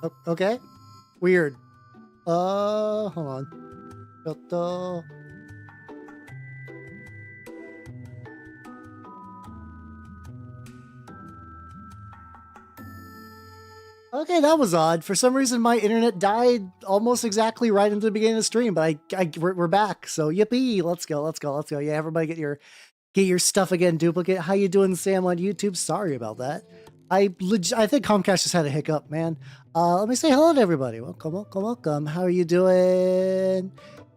Oh, okay. Weird. Hold on. Okay, that was odd. For some reason, my internet died almost exactly right into the beginning of the stream, but we're back. So yippee! Let's go. Let's go. Let's go. Yeah, everybody get your stuff again. Duplicate. How you doing, Sam on YouTube? Sorry about that. I think Comcast just had a hiccup, man. Let me say hello to everybody. Welcome, welcome, welcome. How are you doing?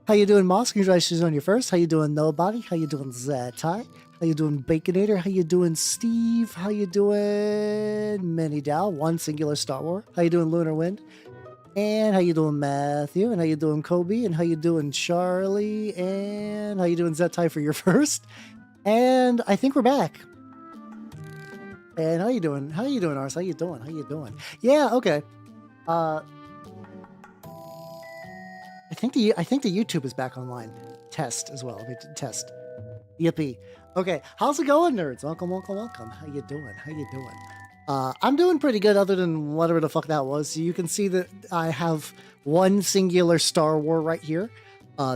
How you doing, Moss? Congratulations on your first. How you doing, Nobody? How you doing, Zetai? How you doing, Baconator? How you doing, Steve? How you doing, Many Dow? One singular Star Wars. How you doing, Lunar Wind? And how you doing, Matthew? And how you doing, Kobe? And how you doing, Charlie? And how you doing, Zetai, for your first? And I think we're back. And how you doing? How you doing, Ars? How you doing? How you doing? Yeah, okay. I think the YouTube is back online. Test as well. Test. Yippee. Okay, how's it going, nerds? Welcome, welcome, welcome. How you doing? How you doing? I'm doing pretty good other than whatever the fuck that was. So you can see that I have one singular Star Wars right here.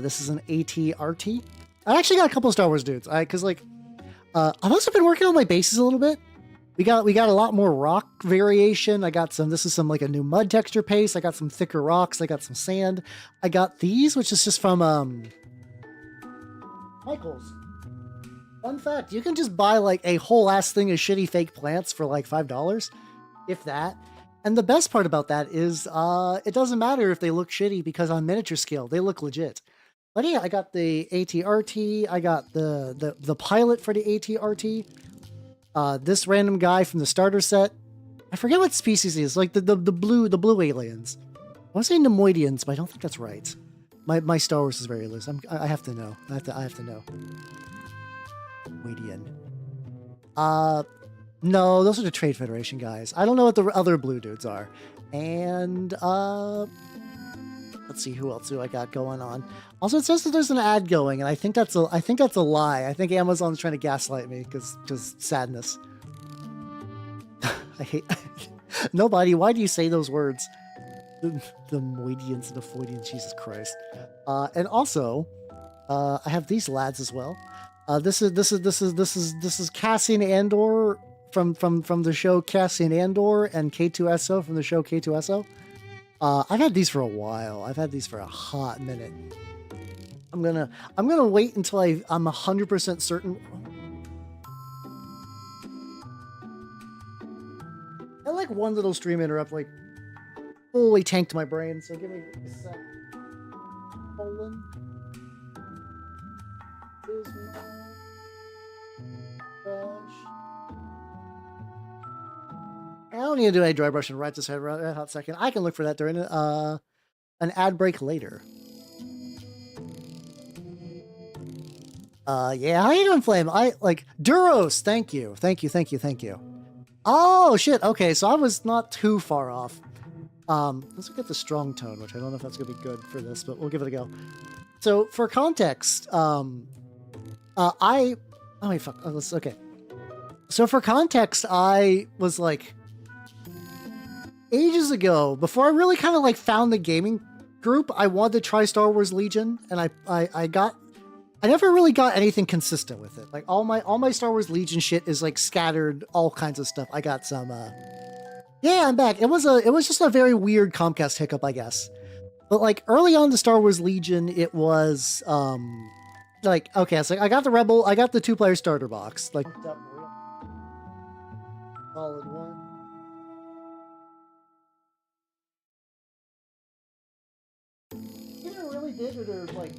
This is an ATRT. I actually got a couple of Star Wars dudes. I've also been working on my bases a little bit. We got a lot more rock variation. I got some, this is some like a new mud texture paste. I got some thicker rocks. I got some sand. I got these, which is just from Michael's. Fun fact, you can just buy like a whole ass thing of shitty fake plants for like $5, if that. And the best part about that is it doesn't matter if they look shitty because on miniature scale, they look legit. But yeah, I got the ATRT. I got the pilot for the ATRT. This random guy from the starter set. I forget what species he is. Like the blue aliens. I want to say Nemoidians, but I don't think that's right. My Star Wars is very loose. I have to know. I have to know. Nemoidian. No, those are the Trade Federation guys. I don't know what the other blue dudes are. And let's see, who else do I got going on? Also, it says that there's an ad going, and I think that's a lie. I think Amazon's trying to gaslight me because sadness. I hate Nobody. Why do you say those words? The Moidians and the Foidians, Jesus Christ. And also, I have these lads as well. This is Cassian Andor from the show Cassian Andor, and K2SO from the show K2SO. I've had these for a while. I've had these for a hot minute. I'm gonna wait until I'm 100% certain. I like one little stream interrupt like fully tanked my brain. So give me a sec. Poland is I don't need to do any dry brushing right this head right a hot second. I can look for that during an ad break later. Yeah, how you doing, Flame? I like Duros. Thank you. Oh shit. Okay, so I was not too far off. Let's look at the strong tone, which I don't know if that's gonna be good for this, but we'll give it a go. So for context, okay. So for context, I was like ages ago, before I really kind of like found the gaming group, I wanted to try Star Wars Legion, and I never really got anything consistent with it. Like all my Star Wars Legion shit is like scattered, all kinds of stuff. I got some yeah, I'm back. It was just a very weird Comcast hiccup, I guess. But like early on the Star Wars Legion, it was like, okay, so I got the Rebel, I got the 2-player starter box. Like solid one. Either really did it or like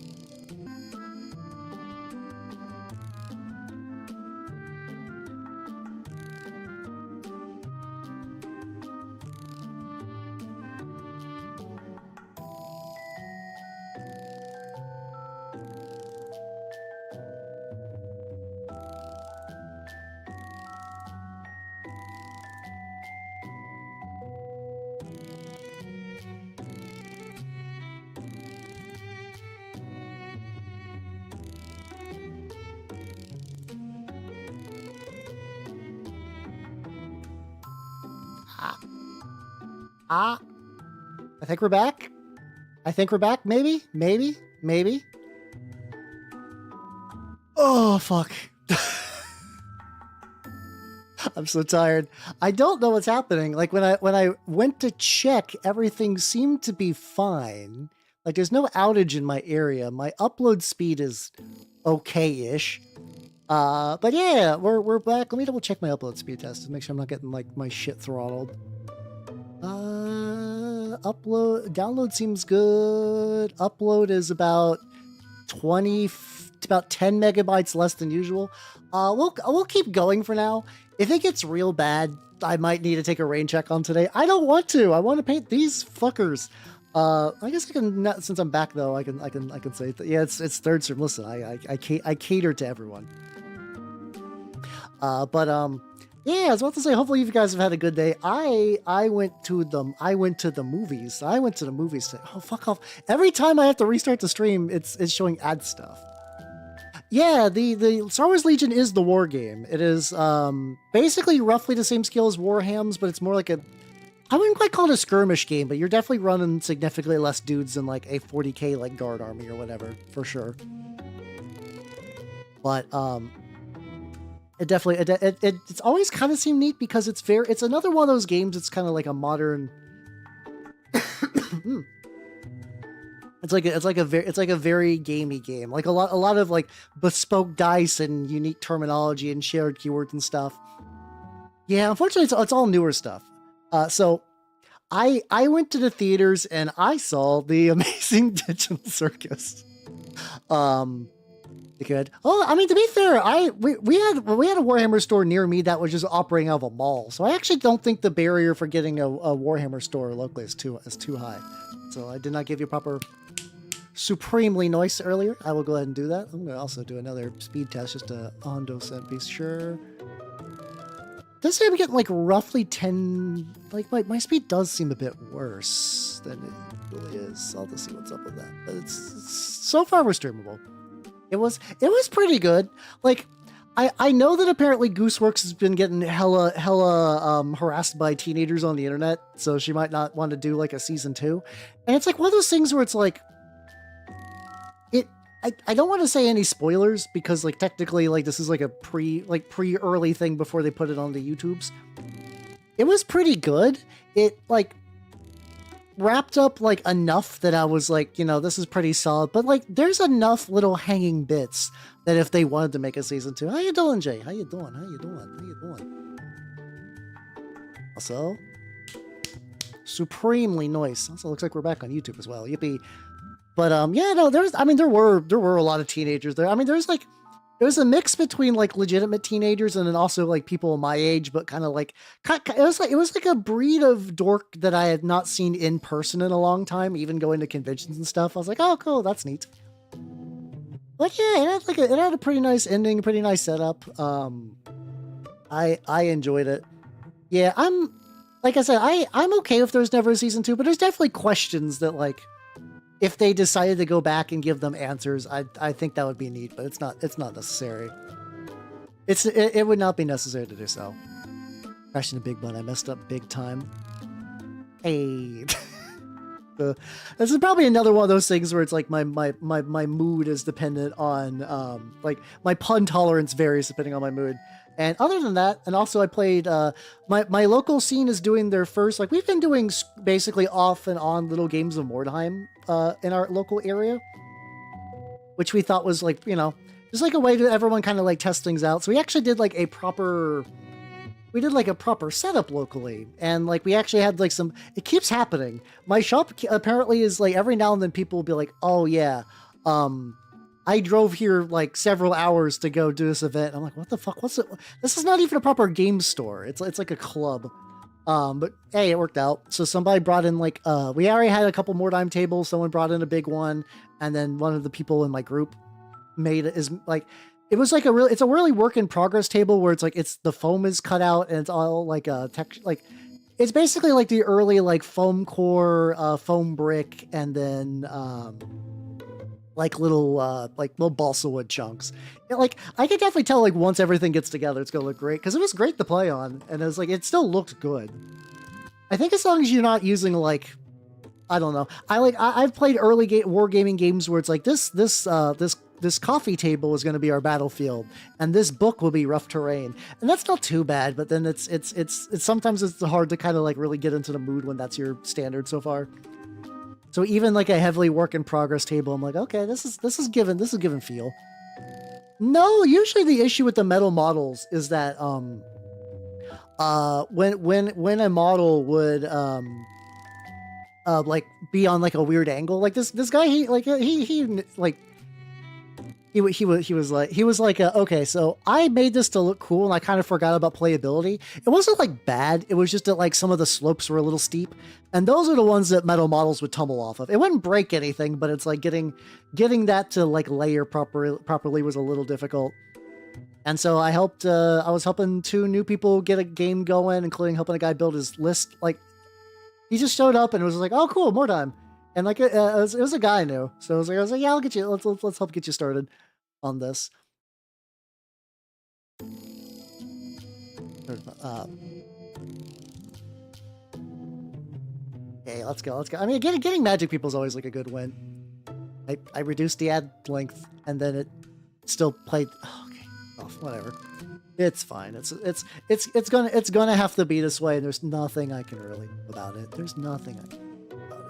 I think we're back. I think we're back. Maybe. Oh, fuck. I'm so tired. I don't know what's happening. Like when I went to check, everything seemed to be fine. Like there's no outage in my area. My upload speed is okay-ish. But yeah, we're back. Let me double check my upload speed test to make sure I'm not getting like my shit throttled. Download seems good. Upload is about 10 megabytes less than usual. We'll keep going for now. If it gets real bad, I might need to take a rain check on today. I don't want to. I want to paint these fuckers. I guess I can, since I'm back though, I can say that, yeah, it's third stream. Listen, I cater to everyone. Yeah, I was about to say, hopefully you guys have had a good day. I went to the movies. Oh, fuck off. Every time I have to restart the stream, it's showing ad stuff. Yeah, the Star Wars Legion is the war game. It is basically roughly the same scale as Warhammer's, but it's more like I wouldn't quite call it a skirmish game, but you're definitely running significantly less dudes than like a 40k like guard army or whatever, for sure. But it definitely it's always kind of seemed neat because it's another one of those games. It's kind of like a modern. It's like a very gamey game. Like a lot of like bespoke dice and unique terminology and shared keywords and stuff. Yeah, unfortunately, it's all newer stuff. So I went to the theaters and I saw the Amazing Digital Circus. Good. Oh, I mean, to be fair, we had a Warhammer store near me that was just operating out of a mall. So I actually don't think the barrier for getting a Warhammer store locally is too high. So I did not give you proper supremely nice earlier. I will go ahead and do that. I'm going to also do another speed test just to Hondo said be sure. Does seem I'm getting like roughly 10, like my speed does seem a bit worse than it really is. I'll just see what's up with that. But it's so far we're streamable. It was pretty good. Like I know that apparently Gooseworks has been getting hella harassed by teenagers on the internet, so she might not want to do like a season 2. And it's like one of those things where it's like I don't want to say any spoilers because like technically like this is like a pre-early thing before they put it on the YouTubes. It was pretty good. It like wrapped up like enough that I was like, you know, this is pretty solid, but like there's enough little hanging bits that if they wanted to make a season 2. How you doing, Jay? How you doing? Also, supremely nice. Also looks like we're back on YouTube as well. Yippee. But yeah, no, there were a lot of teenagers there. I mean, there was a mix between like legitimate teenagers and then also like people my age, but kind of like it was like a breed of dork that I had not seen in person in a long time, even going to conventions and stuff. I was like, oh, cool, that's neat. But yeah, it had a pretty nice ending, pretty nice setup. I enjoyed it. Yeah, like I said, I'm okay if there's never a season 2, but there's definitely questions that like, if they decided to go back and give them answers, I think that would be neat, but it's not necessary. It would not be necessary to do so. Crashing a big bun, I messed up big time. Hey. This is probably another one of those things where it's like my mood is dependent on like my pun tolerance varies depending on my mood. And other than that, and also I played, my local scene is doing their first, like we've been doing basically off and on little games of Mordheim in our local area, which we thought was like, you know, just like a way to everyone kind of like test things out. So we actually did like a proper setup locally. And like we actually had like it keeps happening. My shop apparently is like every now and then people will be like, oh yeah, I drove here like several hours to go do this event. I'm like, what the fuck? What's it? This is not even a proper game store. It's like a club. But hey, it worked out. So somebody brought in like, we already had a couple more dime tables. Someone brought in a big one. And then one of the people in my group it's a really work in progress table where it's like, the foam is cut out and it's all like a it's basically like the early like foam core, foam brick, and then, like little balsa wood chunks. Like I could definitely tell like once everything gets together, it's gonna look great because it was great to play on, and it was like it still looked good. I think as long as you're not using like I don't know. I've played early wargaming games where it's like this coffee table is going to be our battlefield, and this book will be rough terrain, and that's not too bad. But then it's sometimes it's hard to kind of like really get into the mood when that's your standard so far. So even like a heavily work in progress table, I'm like, okay, this is given feel. No, usually the issue with the metal models is that when a model would like be on like a weird angle, like this guy, he was like okay, so I made this to look cool and I kind of forgot about playability. It wasn't like bad, it was just that like some of the slopes were a little steep, and those are the ones that metal models would tumble off of. It wouldn't break anything, but it's like getting that to like layer properly was a little difficult. And so I was helping 2 new people get a game going, including helping a guy build his list. Like, he just showed up and it was like, oh, cool, more time. And like, it was a guy I knew. So I was like, yeah, I'll get you, let's help get you started on this. Okay, let's go. I mean, getting magic people is always like a good win. I reduced the ad length and then it still played. Oh, okay, off, whatever. It's fine. It's gonna have to be this way, and there's nothing I can really do about it. There's nothing I can do about it.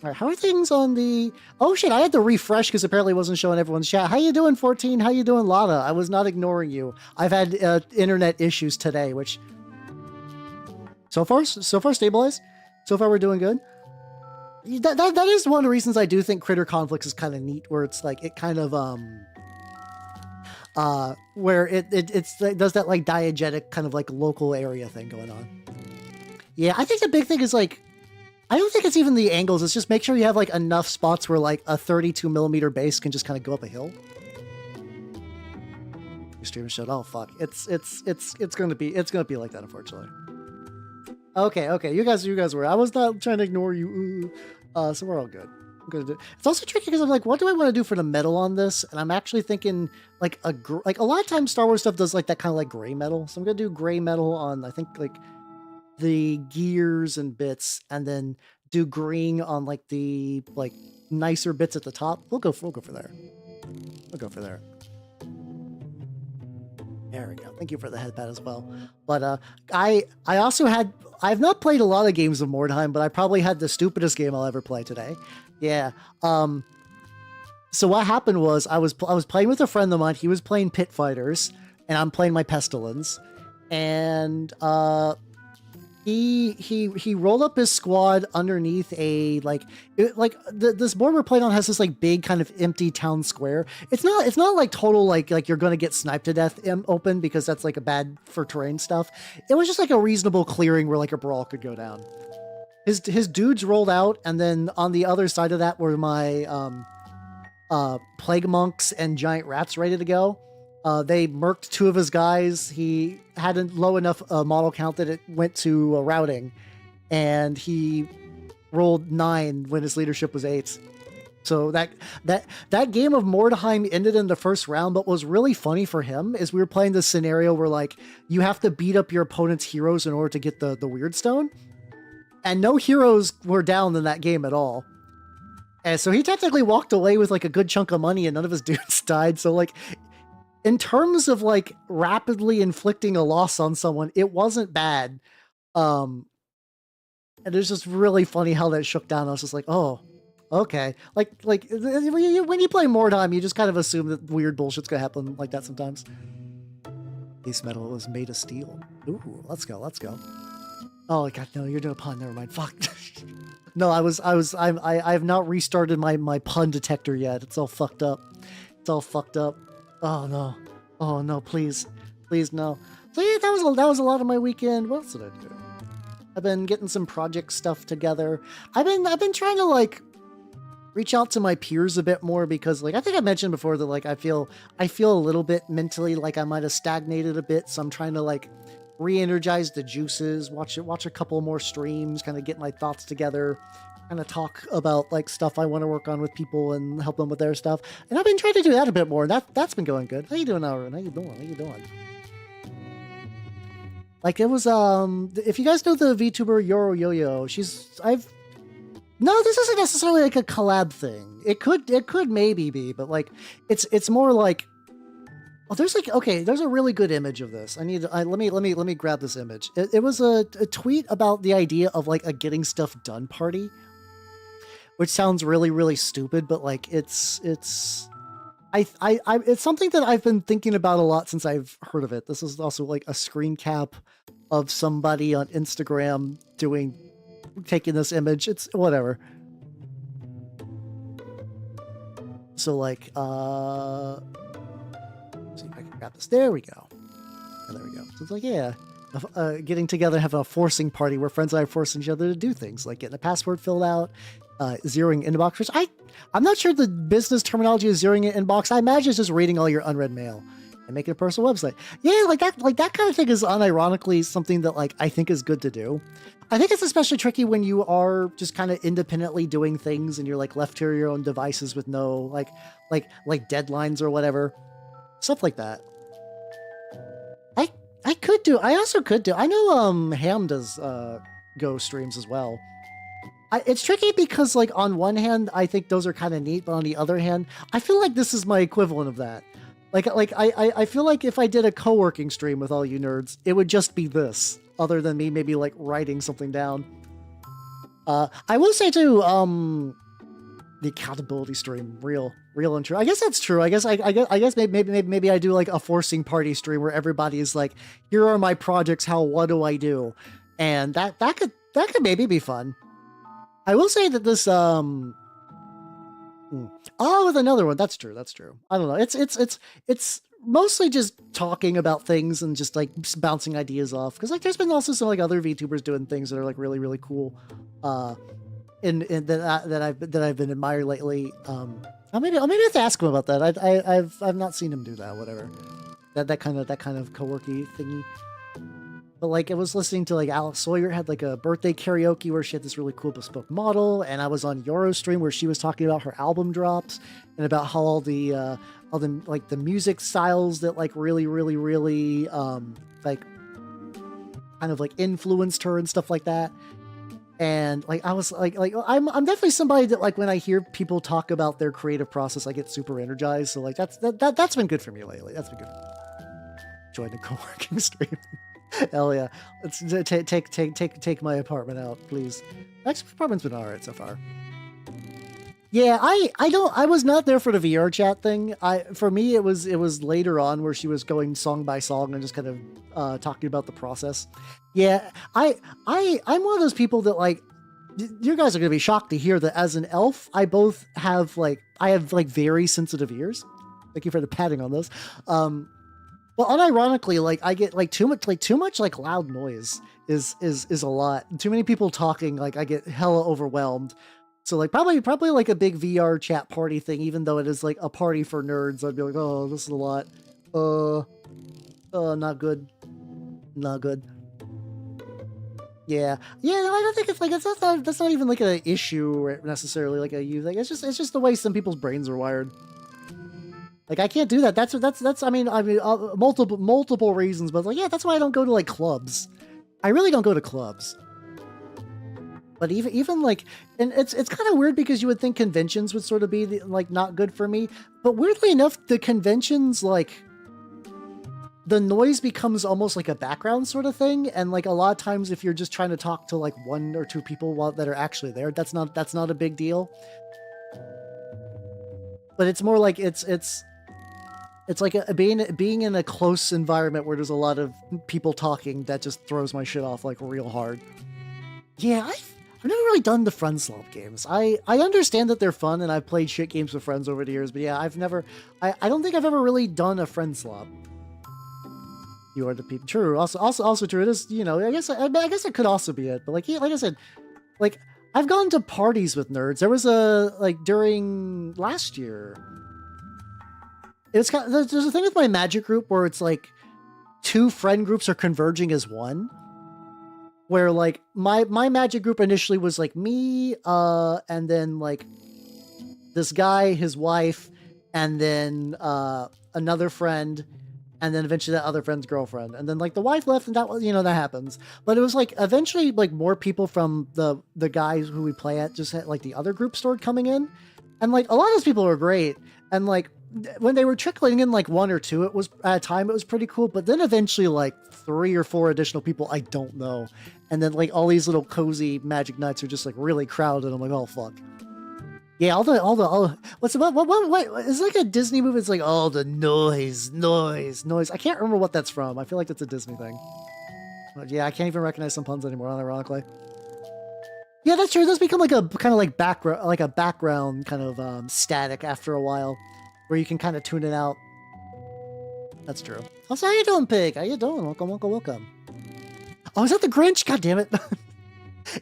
All right, how are things on the... Oh shit, I had to refresh because apparently it wasn't showing everyone's chat. How you doing, 14? How you doing, Lada? I was not ignoring you. I've had internet issues today, which... So far stabilized. So far we're doing good. That is one of the reasons I do think Critter Conflicts is kind of neat, where it's like, it kind of, where it does that like diegetic kind of like local area thing going on. Yeah, I think the big thing is like, I don't think it's even the angles. It's just make sure you have like enough spots where like a 32mm base can just kind of go up a hill. Your streamer showed. Oh fuck! It's gonna be like that, unfortunately. Okay. You guys were. I was not trying to ignore you. So we're all good. I'm gonna do. It's also tricky because I'm like, what do I want to do for the metal on this? And I'm actually thinking like a lot of times Star Wars stuff does like that kind of like gray metal. So I'm gonna do gray metal on I think like the gears and bits, and then do green on like the like nicer bits at the top. We'll go for there. We'll go for there. There we go. Thank you for the headpad as well. But I also I've not played a lot of games of Mordheim, but I probably had the stupidest game I'll ever play today. Yeah. So what happened was I was playing with a friend of mine. He was playing Pit Fighters, and I'm playing my Pestilence, and he rolled up his squad underneath a this board we're playing on has this like big kind of empty town square. It's not like total like you're gonna get sniped to death open, because that's like a bad for terrain stuff. It was just like a reasonable clearing where like a brawl could go down. His dudes rolled out, and then on the other side of that were my plague monks and giant rats ready to go. They murked 2 of his guys. He had a low enough model count that it went to routing, and he rolled 9 when his leadership was 8. So that game of Mordheim ended in the first round. But what was really funny for him is we were playing this scenario where like you have to beat up your opponent's heroes in order to get the weird stone, and no heroes were down in that game at all. And so he technically walked away with like a good chunk of money, and none of his dudes died. So like, in terms of like rapidly inflicting a loss on someone, it wasn't bad. And it's just really funny how that shook down. I was just like, oh, okay. Like when you play Mordheim, you just kind of assume that weird bullshit's gonna happen like that sometimes. Base metal was made of steel. Ooh, let's go. Oh god, no, you're doing a pun. Never mind. Fuck. No, I have not restarted my pun detector yet. It's all fucked up. Oh no, please no. So yeah, that was a lot of my weekend. What else did I do? I've been getting some project stuff together. I've been trying to like reach out to my peers a bit more, because like I think I mentioned before that like I feel a little bit mentally like I might have stagnated a bit, so I'm trying to like re-energize the juices, watch a couple more streams, kind of get my thoughts together, kind of talk about like stuff I want to work on with people and help them with their stuff. And I've been trying to do that a bit more, and that's been going good. How you doing, Aaron? How you doing? Like it was if you guys know the VTuber Yoro Yo-Yo, no, this isn't necessarily like a collab thing. It could maybe be, but like it's more like, oh, there's like, okay, there's a really good image of this. Let me grab this image. It was a tweet about the idea of like a getting stuff done party, which sounds really, really stupid, but like it's something that I've been thinking about a lot since I've heard of it. This is also like a screen cap of somebody on Instagram taking this image. It's whatever. So like, see if I can grab this. There we go. And there we go. So it's like, yeah, getting together, having a forcing party where friends and I are forcing each other to do things like getting a password filled out, zeroing inbox, which I'm not sure the business terminology is zeroing an inbox. I imagine it's just reading all your unread mail and making a personal website. Yeah, like that kind of thing is unironically something that like I think is good to do. I think it's especially tricky when you are just kind of independently doing things and you're like left to your own devices with no like deadlines or whatever. Stuff like that. I also could do. I know Ham does Go streams as well. It's tricky because like on one hand I think those are kind of neat, but on the other hand I feel like this is my equivalent of that. I feel like if I did a co-working stream with all you nerds, it would just be this, other than me maybe like writing something down. I will say too, the accountability stream, real and true. I guess that's true. I guess maybe I do like a forcing party stream where everybody is like, here are my projects. What do I do? And that could maybe be fun. I will say that this with another one. That's true. I don't know. It's mostly just talking about things and just like bouncing ideas off. Because like there's been also some like other VTubers doing things that are like really, really cool. That I've been admiring lately. I'll maybe have to ask him about that. I've not seen him do that. Whatever. That kind of co-worky thingy. But like I was listening to like Alex Sawyer had like a birthday karaoke where she had this really cool bespoke model, and I was on Yoro's stream where she was talking about her album drops and about how all the like the music styles that like really like kind of like influenced her and stuff like that. And like I was like I'm definitely somebody that like when I hear people talk about their creative process I get super energized. So like that's been good for me lately. That's been good. Join the co-working stream. Hell yeah. Let's take my apartment out, please. Actually, my apartment's been alright so far. Yeah, I was not there for the VR chat thing. For me it was later on where she was going song by song and just kind of talking about the process. Yeah, I'm one of those people that like you guys are gonna be shocked to hear that as an elf, I have very sensitive ears. Thank you for the padding on those. Well, unironically, like I get like too much like loud noise is a lot. Too many people talking, like I get hella overwhelmed. So like probably like a big VR chat party thing, even though it is like a party for nerds, I'd be like, oh, this is a lot. Not good. Yeah. No, I don't think it's like that's not even like an issue necessarily. Like it's just the way some people's brains are wired. Like I can't do that. That's I mean multiple reasons, but like yeah, that's why I don't go to like clubs. I really don't go to clubs. But even like, and it's kind of weird because you would think conventions would sort of be like not good for me, but weirdly enough, the conventions like the noise becomes almost like a background sort of thing, and like a lot of times if you're just trying to talk to like one or two people that are actually there, that's not a big deal. But it's more like it's like being in a close environment where there's a lot of people talking that just throws my shit off like real hard. Yeah, I've never really done the friend slop games. I understand that they're fun and I've played shit games with friends over the years, but yeah, I don't think I've ever really done a friend slop. You are the people. True. Also true. It is, you know, I guess it could also be it, but like I said, like I've gone to parties with nerds. There was during last year. It's there's a thing with my magic group where it's like two friend groups are converging as one. Where like my magic group initially was like me, and then like this guy, his wife, and then another friend, and then eventually that other friend's girlfriend, and then like the wife left, and that was, that happens. But it was like eventually like more people from the guys who we play at just had like the other group started coming in, and like a lot of those people were great, and like when they were trickling in like one or two, it was at a time, it was pretty cool. But then eventually like 3 or 4 additional people I don't know, and then like all these little cozy magic nights are just like really crowded. I'm like, oh fuck. Yeah, all the what's about what it's like a Disney movie. It's like all the noise. I can't remember what that's from. I feel like that's a Disney thing. But yeah, I can't even recognize some puns anymore, unironically. Yeah, that's true. It does become like a kind of like background kind of static after a while, where you can kind of tune it out. That's true. Also, how you doing, Pig? How you doing? Welcome. Oh, is that the Grinch? God damn it.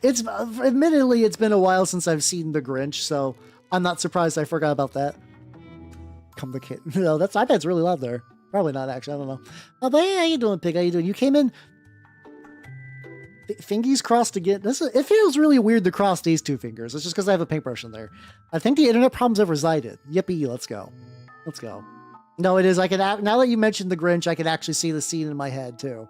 It's admittedly, it's been a while since I've seen the Grinch, so I'm not surprised I forgot about that. Come the kid. No, that's, I bet it's really loud there. Probably not, actually. I don't know. Oh, but hey, how you doing, Pig? How you doing? You came in... Fingies crossed again. It feels really weird to cross these 2 fingers. It's just because I have a paintbrush in there. I think the internet problems have resided. Yippee, let's go. Let's go. No, it is. I can, now that you mentioned the Grinch, I can actually see the scene in my head, too.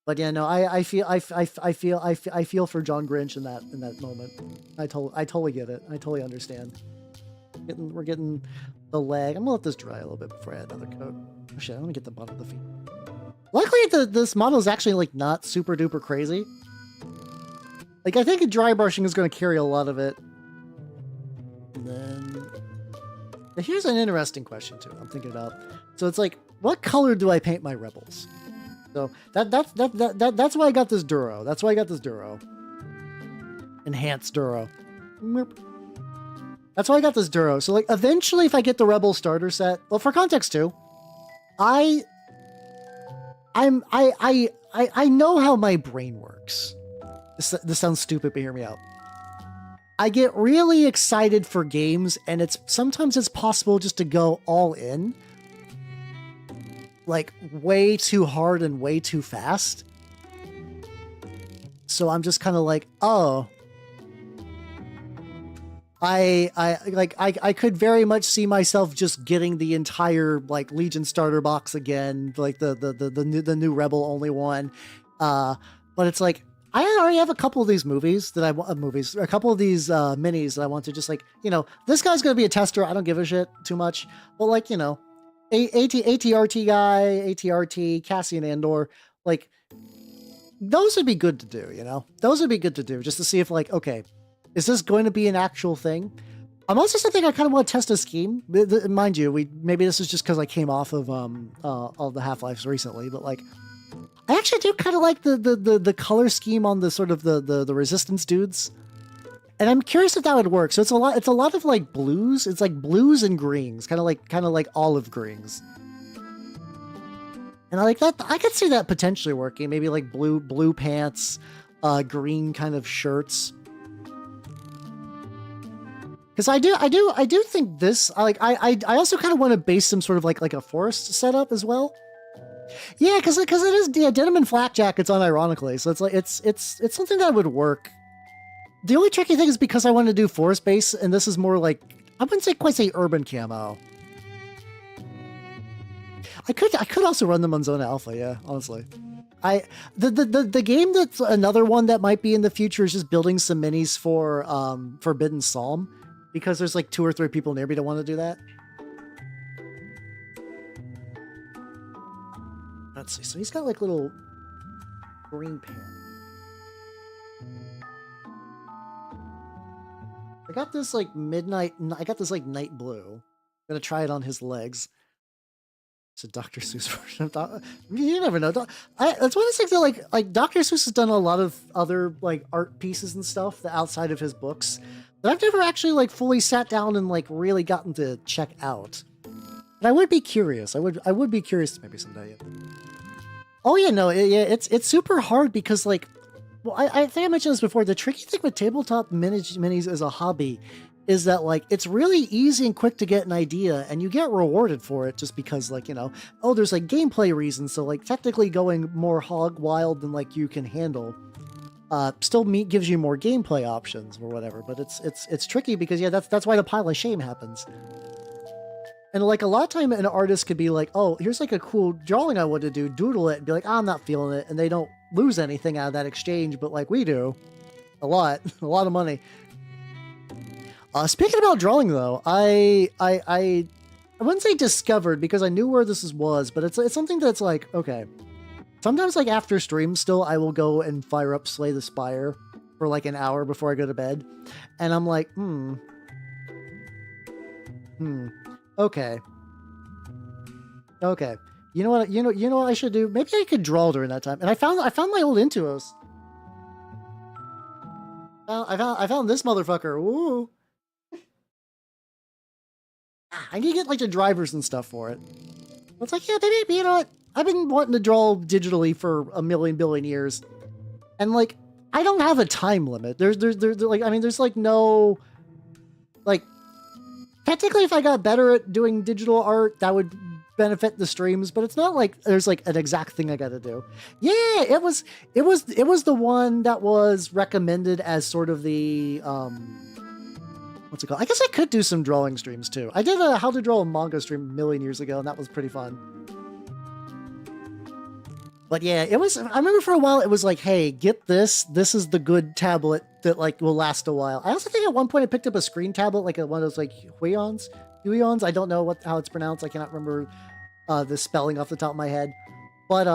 But yeah, no, I feel for John Grinch in that moment. I totally get it. I totally understand. We're getting the leg. I'm gonna let this dry a little bit before I add another coat. Oh shit, I want to get the bottom of the feet. Luckily, this model is actually like not super duper crazy. Like I think dry brushing is going to carry a lot of it. And then now here's an interesting question too. I'm thinking about. So it's like, what color do I paint my rebels? So that's why I got this Duro. That's why I got this Duro. Enhanced Duro. That's why I got this Duro. So like eventually if I get the Rebel starter set, well for context too, I know how my brain works. This sounds stupid, but hear me out. I get really excited for games and sometimes it's possible just to go all in. Like way too hard and way too fast. So I'm just kind of like, oh, I could very much see myself just getting the entire like Legion starter box again, like the new Rebel only one. But it's like I already have a couple of these movies that a couple of these minis that I want to just like, this guy's gonna be a tester. I don't give a shit too much, but like, ATRT guy, ATRT, Cassian Andor, like, those would be good to do, Those would be good to do, just to see if, like, okay, is this going to be an actual thing? I'm also something I kind of want to test a scheme. Mind you, maybe this is just because I came off of all the Half-Lives recently, but, like, I actually do kind of like the color scheme on the sort of the Resistance dudes. And I'm curious if that would work. So it's a lot of like blues. It's like blues and greens, kind of like olive greens. And I like that. I could see that potentially working. Maybe like blue pants, green kind of shirts. Because I do think this. I also kind of want to base some sort of like a forest setup as well. Yeah, because it is denim and flak jackets unironically. So it's like it's something that would work. The only tricky thing is because I want to do forest base, and this is more like, I wouldn't quite say urban camo. I could also run them on Zona Alpha, yeah, honestly. The game that's another one that might be in the future is just building some minis for Forbidden Psalm, because there's like 2 or 3 people near me that want to do that. Let's see, so he's got like little green pants. I got this like night blue. I'm gonna try it on his legs. It's a Dr. Seuss version of you never know. That's one of the things that like Dr. Seuss has done a lot of other like art pieces and stuff that outside of his books that I've never actually like fully sat down and like really gotten to check out. But I would be curious. I would be curious maybe someday. Oh yeah, no, it's super hard because like. Well, I think I mentioned this before. The tricky thing with tabletop minis as a hobby is that, like, it's really easy and quick to get an idea, and you get rewarded for it just because, like, oh, there's, like, gameplay reasons, so, like, technically going more hog wild than, like, you can handle still gives you more gameplay options or whatever, but it's tricky because, yeah, that's why the pile of shame happens. And like a lot of time an artist could be like, oh, here's like a cool drawing I want to do, doodle it, and be like, I'm not feeling it. And they don't lose anything out of that exchange, but like we do a lot, a lot of money. Speaking about drawing though, I wouldn't say discovered because I knew where this was, but it's something that's like, okay. Sometimes like after stream still, I will go and fire up Slay the Spire for like an hour before I go to bed. And I'm like, okay. Okay. You know what? You know what I should do? Maybe I could draw during that time. And I found my old Intuos. I found this motherfucker. Ooh. I need to get like the drivers and stuff for it. It's like, yeah, maybe, you know what? I've been wanting to draw digitally for a billion years. And like, I don't have a time limit. There's like, I mean, there's like no, like, technically if I got better at doing digital art, that would benefit the streams, but it's not like there's like an exact thing I got to do. Yeah, it was the one that was recommended as sort of the, what's it called? I guess I could do some drawing streams too. I did a how to draw a manga stream a million years ago, and that was pretty fun. But yeah, it was, I remember for a while it was like, hey, get this. This is the good tablet that like will last a while. I also think at one point I picked up a screen tablet, like one of those like Huions. I don't know how it's pronounced. I cannot remember the spelling off the top of my head. But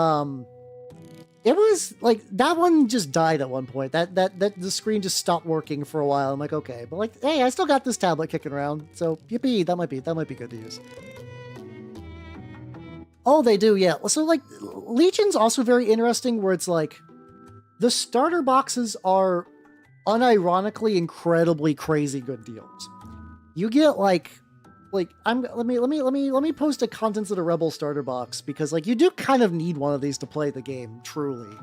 it was like that one just died at one point. That the screen just stopped working for a while. I'm like, okay, but like, hey, I still got this tablet kicking around. So yippee, that might be good to use. Oh, they do, yeah. So like Legion's also very interesting where it's like the starter boxes are unironically incredibly crazy good deals. You get like let me post a contents of the Rebel starter box because like you do kind of need one of these to play the game, truly.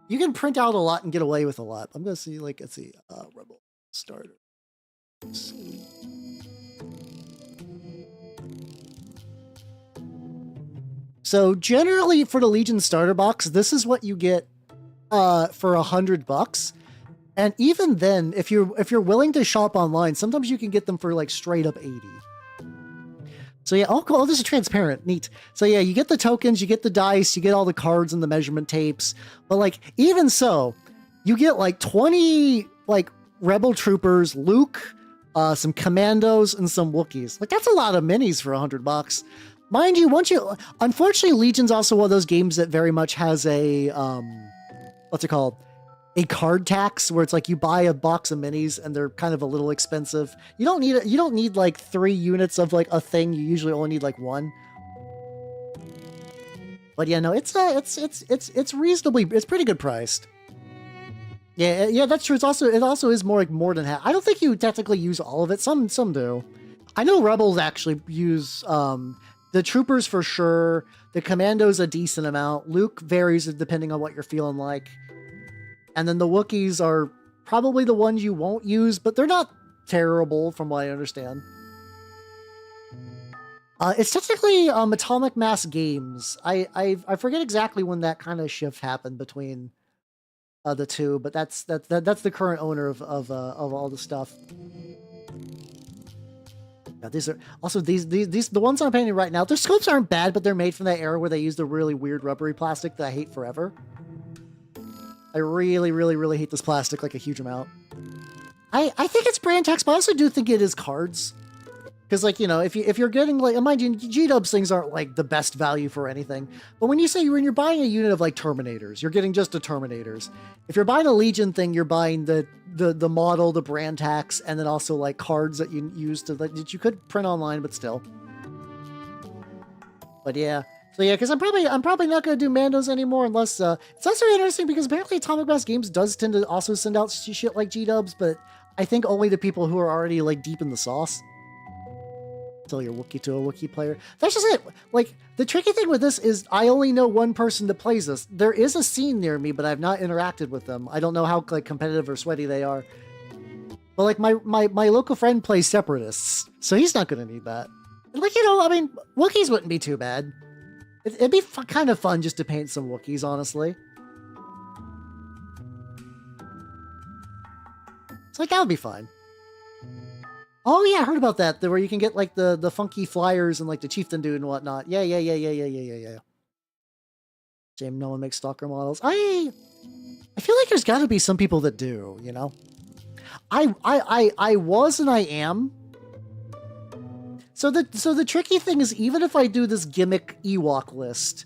You can print out a lot and get away with a lot. I'm gonna see like let's see, Rebel starter. Let's see. So generally for the Legion starter box, this is what you get for $100. And even then, if you're willing to shop online, sometimes you can get them for like straight up 80. So yeah, oh cool, oh, this is transparent, neat. So yeah, you get the tokens, you get the dice, you get all the cards and the measurement tapes. But like, even so, you get like 20 like Rebel Troopers, Luke, some Commandos, and some Wookiees. Like that's a lot of minis for $100. Mind you, unfortunately, Legion's also one of those games that very much has a, what's it called? A card tax where it's like you buy a box of minis and they're kind of a little expensive. You don't need like 3 units of like a thing. You usually only need like 1. But yeah, no, it's reasonably, it's pretty good priced. Yeah, that's true. It also is more than half. I don't think you technically use all of it. Some do. I know Rebels actually use, the Troopers for sure. The Commandos a decent amount. Luke varies depending on what you're feeling like. And then the Wookiees are probably the ones you won't use, but they're not terrible from what I understand. It's technically Atomic Mass Games. I forget exactly when that kind of shift happened between the two, but that's the current owner of all the stuff. Yeah, these are also these the ones I'm painting right now. Their scopes aren't bad, but they're made from that era where they used the really weird rubbery plastic that I hate forever. I really, really, really hate this plastic like a huge amount. I think it's brand text, but I also do think it is cards. Because, like, you know, if you're getting, like, mind you, G-dubs things aren't, like, the best value for anything. But when you're buying a unit of, like, Terminators, you're getting just the Terminators. If you're buying a Legion thing, you're buying the model, the brand tax, and then also, like, cards that you use that you could print online, but still. But, yeah. So, yeah, because I'm probably not going to do Mandos anymore unless, it's also interesting because apparently Atomic Mass Games does tend to also send out shit like G-dubs, but I think only to people who are already, like, deep in the sauce. Tell your Wookiee to a Wookiee player. That's just it. Like, the tricky thing with this is I only know one person that plays this. There is a scene near me, but I've not interacted with them. I don't know how, like, competitive or sweaty they are. But, like, my local friend plays Separatists, so he's not going to need that. And, like, you know, I mean, Wookiees wouldn't be too bad. It'd be kind of fun just to paint some Wookiees, honestly. It's like, that would be fine. Oh yeah, I heard about that. Where you can get like the funky flyers and like the chieftain dude and whatnot. Yeah. Shame no one makes stalker models. I feel like there's got to be some people that do. You know, I was and I am. So the tricky thing is, even if I do this gimmick Ewok list,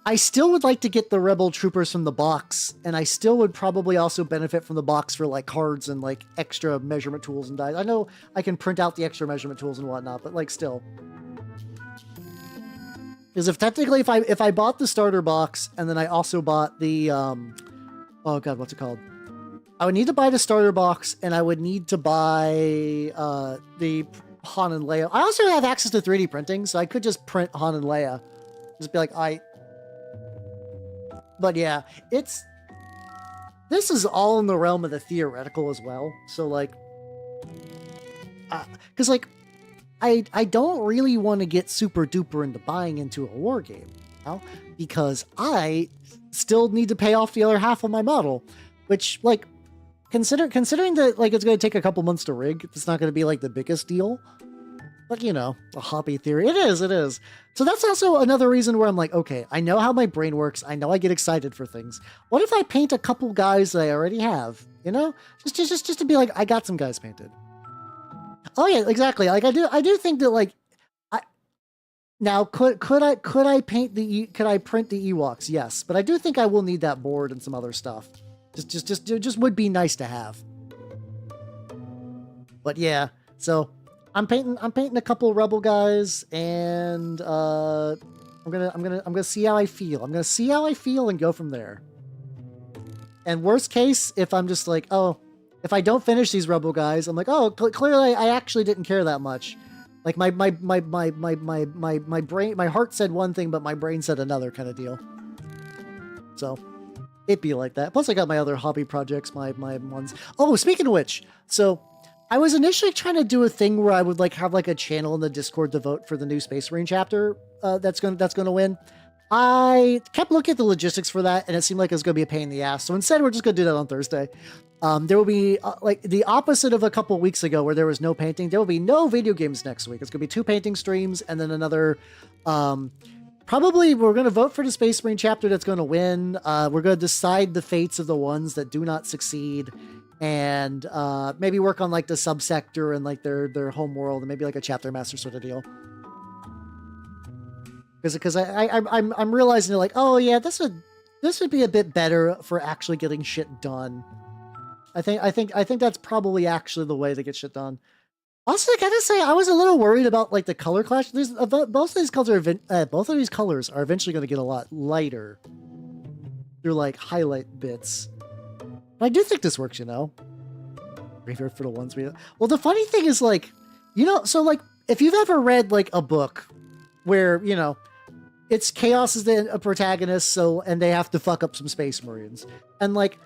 I still would like to get the Rebel Troopers from the box, and I still would probably also benefit from the box for like cards and like extra measurement tools and dice. I know I can print out the extra measurement tools and whatnot, but like still. Because if I bought the starter box and then I also bought the oh god, what's it called? I would need to buy the starter box, and I would need to buy the Han and Leia. I also have access to 3D printing, so I could just print Han and Leia. Just be like, But yeah, this is all in the realm of the theoretical as well. So like, because like, I don't really want to get super duper into buying into a war game, you know? Because I still need to pay off the other half of my model, which like, considering that like it's going to take a couple months to rig, it's not going to be like the biggest deal. But you know, a hobby theory. It is. So that's also another reason where I'm like, okay, I know how my brain works. I know I get excited for things. What if I paint a couple guys that I already have? You know, just to be like, I got some guys painted. Oh yeah, exactly. Like I do think that like, now could I print the Ewoks? Yes, but I do think I will need that board and some other stuff. Just would be nice to have. But yeah, so. I'm painting a couple Rebel guys, and I'm gonna see how I feel. I'm gonna see how I feel and go from there. And worst case, if I'm just like, oh, if I don't finish these Rebel guys, I'm like, oh, clearly I actually didn't care that much. Like my brain, my heart said one thing, but my brain said another kind of deal. So it'd be like that. Plus, I got my other hobby projects, my ones. Oh, speaking of which, so. I was initially trying to do a thing where I would like have like a channel in the Discord to vote for the new Space Marine chapter that's gonna win. I kept looking at the logistics for that, and it seemed like it was gonna be a pain in the ass. So instead, we're just gonna do that on Thursday. There will be like the opposite of a couple weeks ago where there was no painting. There will be no video games next week. It's gonna be 2 painting streams and then another. Probably we're gonna vote for the Space Marine chapter that's gonna win. We're gonna decide the fates of the ones that do not succeed. And maybe work on like the subsector and like their home world and maybe like a chapter master sort of deal. Because I'm realizing like, oh yeah, this would be a bit better for actually getting shit done. I think that's probably actually the way to get shit done. Also, I gotta say, I was a little worried about like the color clash. Both of these colors are eventually going to get a lot lighter through like highlight bits. But I do think this works, you know. Graveyard for the ones we. Well, the funny thing is, like, you know, so like, if you've ever read like a book where you know, it's Chaos is a protagonist, so and they have to fuck up some Space Marines, and like,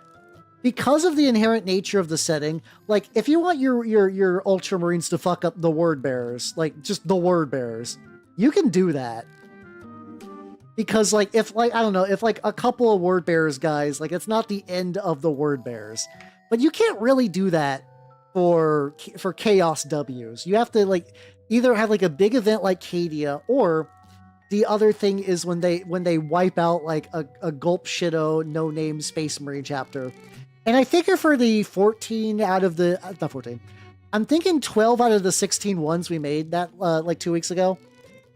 because of the inherent nature of the setting, like, if you want your Ultramarines to fuck up the Word Bearers, like just the Word Bearers, you can do that. Because, like, if, like, I don't know, if, like, a couple of Word Bearers guys, like, it's not the end of the Word Bearers. But you can't really do that for Chaos Ws. You have to, like, either have, like, a big event like Cadia, or the other thing is when they wipe out, like, a Gulp Shido no-name Space Marine chapter. And I figure for the 14 out of the... not 14. I'm thinking 12 out of the 16 ones we made that, like, 2 weeks ago.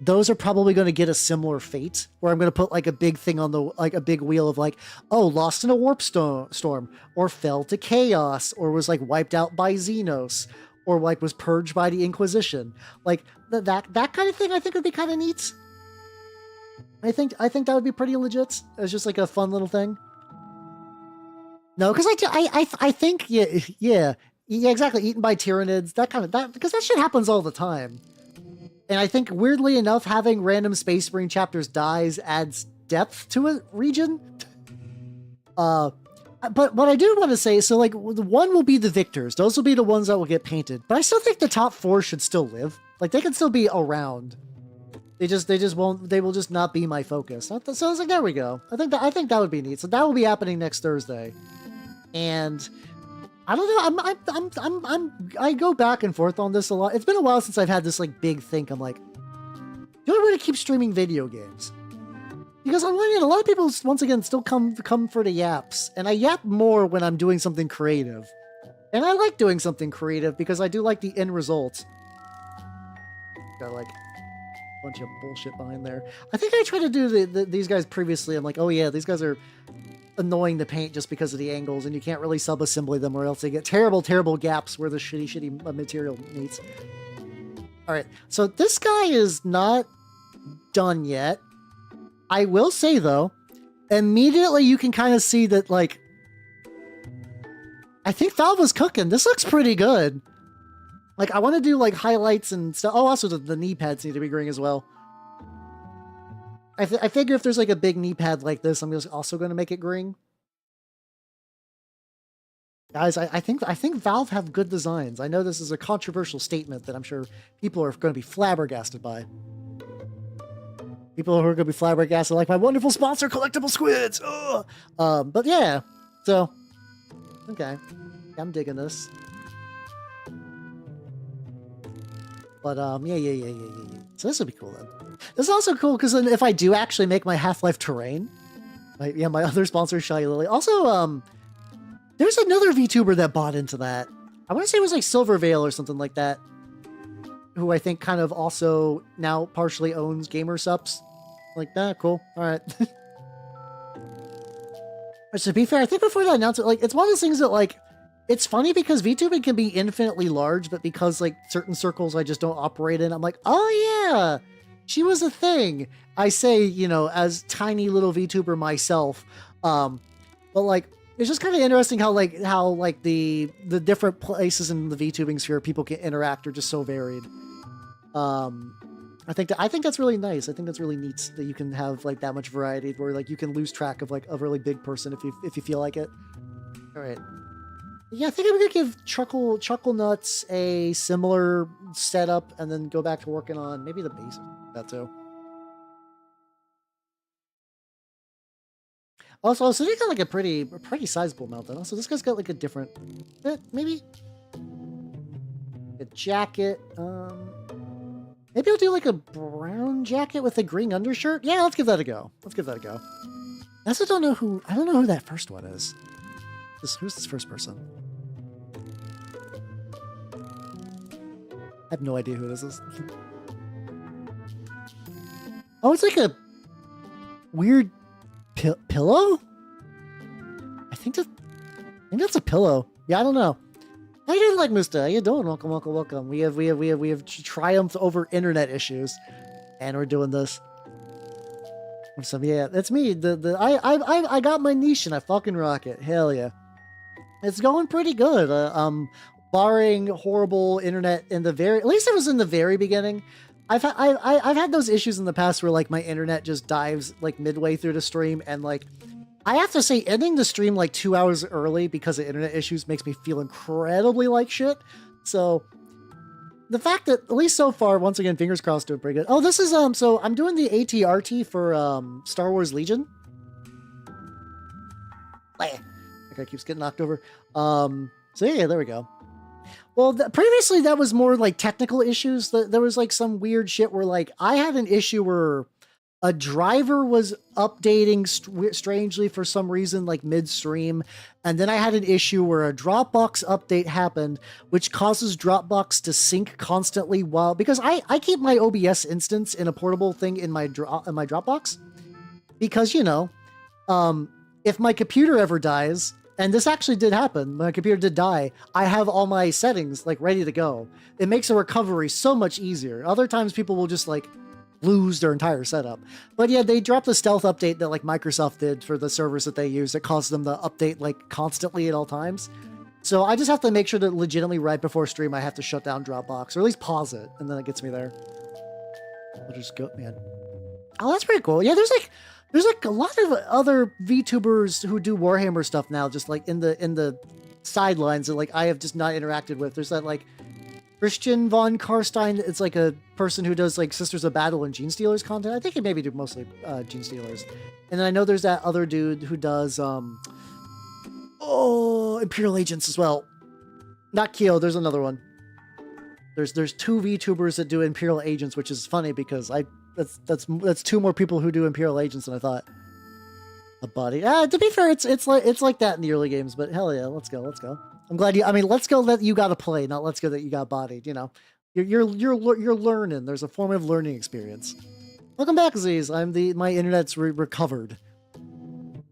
Those are probably going to get a similar fate, where I'm going to put like a big thing on the, like a big wheel of like, oh, lost in a warp storm, or fell to chaos, or was like wiped out by Xenos, or like was purged by the Inquisition. Like that kind of thing I think would be kind of neat. I think that would be pretty legit. It's just like a fun little thing. No, because I think, yeah, exactly. Eaten by Tyranids, that, because that shit happens all the time. And I think, weirdly enough, having random Space Marine chapters dies adds depth to a region. But what I do want to say, so like, one will be the victors. Those will be the ones that will get painted. But I still think the top 4 should still live. Like, they can still be around. They will just not be my focus. So I was like, there we go. I think that would be neat. So that will be happening next Thursday. And I don't know. I go back and forth on this a lot. It's been a while since I've had this like big think. I'm like, do I want to keep streaming video games? Because on one hand, a lot of people once again still come for the yaps, and I yap more when I'm doing something creative. And I like doing something creative because I do like the end result. Got like a bunch of bullshit behind there. I think I tried to do these guys previously. I'm like, oh yeah, these guys are annoying to paint just because of the angles, and you can't really sub-assembly them or else they get terrible, terrible gaps where the shitty material meets. All right, so this guy is not done yet. I will say though, immediately you can kind of see that like, I think Valve was cooking. This looks pretty good. Like, I want to do, like, highlights and stuff. Oh, also, the knee pads need to be green as well. I figure if there's, like, a big knee pad like this, I'm just also going to make it green. Guys, I think Valve have good designs. I know this is a controversial statement that I'm sure people are going to be flabbergasted by. People who are going to be flabbergasted like my wonderful sponsor, Collectible Squids! Ugh! But yeah, so... Okay, I'm digging this. But, yeah. So this would be cool, then. This is also cool, because then if I do actually make my Half-Life terrain, my other sponsor, Shy Lily. Also, there's another VTuber that bought into that. I want to say it was like Silvervale or something like that, who I think kind of also now partially owns Gamer Subs. Like, cool. All right. But to be fair, I think before that announcement, like, it's one of those things that, like, it's funny because VTubing can be infinitely large, but because, like, certain circles I just don't operate in, I'm like, oh, yeah, she was a thing. I say, you know, as tiny little VTuber myself. But, like, it's just kind of interesting how the different places in the VTubing sphere people can interact are just so varied. I think that's really nice. I think that's really neat that you can have like that much variety where like you can lose track of like a really big person if you feel like it. All right. Yeah, I think I'm gonna give Chuckle Nuts a similar setup and then go back to working on maybe the basics. That too. Also, so they got like a pretty sizable mount then. Also, this guy's got like a different, maybe a jacket. Maybe I'll do like a brown jacket with a green undershirt. Yeah, let's give that a go. I also don't know who that first one is. Who's this first person? I have no idea who this is. Oh, it's like a weird pillow? I think that's a pillow. Yeah, I don't know. How you doing, like, mister? How you doing? Welcome. We have triumphed over internet issues, and we're doing this. So yeah, that's me. I got my niche and I fucking rock it. Hell yeah, it's going pretty good. Barring horrible internet at least it was in the very beginning. I've had those issues in the past where like my internet just dives like midway through the stream, and like I have to say ending the stream like 2 hours early because of internet issues makes me feel incredibly like shit. So the fact that at least so far, once again, fingers crossed, doing pretty good. Oh, this is so I'm doing the ATRT for Star Wars Legion. That guy keeps getting knocked over. So yeah, there we go. Well, previously that was more like technical issues. There was like some weird shit where like I had an issue where a driver was updating strangely for some reason, like midstream. And then I had an issue where a Dropbox update happened, which causes Dropbox to sync constantly because I keep my OBS instance in a portable thing in my Dropbox. Because, you know, if my computer ever dies, and this actually did happen, my computer did die, I have all my settings like ready to go. It makes a recovery so much easier. Other times people will just like lose their entire setup. But yeah, they dropped the stealth update that like Microsoft did for the servers that they use that caused them to update like constantly at all times. So I just have to make sure that legitimately right before stream I have to shut down Dropbox, or at least pause it, and then it gets me there. I'll just go, man. Oh, that's pretty cool. Yeah, there's like a lot of other VTubers who do Warhammer stuff now, just like in the sidelines that like I have just not interacted with. There's that like Christian von Karstein. It's like a person who does like Sisters of Battle and Gene Stealers content. I think he maybe do mostly Gene Stealers. And then I know there's that other dude who does Imperial Agents as well. Not Kyo, there's another one. There's two VTubers that do Imperial Agents, which is funny because that's two more people who do Imperial Agents than I thought. A body. To be fair, it's like that in the early games, but hell yeah, let's go. I'm glad you. I mean, let's go that you got to play, not let's go that you got bodied. You know, you're learning. There's a formative learning experience. Welcome back, Aziz. My internet's recovered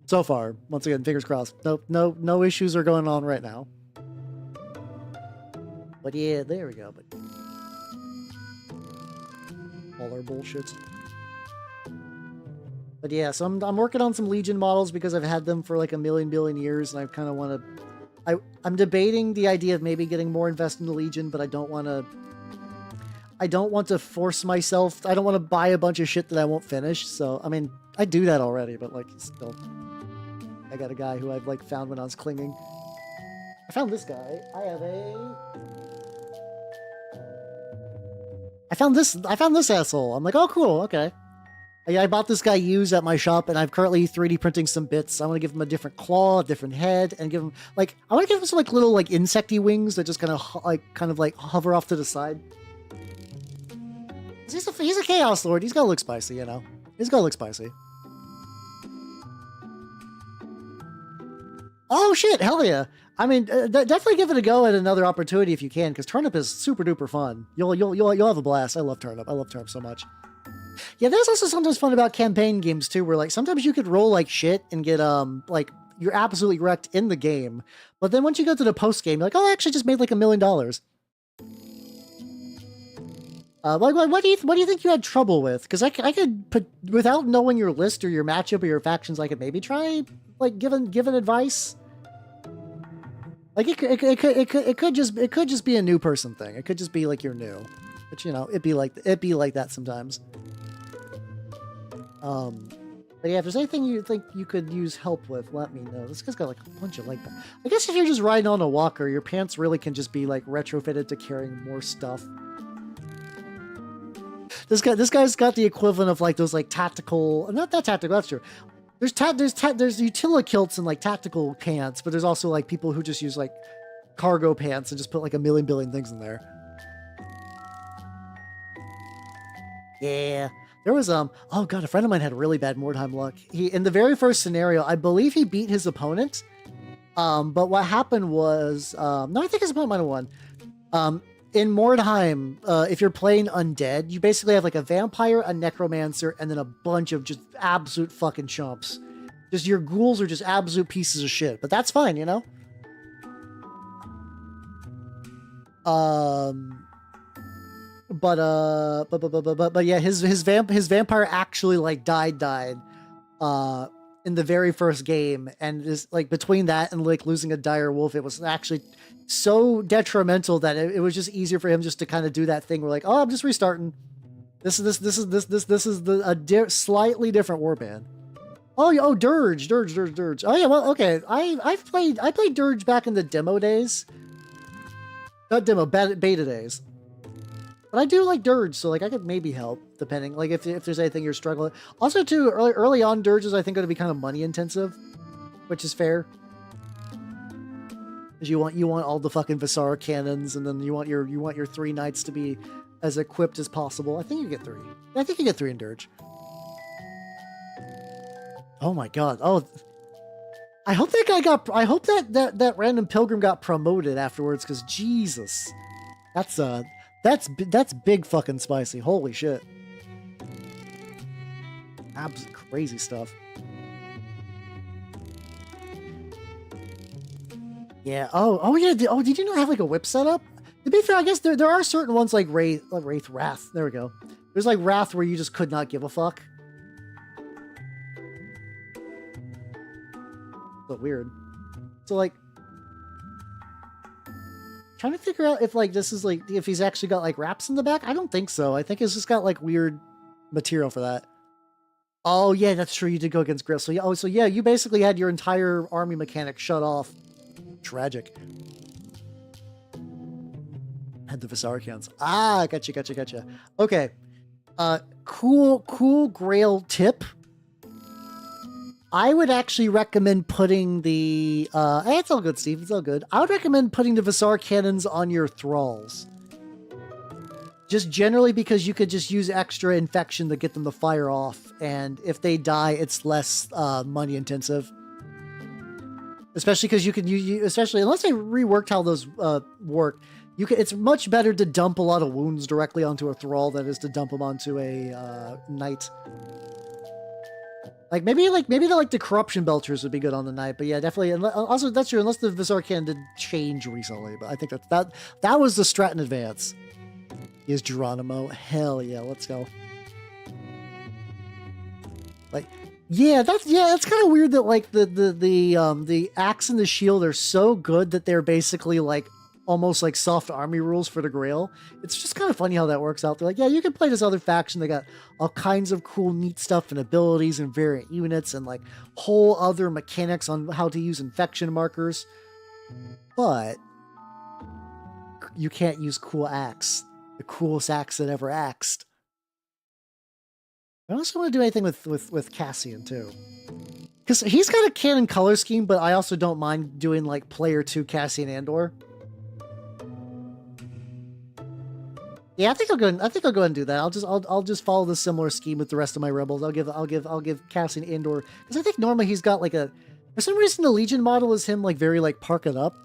so far. Once again, fingers crossed. No issues are going on right now. But yeah, there we go. But all our bullshit. But yeah, so I'm working on some Legion models because I've had them for like a million billion years, and I kind of want to. I'm debating the idea of maybe getting more invested in the Legion, but I don't want to force myself. I don't want to buy a bunch of shit that I won't finish. So I mean, I do that already, but like still, I got a guy who I've like found when I was clinging. I found this guy. I found this asshole. I'm like, oh cool, okay. I bought this guy used at my shop, and I'm currently 3D printing some bits. I want to give him a different claw, a different head, and give him like I want to give him some like little like insecty wings that just kind of like hover off to the side. He's a Chaos Lord. He's gotta look spicy, you know. He's gotta look spicy. Oh shit! Hell yeah! I mean, definitely give it a go at another opportunity if you can, because Turnip is super duper fun. You'll have a blast. I love Turnip. I love Turnip so much. Yeah, there's also sometimes fun about campaign games too, where like sometimes you could roll like shit and get like you're absolutely wrecked in the game, but then once you go to the post game, you're like, oh, I actually just made like $1 million. What do you think you had trouble with? Because I could put, without knowing your list or your matchup or your factions, I could maybe try like giving advice. Like it could just be a new person thing. It could just be like you're new, but you know it'd be like that sometimes. But yeah, if there's anything you think you could use help with, let me know. This guy's got like a bunch of like, I guess if you're just riding on a walker, your pants really can just be like retrofitted to carrying more stuff. This guy's got the equivalent of like those like tactical, not that tactical, that's true. There's utility-kilts and like tactical pants, but there's also like people who just use like cargo pants and just put like a million billion things in there. Yeah. There was, oh god, a friend of mine had really bad Mordheim luck. In the very first scenario, I believe he beat his opponent. But what happened was, no, I think his opponent might have won. In Mordheim, if you're playing undead, you basically have like a vampire, a necromancer, and then a bunch of just absolute fucking chumps. Just your ghouls are just absolute pieces of shit, but that's fine, you know? But yeah, his vampire actually like died in the very first game, and is like between that and like losing a dire wolf, it was actually so detrimental that it was just easier for him just to kind of do that thing where like, oh, I'm just restarting. This is slightly different warband. Oh, Dirge. Oh yeah, well, okay. I played Dirge back in the demo days. Not demo, beta days. But I do like Dirge, so like I could maybe help, depending, like if there's anything you're struggling. Also, too, early on, Dirge is I think going to be kind of money intensive, which is fair. Because you want all the fucking Visara cannons, and then you want your 3 knights to be as equipped as possible. I think you get 3. I think you get 3 in Dirge. Oh my god! Oh, I hope that guy got. I hope that random pilgrim got promoted afterwards, because Jesus, that's big fucking spicy. Holy shit. Absolute crazy stuff. Yeah. Oh yeah. Did you not have like a whip setup? To be fair, I guess there are certain ones like Wrath. There we go. There's like Wrath where you just could not give a fuck. So weird. So like, trying to figure out if like this is like if he's actually got like wraps in the back. I don't think so. I think it's just got like weird material for that. Oh yeah, that's true. You did go against Griff. So yeah. Oh, so yeah, you basically had your entire army mechanic shut off. Tragic. Had the Visara counts. Ah, gotcha. Okay. Cool Grail tip. I would actually recommend putting the hey, it's all good, Steve. It's all good. I would recommend putting the Visar cannons on your thralls. Just generally because you could just use extra infection to get them to fire off, and if they die, it's less money intensive. Especially because you can use, especially unless they reworked how those work, you can. It's much better to dump a lot of wounds directly onto a thrall than it is to dump them onto a knight. Maybe the corruption belchers would be good on the knight, but yeah, definitely. Also, that's true unless the Visar cannon did change recently, but I think that was the strat in advance. Is Geronimo? Hell yeah, let's go. It's kind of weird that like the axe and the shield are so good that they're basically like almost like soft army rules for the Grail. It's just kind of funny how that works out. They're like, yeah, you can play this other faction. They got all kinds of cool, neat stuff and abilities and variant units and like whole other mechanics on how to use infection markers, but you can't use cool axe. The coolest axe that ever axed. I also want to do anything with Cassian too, because he's got a canon color scheme, but I also don't mind doing like player 2 Cassian Andor. Yeah, I think I'll go ahead and do that. I'll just follow the similar scheme with the rest of my rebels. I'll give Cassian Andor, because I think normally he's got like for some reason the Legion model is him like very like park it up.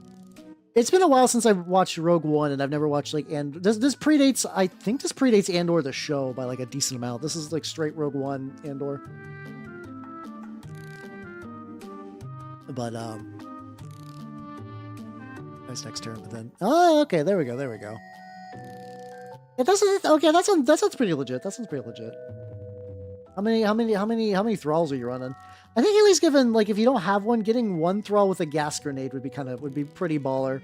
It's been a while since I've watched Rogue One, and I've never watched like this predates. I think this predates Andor the show by like a decent amount. This is like straight Rogue One Andor. But nice next turn. But then okay, there we go. It doesn't. Okay, that sounds pretty legit. That sounds pretty legit. How many thralls are you running? I think at least given like if you don't have one, getting one thrall with a gas grenade would be pretty baller.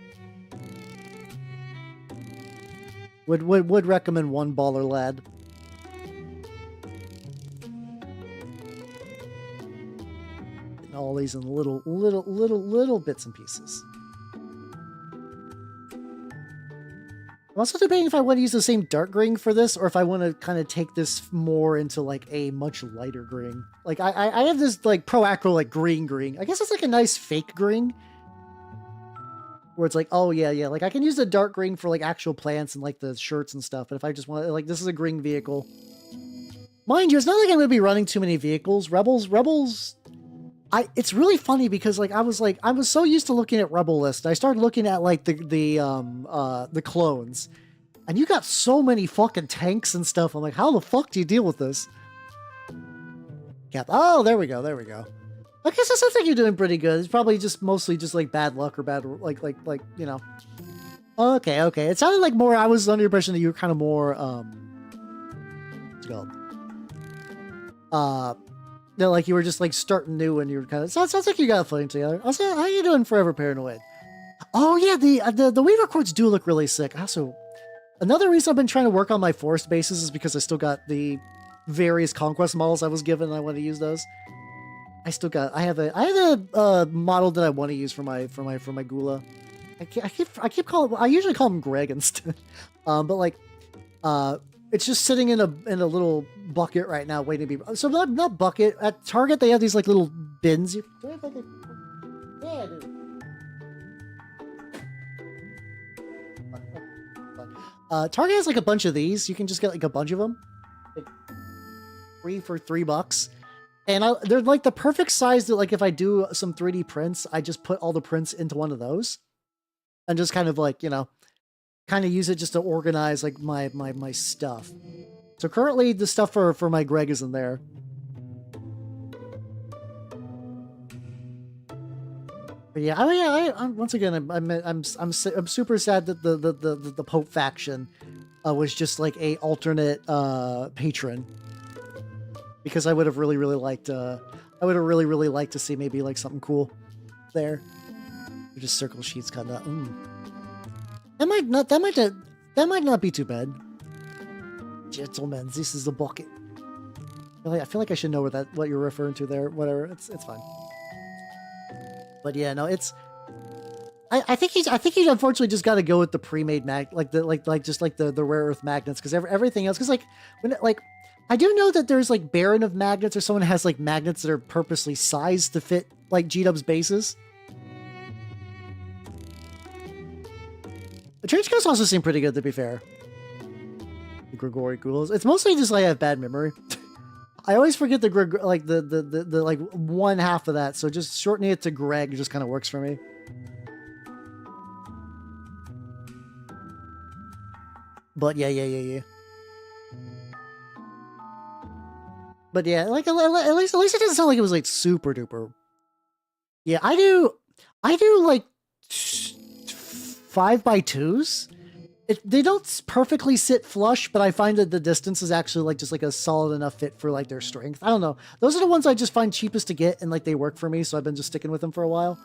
Would recommend one baller lad. Getting all these in little bits and pieces. I'm also debating if I want to use the same dark green for this, or if I want to kind of take this more into like a much lighter green. Like I have this like pro acro like green. I guess it's like a nice fake green, where it's like, oh yeah, like I can use the dark green for like actual plants and like the shirts and stuff. But if I just want like this is a green vehicle, mind you, it's not like I'm gonna be running too many vehicles. Rebels. It's really funny because like I was so used to looking at Rebel list. I started looking at like the clones, and you got so many fucking tanks and stuff. I'm like, how the fuck do you deal with this? Oh, there we go. I guess it sounds like you're doing pretty good. It's probably just mostly just like bad luck or bad like you know. Okay. It sounded like more. I was under the impression that you were kind of more what's it called? No, like you were just like starting new and you were kind of. Sounds like you got a footing together. Also, how you doing, Forever Paranoid? Oh yeah, the Weaver Courts do look really sick. Also, another reason I've been trying to work on my forest bases is because I still got the various conquest models I was given, and I want to use those. I have a model that I want to use for my Gula. I usually call him Greg instead, but like it's just sitting in a little bucket right now, waiting to be. So not bucket at Target. They have these like little bins. Yeah, dude. Target has like a bunch of these. You can just get like a bunch of them, like, free for $3. And they're like the perfect size that like if I do some 3D prints, I just put all the prints into one of those, and just kind of like kind of use it just to organize like my stuff. So currently the stuff for my Greg is in there. But yeah, I'm once again I'm super sad that the Pope faction was just like a alternate patron, because I would have really liked to see maybe like something cool there. Just circle sheets kind of. That might not be too bad. Gentlemen, this is the bucket. I feel like I should know what you're referring to there. Whatever, it's fine. But yeah, no, it's. I think he's unfortunately just got to go with the pre-made just the rare earth magnets, because everything else, because like I do know that there's like Baron of Magnets, or someone has like magnets that are purposely sized to fit like G-Dub's bases. The trench coats also seem pretty good, to be fair. The Grigori Ghouls. It's mostly just like I have bad memory. I always forget the like one half of that, so just shortening it to Greg just kind of works for me. But yeah. But yeah, like at least it doesn't sound like it was like super duper. Yeah, I do like 5x2s. They don't perfectly sit flush, but I find that the distance is actually like just like a solid enough fit for like their strength. I don't know. Those are the ones I just find cheapest to get, and like they work for me, so I've been just sticking with them for a while.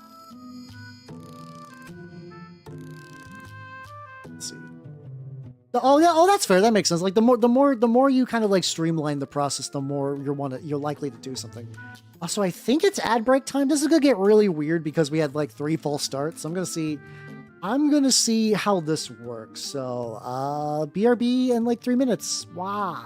Let's see. Oh yeah, oh that's fair. That makes sense. Like the more you kind of like streamline the process, the more you're likely to do something. Also, I think it's ad break time. This is gonna get really weird because we had like 3 false starts. So I'm gonna see how this works. So, BRB in like 3 minutes. Wow.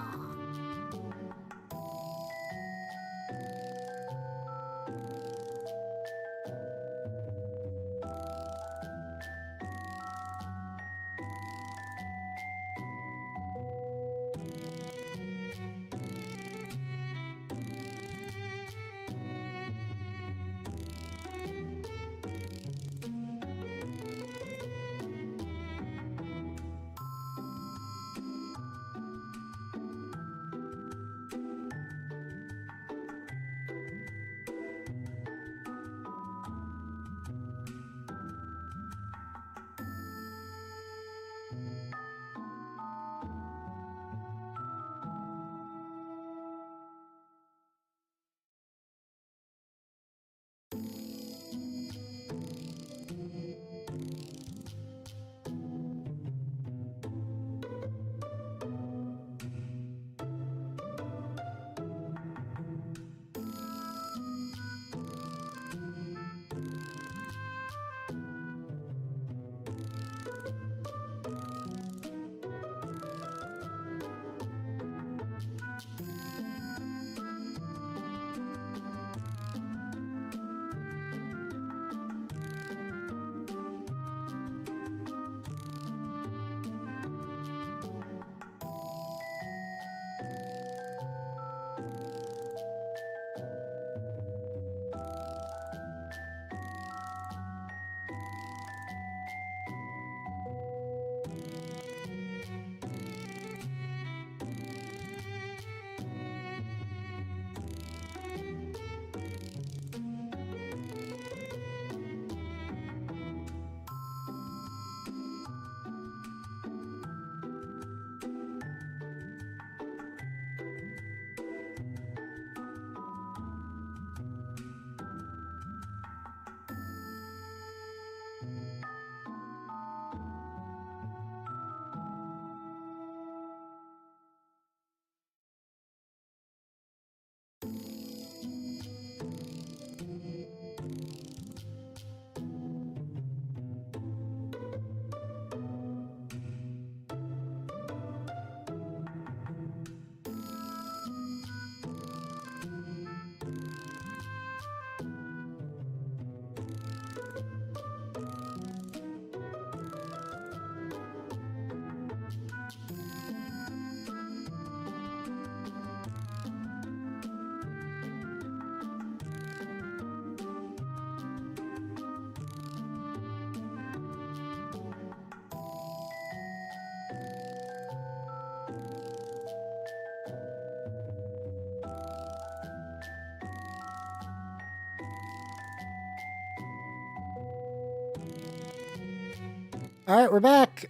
All right, we're back.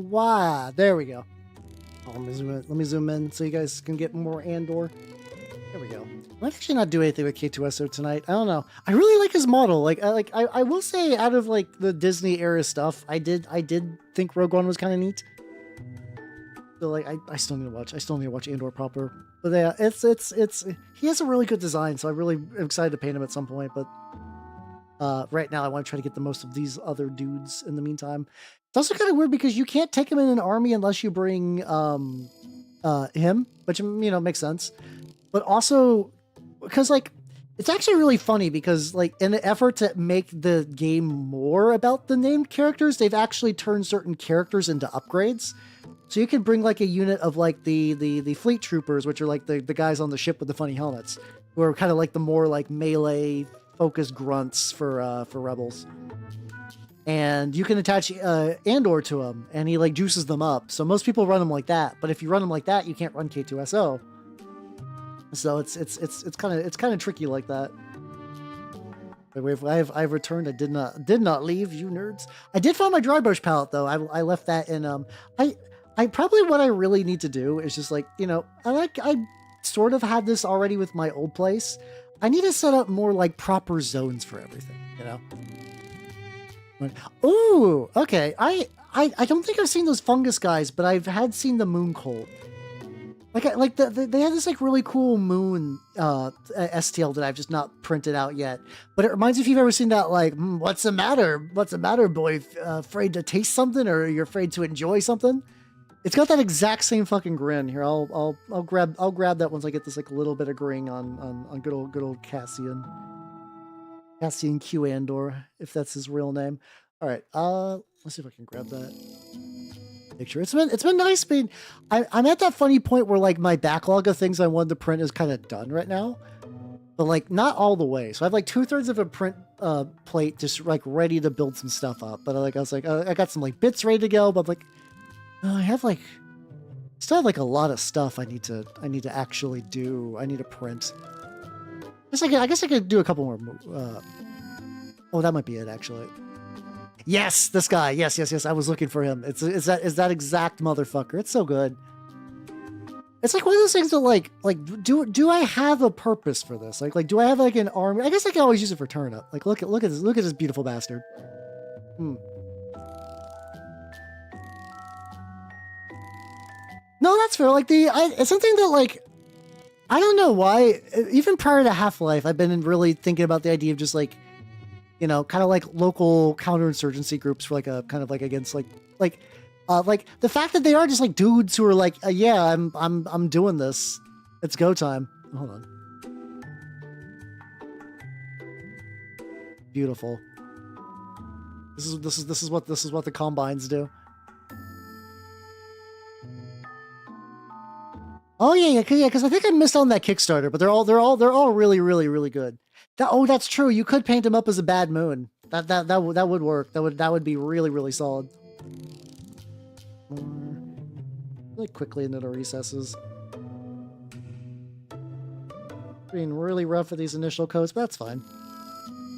Wow, there we go. Oh, let me zoom in so you guys can get more Andor. There we go. I might actually not do anything with K2SO tonight. I don't know. I really like his model. I will say, out of like the Disney era stuff, I did think Rogue One was kind of neat. So like, I still need to watch. I still need to watch Andor proper. But yeah, it's he has a really good design, so I really am excited to paint him at some point. But right now, I want to try to get the most of these other dudes in the meantime. It's also kind of weird because you can't take him in an army unless you bring him, which, you know, makes sense. But also, because, like, it's actually really funny because, like, in an effort to make the game more about the named characters, they've actually turned certain characters into upgrades. So you can bring, like, a unit of, like, the fleet troopers, which are, like, the guys on the ship with the funny helmets, who are kind of like the more, like, melee focused grunts for rebels. And you can attach Andor to him, and he, like, juices them up. So most people run him like that, but if you run him like that, you can't run K2SO. So it's kind of tricky like that. I've returned. I did not leave, you nerds. I did find my dry brush palette though. I left that in I probably what I really need to do is just, like, you know, I sort of had this already with my old place. I need to set up more, like, proper zones for everything, you know. Ooh, okay. I don't think I've seen those fungus guys, but I've seen the moon cold. Like they have this, like, really cool moon STL that I've just not printed out yet. But it reminds me if you've ever seen that, like, what's the matter? What's the matter, boy? Afraid to taste something, or you're afraid to enjoy something? It's got that exact same fucking grin. Here, I'll grab that once I get this, like, little bit of gring on good old Cassian Q Andor, if that's his real name. All right, let's see if I can grab that picture. It's been nice being. I'm at that funny point where, like, my backlog of things I wanted to print is kind of done right now, but, like, not all the way. So I have, like, 2/3 of a print plate just, like, ready to build some stuff up. But, like, I was like, I got some, like, bits ready to go, but I'm like, I have, like, still have, like, a lot of stuff I need to actually do. I need to print. I guess I could do a couple more. Oh, that might be it, actually. Yes, this guy. Yes. I was looking for him. It's that exact motherfucker. It's so good. It's like one of those things that, like do I have a purpose for this? Like do I have, like, an army? I guess I can always use it for turnip. Like, look at this beautiful bastard. No, that's fair. Like, it's something that, like, I don't know why. Even prior to Half-Life, I've been really thinking about the idea of just, like, you know, kind of like local counterinsurgency groups for, like, a kind of, like, against, like the fact that they are just, like, dudes who are like, yeah, I'm doing this. It's go time. Hold on. Beautiful. This is what the combines do. Oh yeah, because I think I missed on that Kickstarter, but they're all really good. That's true. You could paint him up as a bad moon. That would work. That would be really solid. Really quickly into the recesses. Being really rough with these initial coats, but that's fine.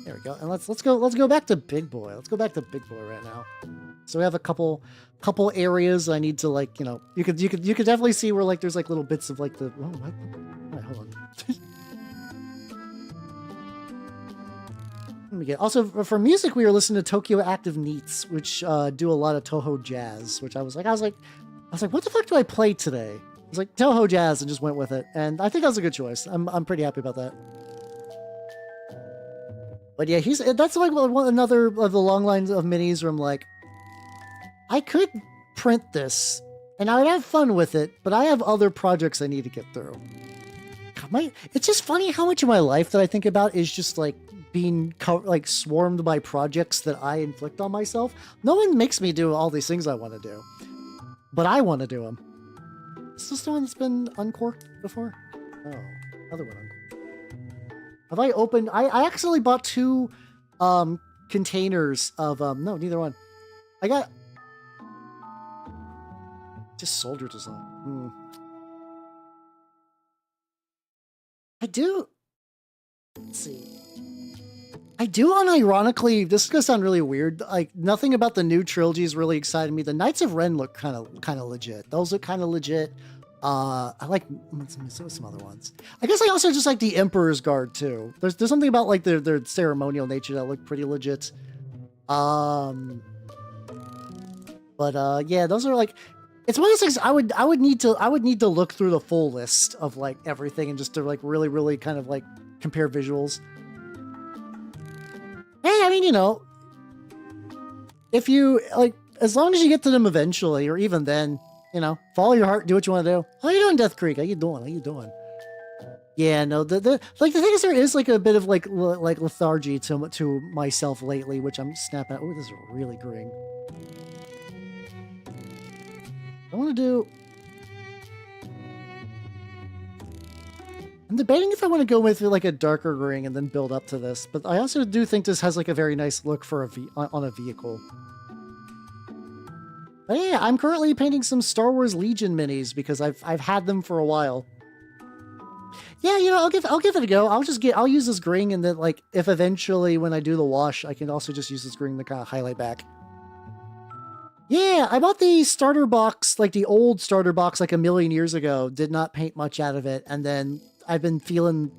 There we go. And let's go back to Big Boy. Let's go back to Big Boy right now. So we have a couple areas I need to, like, you know, you could definitely see where, like, there's, like, little bits of, like, the what? Right, hold on. Let me get. Also, for music, we were listening to Tokyo Active Neats, which do a lot of Toho jazz. Which I was like, what the fuck do I play today? I was like, Toho jazz, and just went with it. And I think that was a good choice. I'm pretty happy about that. But yeah, that's like another of the long lines of minis where I'm like, I could print this, and I would have fun with it, but I have other projects I need to get through. It's just funny how much of my life that I think about is just, like, being, like, swarmed by projects that I inflict on myself. No one makes me do all these things I want to do, but I want to do them. Is this the one that's been uncorked before? Oh, another one uncorked. Have I opened? I accidentally bought 2 containers of no, neither one. I got just soldier design. I do. Let's see. I do unironically. This is gonna sound really weird. Like, nothing about the new trilogy is really exciting me. The Knights of Ren look kind of legit. Those look kind of legit. I like some other ones. I guess I also just like the Emperor's Guard too. There's something about, like, their ceremonial nature that look pretty legit. But yeah, those are, like, it's one of those things I would need to look through the full list of, like, everything and just to, like, really kind of, like, compare visuals. Hey, I mean, you know, if you, like, as long as you get to them eventually, or even then, You know, follow your heart, do what you want to do. How you doing, Death Creek? How you doing? How you doing? Yeah, no, the thing is, there is like a bit of like lethargy to myself lately, which I'm snapping at. Oh, this is really green. I want to do. I'm debating if I want to go with like a darker green and then build up to this, but I also do think this has like a very nice look for on a vehicle. But yeah, I'm currently painting some Star Wars Legion minis because I've had them for a while. Yeah, you know, I'll give it a go. I'll use this green, and then like if eventually when I do the wash, I can also just use this green to kind of highlight back. Yeah, I bought the starter box, like the old starter box, like a million years ago. Did not paint much out of it, and then I've been feeling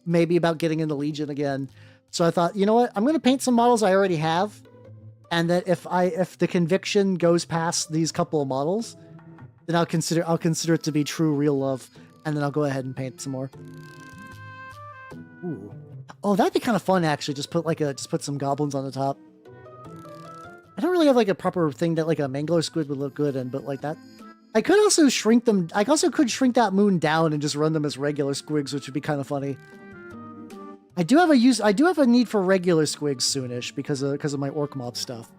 maybe about getting into Legion again. So I thought, you know what, I'm going to paint some models I already have, and that if the conviction goes past these couple of models, then I'll consider it to be true real love, and then I'll go ahead and paint some more. Ooh. Oh, that'd be kind of fun actually. Just put some goblins on the top. I don't really have like a proper thing that like a mangler squid would look good in, but like that. I could also shrink them. I also could shrink that moon down and just run them as regular squigs, which would be kind of funny. I do have a need for regular squigs soonish because of my orc mob stuff.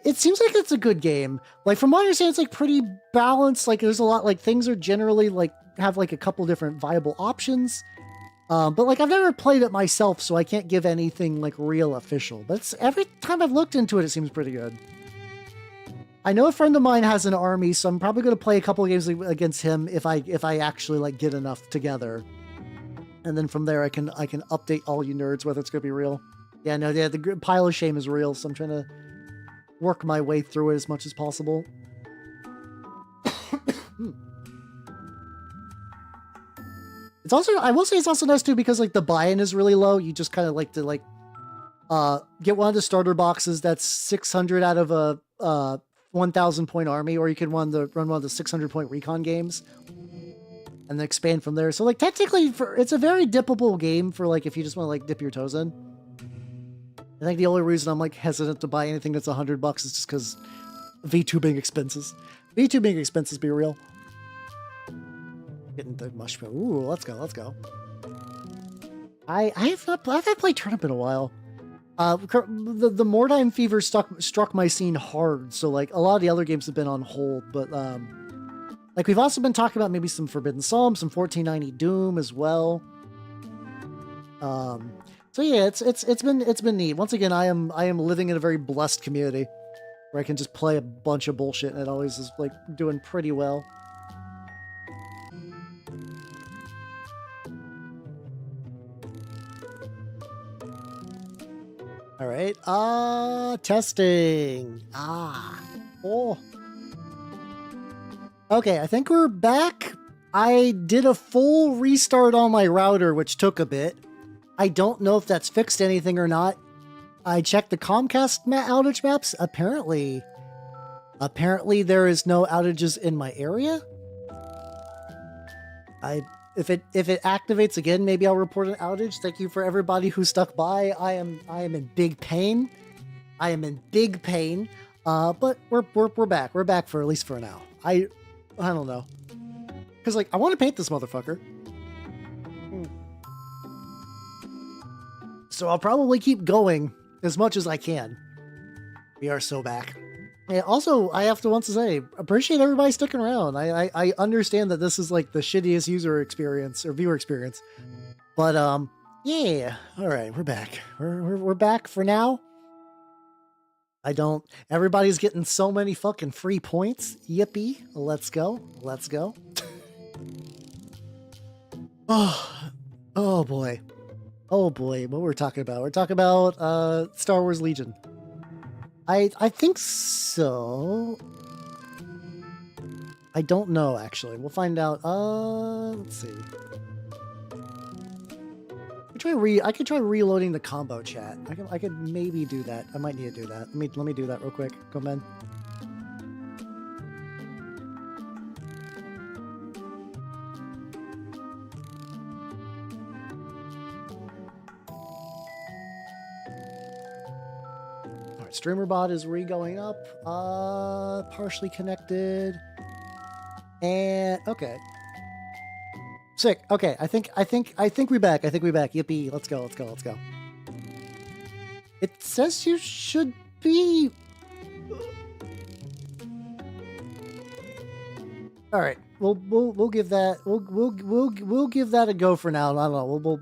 It seems like it's a good game. Like from what I understand, it's like pretty balanced. Like there's a lot, like things are generally like have like a couple different viable options. But like I've never played it myself, so I can't give anything like real official. But every time I've looked into it, it seems pretty good. I know a friend of mine has an army, so I'm probably going to play a couple of games against him if I actually like get enough together. And then from there, I can update all you nerds whether it's going to be real. Yeah, no, yeah, the pile of shame is real, so I'm trying to work my way through it as much as possible. It's also, I will say it's also nice too because like the buy-in is really low. You just kind of like to like get one of the starter boxes that's 600 out of a 1,000 point army, or you can run one of the 600 point recon games and then expand from there. So like technically it's a very dippable game for like if you just want to like dip your toes in. I think the only reason I'm like hesitant to buy anything that's $100 is just because Vtubing expenses. Vtubing expenses be real. Getting the mushroom. Ooh, let's go. I haven't played Turnip in a while. The Mordheim fever struck my scene hard, so like a lot of the other games have been on hold, but like we've also been talking about maybe some Forbidden Psalm, some 1490 Doom as well. So yeah, it's been neat. Once again, I am living in a very blessed community where I can just play a bunch of bullshit and it always is like doing pretty well. All right. Testing. Oh. Okay, I think we're back. I did a full restart on my router, which took a bit. I don't know if that's fixed anything or not. I checked the Comcast outage maps. Apparently there is no outages in my area. If it activates again, maybe I'll report an outage. Thank you for everybody who stuck by. I am in big pain. But we're back. We're back for at least for now. I don't know. Cause like I want to paint this motherfucker. So I'll probably keep going as much as I can. We are so back. Yeah, also, I have to once say, appreciate everybody sticking around. I understand that this is like the shittiest user experience or viewer experience. But yeah. All right, we're back. We're back for now. Everybody's getting so many fucking free points. Yippee. Let's go. Oh boy. What we're talking about? We're talking about Star Wars Legion. I think so. I don't know actually. We'll find out. Let's see. I could try reloading the combo chat. I could maybe do that. I might need to do that. Let me do that real quick. Go, man. right, streamer bot is going up. Partially connected. And okay. Sick. Okay, I think we back. I think we back. Yippee. Let's go. It says you should be. All right. We'll give that we'll give that a go for now. I don't know.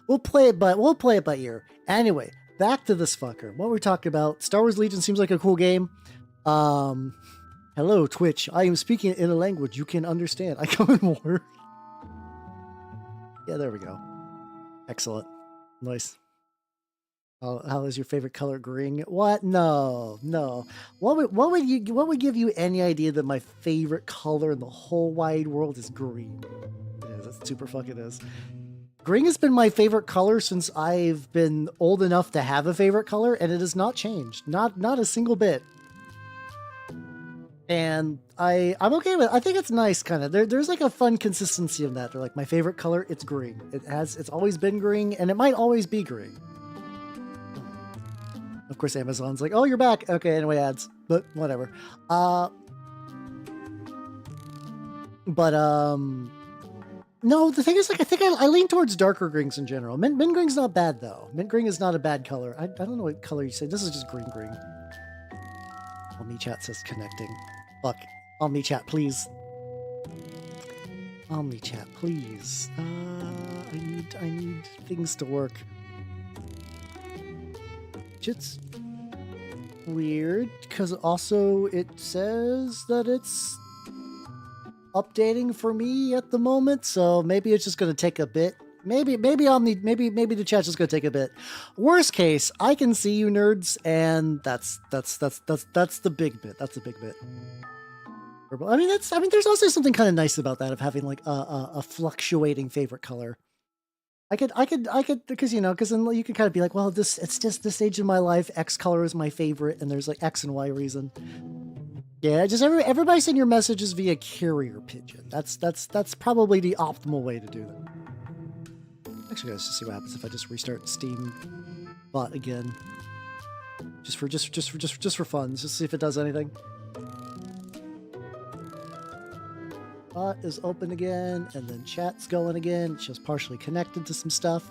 We'll play it by ear. Anyway, back to this fucker. What we're talking about. Star Wars Legion seems like a cool game. Hello Twitch. I am speaking in a language you can understand. I come in war. Yeah, there we go. Excellent. Nice. How is your favorite color green? What? No. What would give you any idea that my favorite color in the whole wide world is green? It is. That's super fucking is. Green has been my favorite color since I've been old enough to have a favorite color, and it has not changed. Not a single bit. And I'm okay with it. I think it's nice, kind of. There's like a fun consistency in that. They're like, my favorite color, it's green. It's always been green, and it might always be green. Of course, Amazon's like, oh, you're back. Okay, anyway, ads. But whatever. No, the thing is, like, I think I lean towards darker greens in general. Mint green's not bad, though. Mint green is not a bad color. I don't know what color you say. This is just green. OmniChat says connecting. Fuck. OmniChat, please. OmniChat, please. I need things to work. It's weird, because also it says that it's updating for me at the moment, so maybe it's just going to take a bit. Maybe the chat's just going to take a bit. Worst case, I can see you nerds, and that's the big bit. That's the big bit. I mean, there's also something kind of nice about that, of having like a fluctuating favorite color. I could, because then you could kind of be like, well, it's just this stage of my life. X color is my favorite, and there's like X and Y reason. Yeah, just everybody send your messages via carrier pigeon. That's probably the optimal way to do that. Actually, let's just see what happens if I just restart Steam bot again, just for fun, just to see if it does anything. Bot is open again, and then chat's going again. It's just partially connected to some stuff.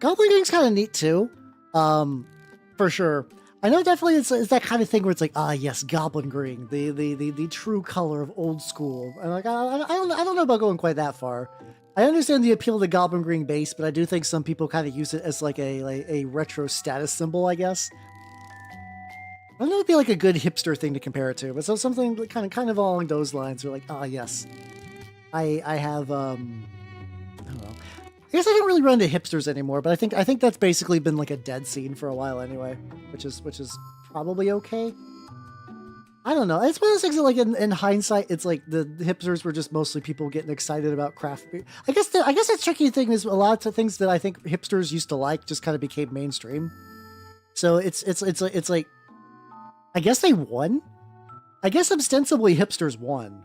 Goblin Green's kind of neat too, for sure. I know definitely it's that kind of thing where it's like, yes, Goblin Green, the true color of old school. And like, I don't know about going quite that far. I understand the appeal of the Goblin Green base, but I do think some people kind of use it as like a retro status symbol, I guess. I don't know, it'd be like a good hipster thing to compare it to, but so something kind of along those lines. Are like, yes, I have I don't know. I guess I don't really run into hipsters anymore, but I think that's basically been like a dead scene for a while anyway, which is probably okay. I don't know. It's one of those things that, like, in hindsight, it's like the hipsters were just mostly people getting excited about craft beer. I guess the tricky thing is a lot of things that I think hipsters used to like just kind of became mainstream. So it's like, I guess they won. I guess ostensibly hipsters won.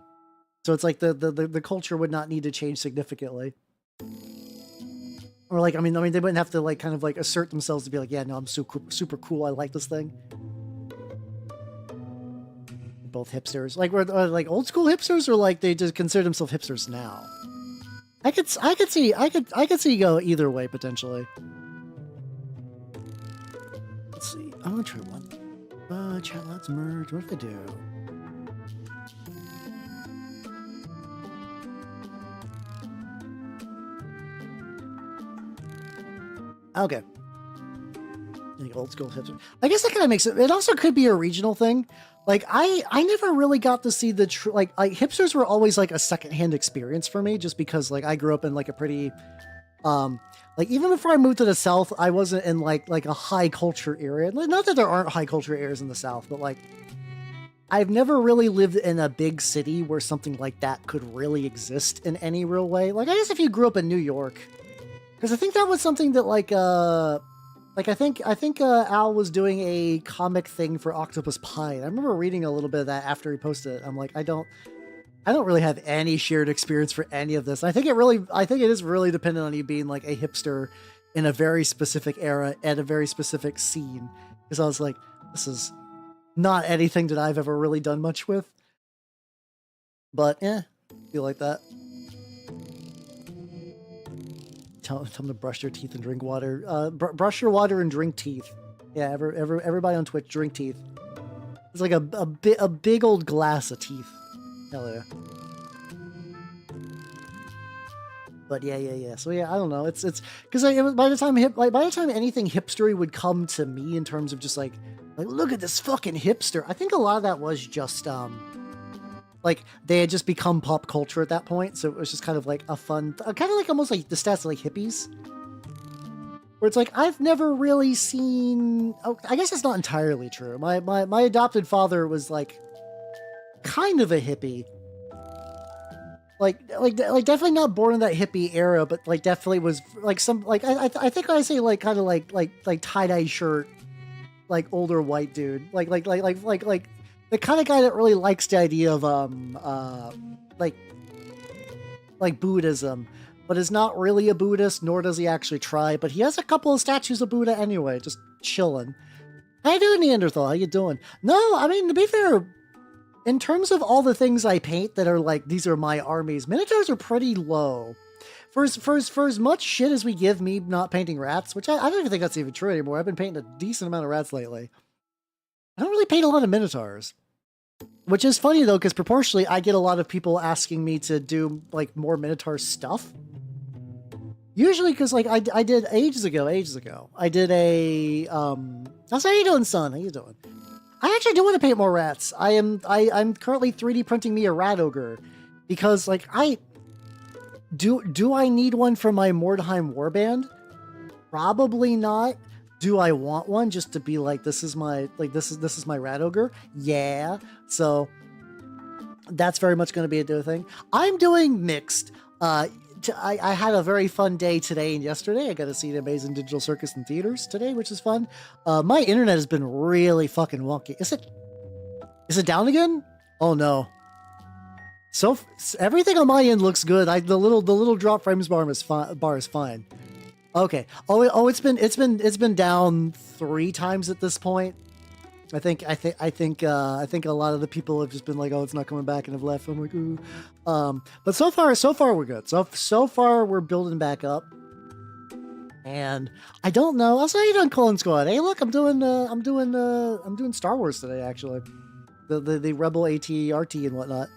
So it's like the culture would not need to change significantly. Or like, I mean, they wouldn't have to like kind of like assert themselves to be like, yeah, no, I'm super cool. I like this thing. Both hipsters, like, were like old school hipsters, or like they just consider themselves hipsters now. I could see you go either way potentially. Let's see. I want to try one. Chat, let's merge. What if I do? Okay. Old school hipster. I guess that kind of makes it. It also could be a regional thing. Like I never really got to see the like hipsters were always like a secondhand experience for me, just because like I grew up in like a pretty like even before I moved to the South, I wasn't in like a high culture area. Not that there aren't high culture areas in the South, but like I've never really lived in a big city where something like that could really exist in any real way. Like I guess if you grew up in New York, because I think that was something that like I think Al was doing a comic thing for Octopus Pie. And I remember reading a little bit of that after he posted it. I'm like, I don't really have any shared experience for any of this. And I think it is really dependent on you being like a hipster in a very specific era at a very specific scene. because I was like, this is not anything that I've ever really done much with. But feel like that. Tell them to brush their teeth and drink water. Brush your water and drink teeth. Yeah, everybody on Twitch, drink teeth. It's like a big old glass of teeth. Hell yeah. But yeah. So yeah, I don't know. It's because by the time anything hipstery would come to me in terms of just like look at this fucking hipster. I think a lot of that was just like they had just become pop culture at that point, so it was just kind of like a fun, kind of like almost like the stats of like hippies, where it's like I've never really seen. Oh, I guess that's not entirely true. My adopted father was like kind of a hippie. Like definitely not born in that hippie era, but like definitely was like some like I think I say like kind of like tie-dye shirt, like older white dude, like the kind of guy that really likes the idea of like Buddhism, but is not really a Buddhist, nor does he actually try. But he has a couple of statues of Buddha anyway, just chilling. How you doing, Neanderthal? How you doing? No, I mean, to be fair, in terms of all the things I paint that are like, these are my armies, Minotaurs are pretty low. For as much shit as we give me not painting rats, which I don't even think that's even true anymore. I've been painting a decent amount of rats lately. I don't really paint a lot of Minotaurs. Which is funny though, because proportionally I get a lot of people asking me to do like more Minotaur stuff. Usually because like I did ages ago, I did a how's how you doing, son? How you doing? I actually do want to paint more rats. I'm currently 3D printing me a rat ogre because like do I need one for my Mordheim warband? Probably not. Do I want one just to be like, this is my rat ogre? Yeah. So that's very much going to be a thing. I'm doing mixed. I had a very fun day today and yesterday. I got to see the Amazing Digital Circus in theaters today, which is fun. My internet has been really fucking wonky. Is it down again? Oh no. So everything on my end looks good. The little drop frames bar is fine. Okay. Oh, it's been down 3 times at this point. I think a lot of the people have just been like, oh, it's not coming back, and have left. I'm like, ooh. But so far we're good. So far we're building back up. And I don't know. I'll say you done Colon Squad. Hey, look, I'm doing Star Wars today actually. The Rebel AT-RT and whatnot.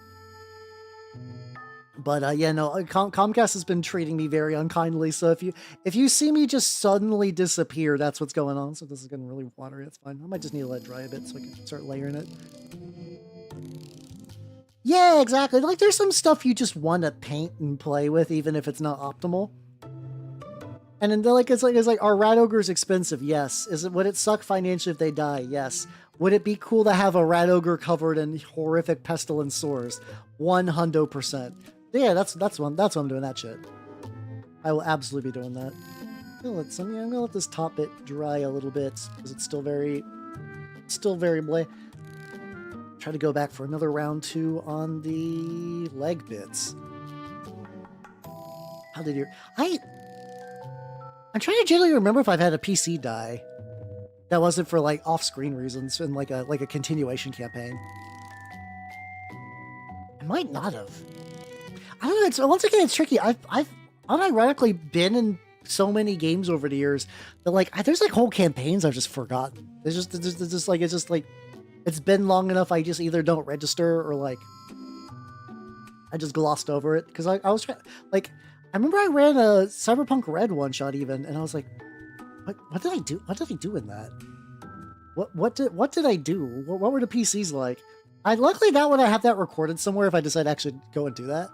But yeah, no, Comcast has been treating me very unkindly. So if you see me just suddenly disappear, that's what's going on. So this is getting really watery. That's fine. I might just need to let it dry a bit so I can start layering it. Yeah, exactly. Like there's some stuff you just want to paint and play with, even if it's not optimal. And then it's like, are rat ogres expensive? Yes. Would it suck financially if they die? Yes. Would it be cool to have a rat ogre covered in horrific pestilence sores? 100%. Yeah, that's why I'm doing that shit. I will absolutely be doing that. I'm gonna let this top bit dry a little bit because it's still very bleh. Try to go back for another round 2 on the leg bits. How did I'm trying to generally remember if I've had a PC die that wasn't for like off-screen reasons and like a continuation campaign. I might not have. I don't know. Once again, it's tricky. I've unironically been in so many games over the years that like there's like whole campaigns I've just forgotten. It's been long enough. I just either don't register or like I just glossed over it because I was trying. Like I remember I ran a Cyberpunk Red one shot even, and I was like, what did I do? What did I do in that? What did I do? What were the PCs like? Luckily that one I have that recorded somewhere if I decide to actually go and do that.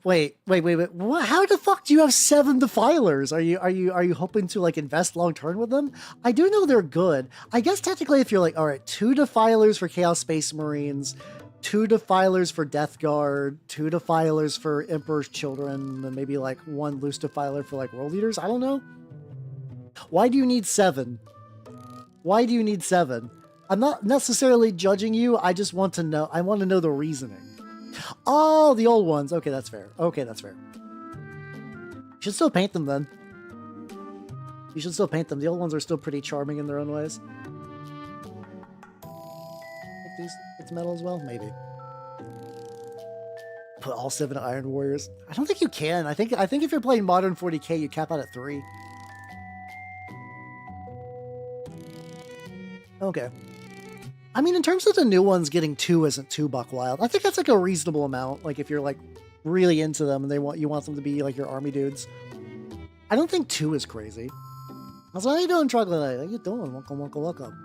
Wait. What? How the fuck do you have 7 defilers? Are you hoping to like invest long term with them? I do know they're good. I guess technically if you're like, all right, 2 defilers for Chaos Space Marines, 2 defilers for Death Guard, 2 defilers for Emperor's Children, and maybe like 1 loose defiler for like World Eaters. I don't know. Why do you need 7? Why do you need 7? I'm not necessarily judging you. I just want to know. I want to know the reasoning. Oh, the old ones. Okay, that's fair. Should still paint them then. You should still paint them. The old ones are still pretty charming in their own ways. Like these, it's metal as well? Maybe. Put all 7 Iron Warriors. I don't think you can. I think if you're playing modern 40k, you cap out at 3. Okay. I mean, in terms of the new ones, getting 2 isn't too buck wild. I think that's like a reasonable amount. Like if you're like really into them and you want them to be like your army dudes. I don't think 2 is crazy. I was like, how you doing, Troglodyte? How you doing? Welcome, welcome, welcome.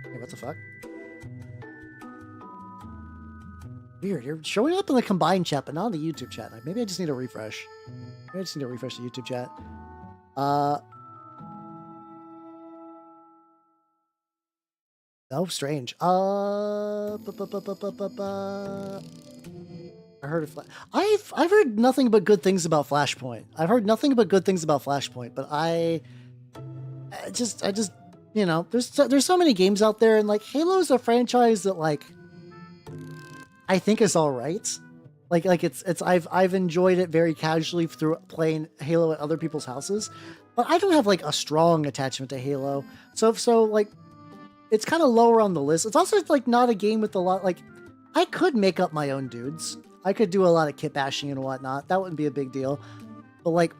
Hey, what the fuck? Weird. You're showing up in the combined chat, but not in the YouTube chat. Maybe I just need a refresh. Maybe I just need to refresh the YouTube chat. Oh, strange. I heard of I've heard nothing but good things about Flashpoint. I've heard nothing but good things about Flashpoint, but I just you know, there's so many games out there, and like Halo's a franchise that like I think is all right. Like I've enjoyed it very casually through playing Halo at other people's houses, but I don't have like a strong attachment to Halo. So like it's kind of lower on the list. It's also like not a game with a lot, like I could make up my own dudes. I could do a lot of kit bashing and whatnot. That wouldn't be a big deal. But like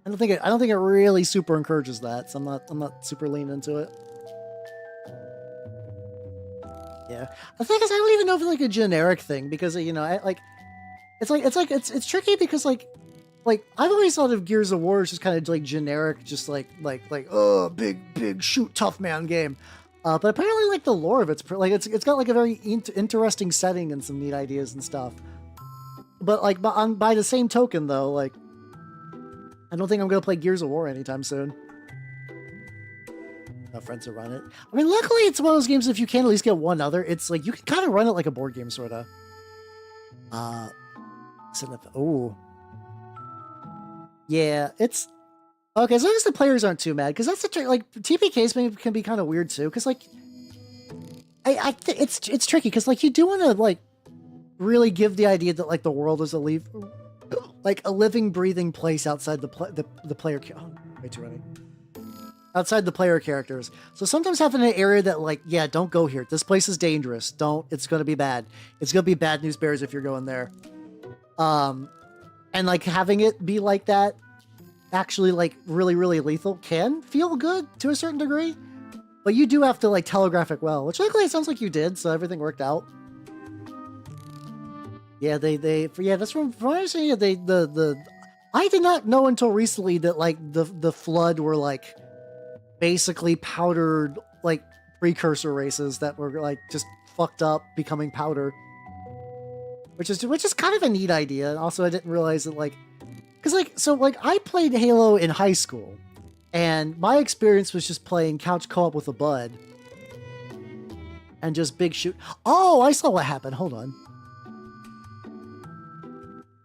I don't think it really super encourages that. So I'm not super leaning into it. Yeah. The thing is, I don't even know if it's like a generic thing, because you know, it's tricky because like I've always thought of Gears of War as just kind of like generic, just like oh, big shoot tough man game. But apparently like the lore of it's got like a very interesting setting and some neat ideas and stuff. But like by the same token though, like I don't think I'm gonna play Gears of War anytime soon. No friends to run it. I mean, luckily it's one of those games, if you can at least get one other, it's like you can kind of run it like a board game sort of. Oh. Yeah, it's okay, as long as the players aren't too mad, because that's the like TPKs can be kind of weird too, because like it's tricky, because like you do want to like really give the idea that like the world is a living, breathing place outside the player. Oh, way too many. Outside the player characters. So sometimes having an area that like, yeah, don't go here. This place is dangerous. Don't. It's going to be bad. It's going to be bad news bears if you're going there. And like having it be like that, actually like really, really lethal, can feel good to a certain degree. But you do have to like telegraph it well, which luckily it sounds like you did, so everything worked out. Yeah, that's from what I say. I did not know until recently that like the Flood were like basically powdered like precursor races that were like just fucked up becoming powder, which is kind of a neat idea. And also I didn't realize that like, because like, so like I played Halo in high school, and my experience was just playing couch co-op with a bud and just big shoot. Oh, I saw what happened. Hold on.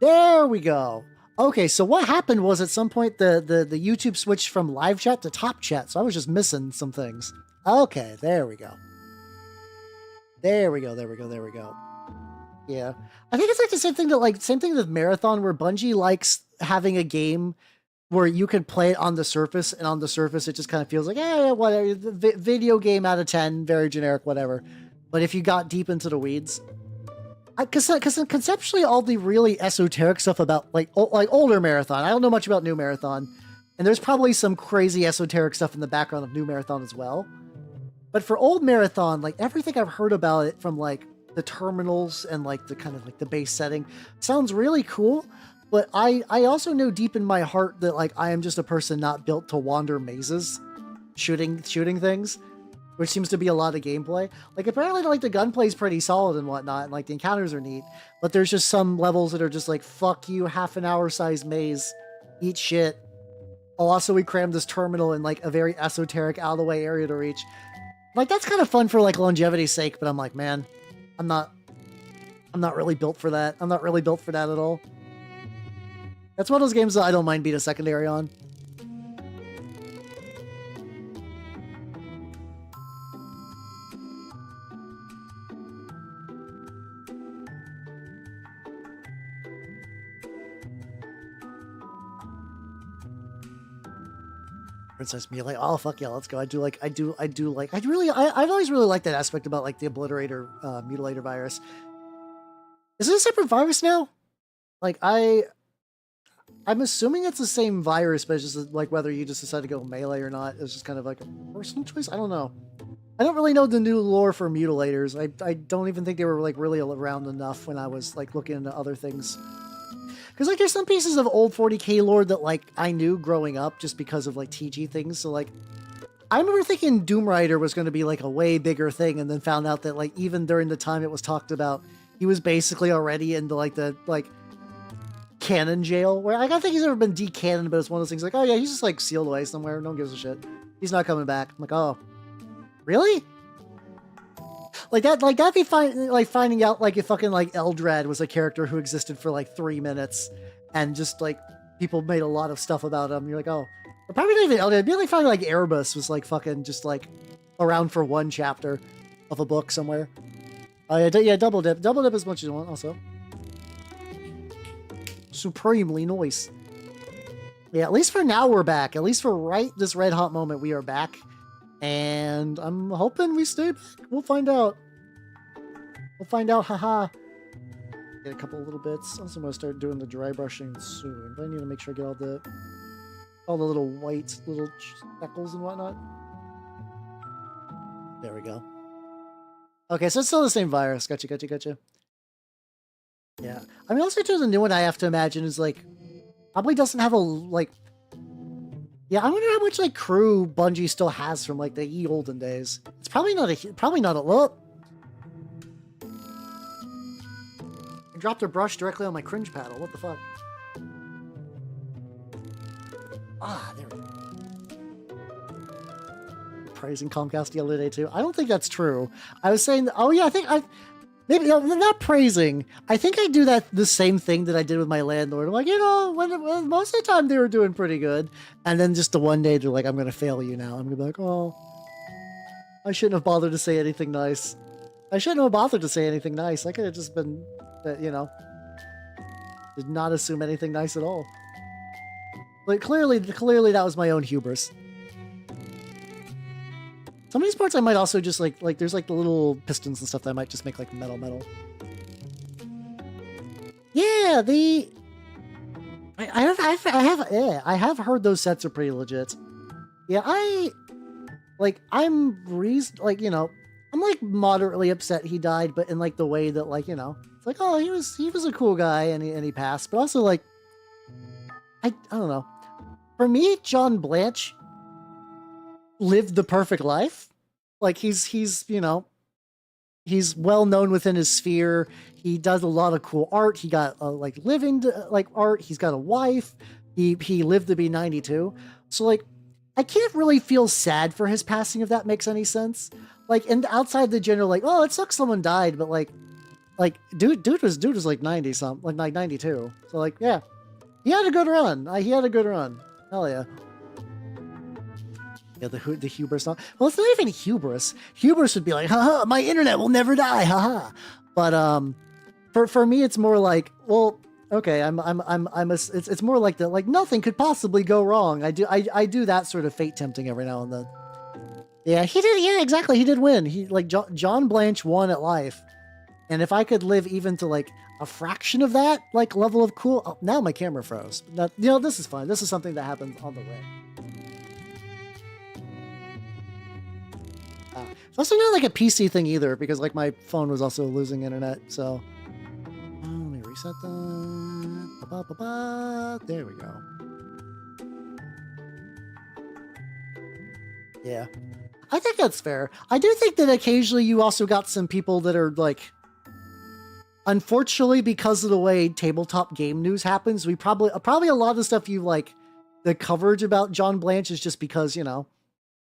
There we go. Okay, so what happened was at some point the YouTube switched from live chat to top chat, so I was just missing some things. Okay, there we go. There we go. Yeah. I think it's like the same thing with Marathon, where Bungie likes having a game where you can play it on the surface, and on the surface it just kind of feels like, yeah, whatever, video game out of 10, very generic, whatever. But if you got deep into the weeds, because conceptually all the really esoteric stuff about like older Marathon, I don't know much about new Marathon, and there's probably some crazy esoteric stuff in the background of new Marathon as well. But for old Marathon, like everything I've heard about it from like the terminals and like the kind of like the base setting sounds really cool. But I also know deep in my heart that like I am just a person not built to wander mazes, shooting things, which seems to be a lot of gameplay. Like apparently like the gunplay is pretty solid and whatnot, and like the encounters are neat, but there's just some levels that are just like, fuck you, half an hour size maze, eat shit. Oh, also we crammed this terminal in like a very esoteric out of the way area to reach. Like that's kind of fun for like longevity's sake, but I'm like, man, I'm not really built for that. I'm not really built for that at all. That's one of those games that I don't mind being a secondary on. Princess Melee. Oh fuck yeah, let's go. I've always really liked that aspect about like the Obliterator, Mutilator virus. Is it a separate virus now? Like I'm assuming it's the same virus, but it's just like whether you just decide to go melee or not. It's just kind of like a personal choice. I don't know. I don't really know the new lore for mutilators. I don't even think they were like really around enough when I was like looking into other things. Because like there's some pieces of old 40k lore that like I knew growing up just because of like TG things. So like I remember thinking Doom Rider was going to be like a way bigger thing, and then found out that like even during the time it was talked about, he was basically already into like the like canon jail, where I don't think he's ever been de-canon, but it's one of those things like, oh yeah, he's just like sealed away somewhere. No one gives a shit. He's not coming back. I'm like, oh, really? Like that'd be fine. Like finding out like if fucking like Eldrad was a character who existed for like 3 minutes, and just like people made a lot of stuff about him. You're like, oh, or probably not even Eldrad. It'd be like finding like Erebus was like fucking just like around for 1 chapter of a book somewhere. Oh yeah, double dip as much as you want. Also, supremely nice. Yeah, at least for now we're back. At least for right this red hot moment, we are back. And I'm hoping we stay back. We'll find out. We'll find out, haha. Get a couple little bits. Also, I'm gonna start doing the dry brushing soon. But I need to make sure I get all the little white little speckles and whatnot. There we go. Okay, so it's still the same virus. Gotcha. Yeah. I mean, also too, the new one I have to imagine is like probably doesn't have a like. Yeah, I wonder how much like crew Bungie still has from like the ye olden days. It's probably not a lot. I dropped a brush directly on my cringe paddle. What the fuck? Ah, there we go. Praising Comcast the other day too. I don't think that's true. I was saying, oh yeah, maybe not praising. I think I do that the same thing that I did with my landlord. I'm like, when most of the time they were doing pretty good, and then just the one day they're like, I'm gonna fail you now. I'm gonna be like, oh, I shouldn't have bothered to say anything nice. I shouldn't have bothered to say anything nice. I could have just been, did not assume anything nice at all. Like clearly that was my own hubris. Some of these parts I might also just like there's like the little pistons and stuff that I might just make like metal. Yeah, I have heard those sets are pretty legit. Yeah, I'm like moderately upset he died, but in like the way that like, it's like, oh, he was a cool guy and he passed, but also like I don't know. For me, John Blanche lived the perfect life. Like he's well known within his sphere. He does a lot of cool art. He got like living like art. He's got a wife. He lived to be 92. So like I can't really feel sad for his passing, if that makes any sense. Like, and outside the general like, oh, it sucks someone died, but like dude was like 90 something, like 92. So like, yeah. He had a good run. Hell yeah. Yeah, the hubris. Well, it's not even hubris. Hubris would be like, haha, my internet will never die, haha. But for me, it's more like, well, okay, it's more like that. Like nothing could possibly go wrong. I do that sort of fate tempting every now and then. Yeah, he did. Yeah, exactly. He did win. He like John Blanche won at life, and if I could live even to like a fraction of that like level of cool. Oh, now my camera froze. Now, this is fine. This is something that happens on the way. It's also not like a PC thing either, because like my phone was also losing internet. So let me reset that. There we go. Yeah, I think that's fair. I do think that occasionally you also got some people that are like, unfortunately, because of the way tabletop game news happens, we probably a lot of the stuff you like, the coverage about John Blanche is just because,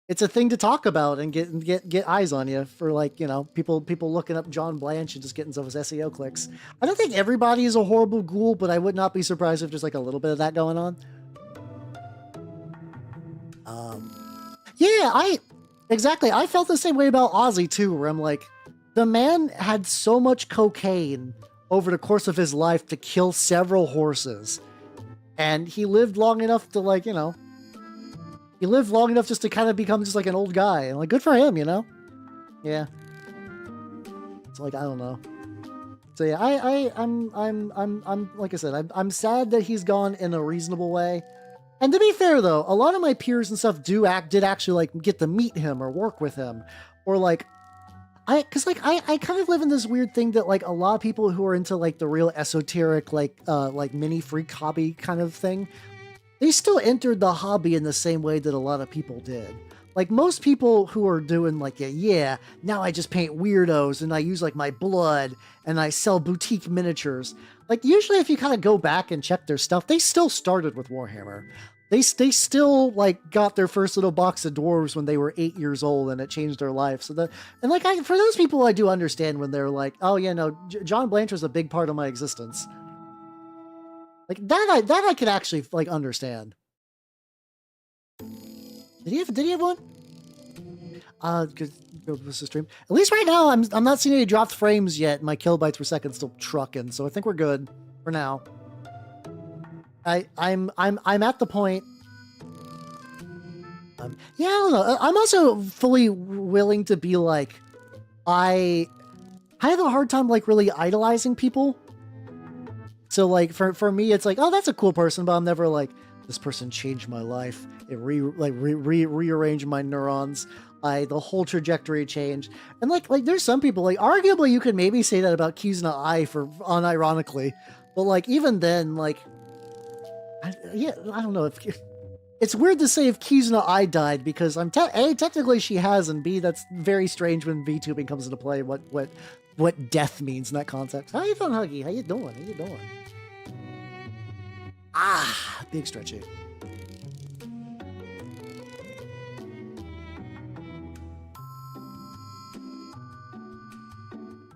it's a thing to talk about and get eyes on you for like, people looking up John Blanche and just getting some of his SEO clicks. I don't think everybody is a horrible ghoul, but I would not be surprised if there's like a little bit of that going on. Yeah, exactly. I felt the same way about Ozzy too, where I'm like, the man had so much cocaine over the course of his life to kill several horses. And he lived long enough to like, he lived long enough just to kind of become just like an old guy, and like good for him, you know? Yeah. It's like I don't know. So yeah, I'm like I said, I'm sad that he's gone in a reasonable way. And to be fair though, a lot of my peers and stuff did actually like get to meet him or work with him, or like I kind of live in this weird thing that like a lot of people who are into like the real esoteric like mini freak hobby kind of thing, they still entered the hobby in the same way that a lot of people did. Like most people who are doing like, yeah, now I just paint weirdos and I use like my blood and I sell boutique miniatures. Like usually if you kind of go back and check their stuff, they still started with Warhammer. They still like got their first little box of dwarves when they were 8 years old and it changed their life. So for those people, I do understand when they're like, oh yeah, no, John Blanche was a big part of my existence. Like that I could actually like understand. Did he have one? Good. What's the stream? At least right now, I'm not seeing any dropped frames yet. My kilobytes per second still trucking, so I think we're good for now. I'm at the point. Yeah, I don't know. I'm also fully willing to be like, I have a hard time like really idolizing people. So like for me, it's like, oh, that's a cool person, but I'm never like, this person changed my life. It rearranged my neurons. The whole trajectory changed. And like there's some people, like arguably you could maybe say that about Kizuna Ai for unironically, but like even then, like I don't know if it's weird to say if Kizuna Ai died because technically she has, and B, that's very strange when VTubing comes into play. What death means in that context. How you doing, Huggy? How you doing? Ah, big stretchy.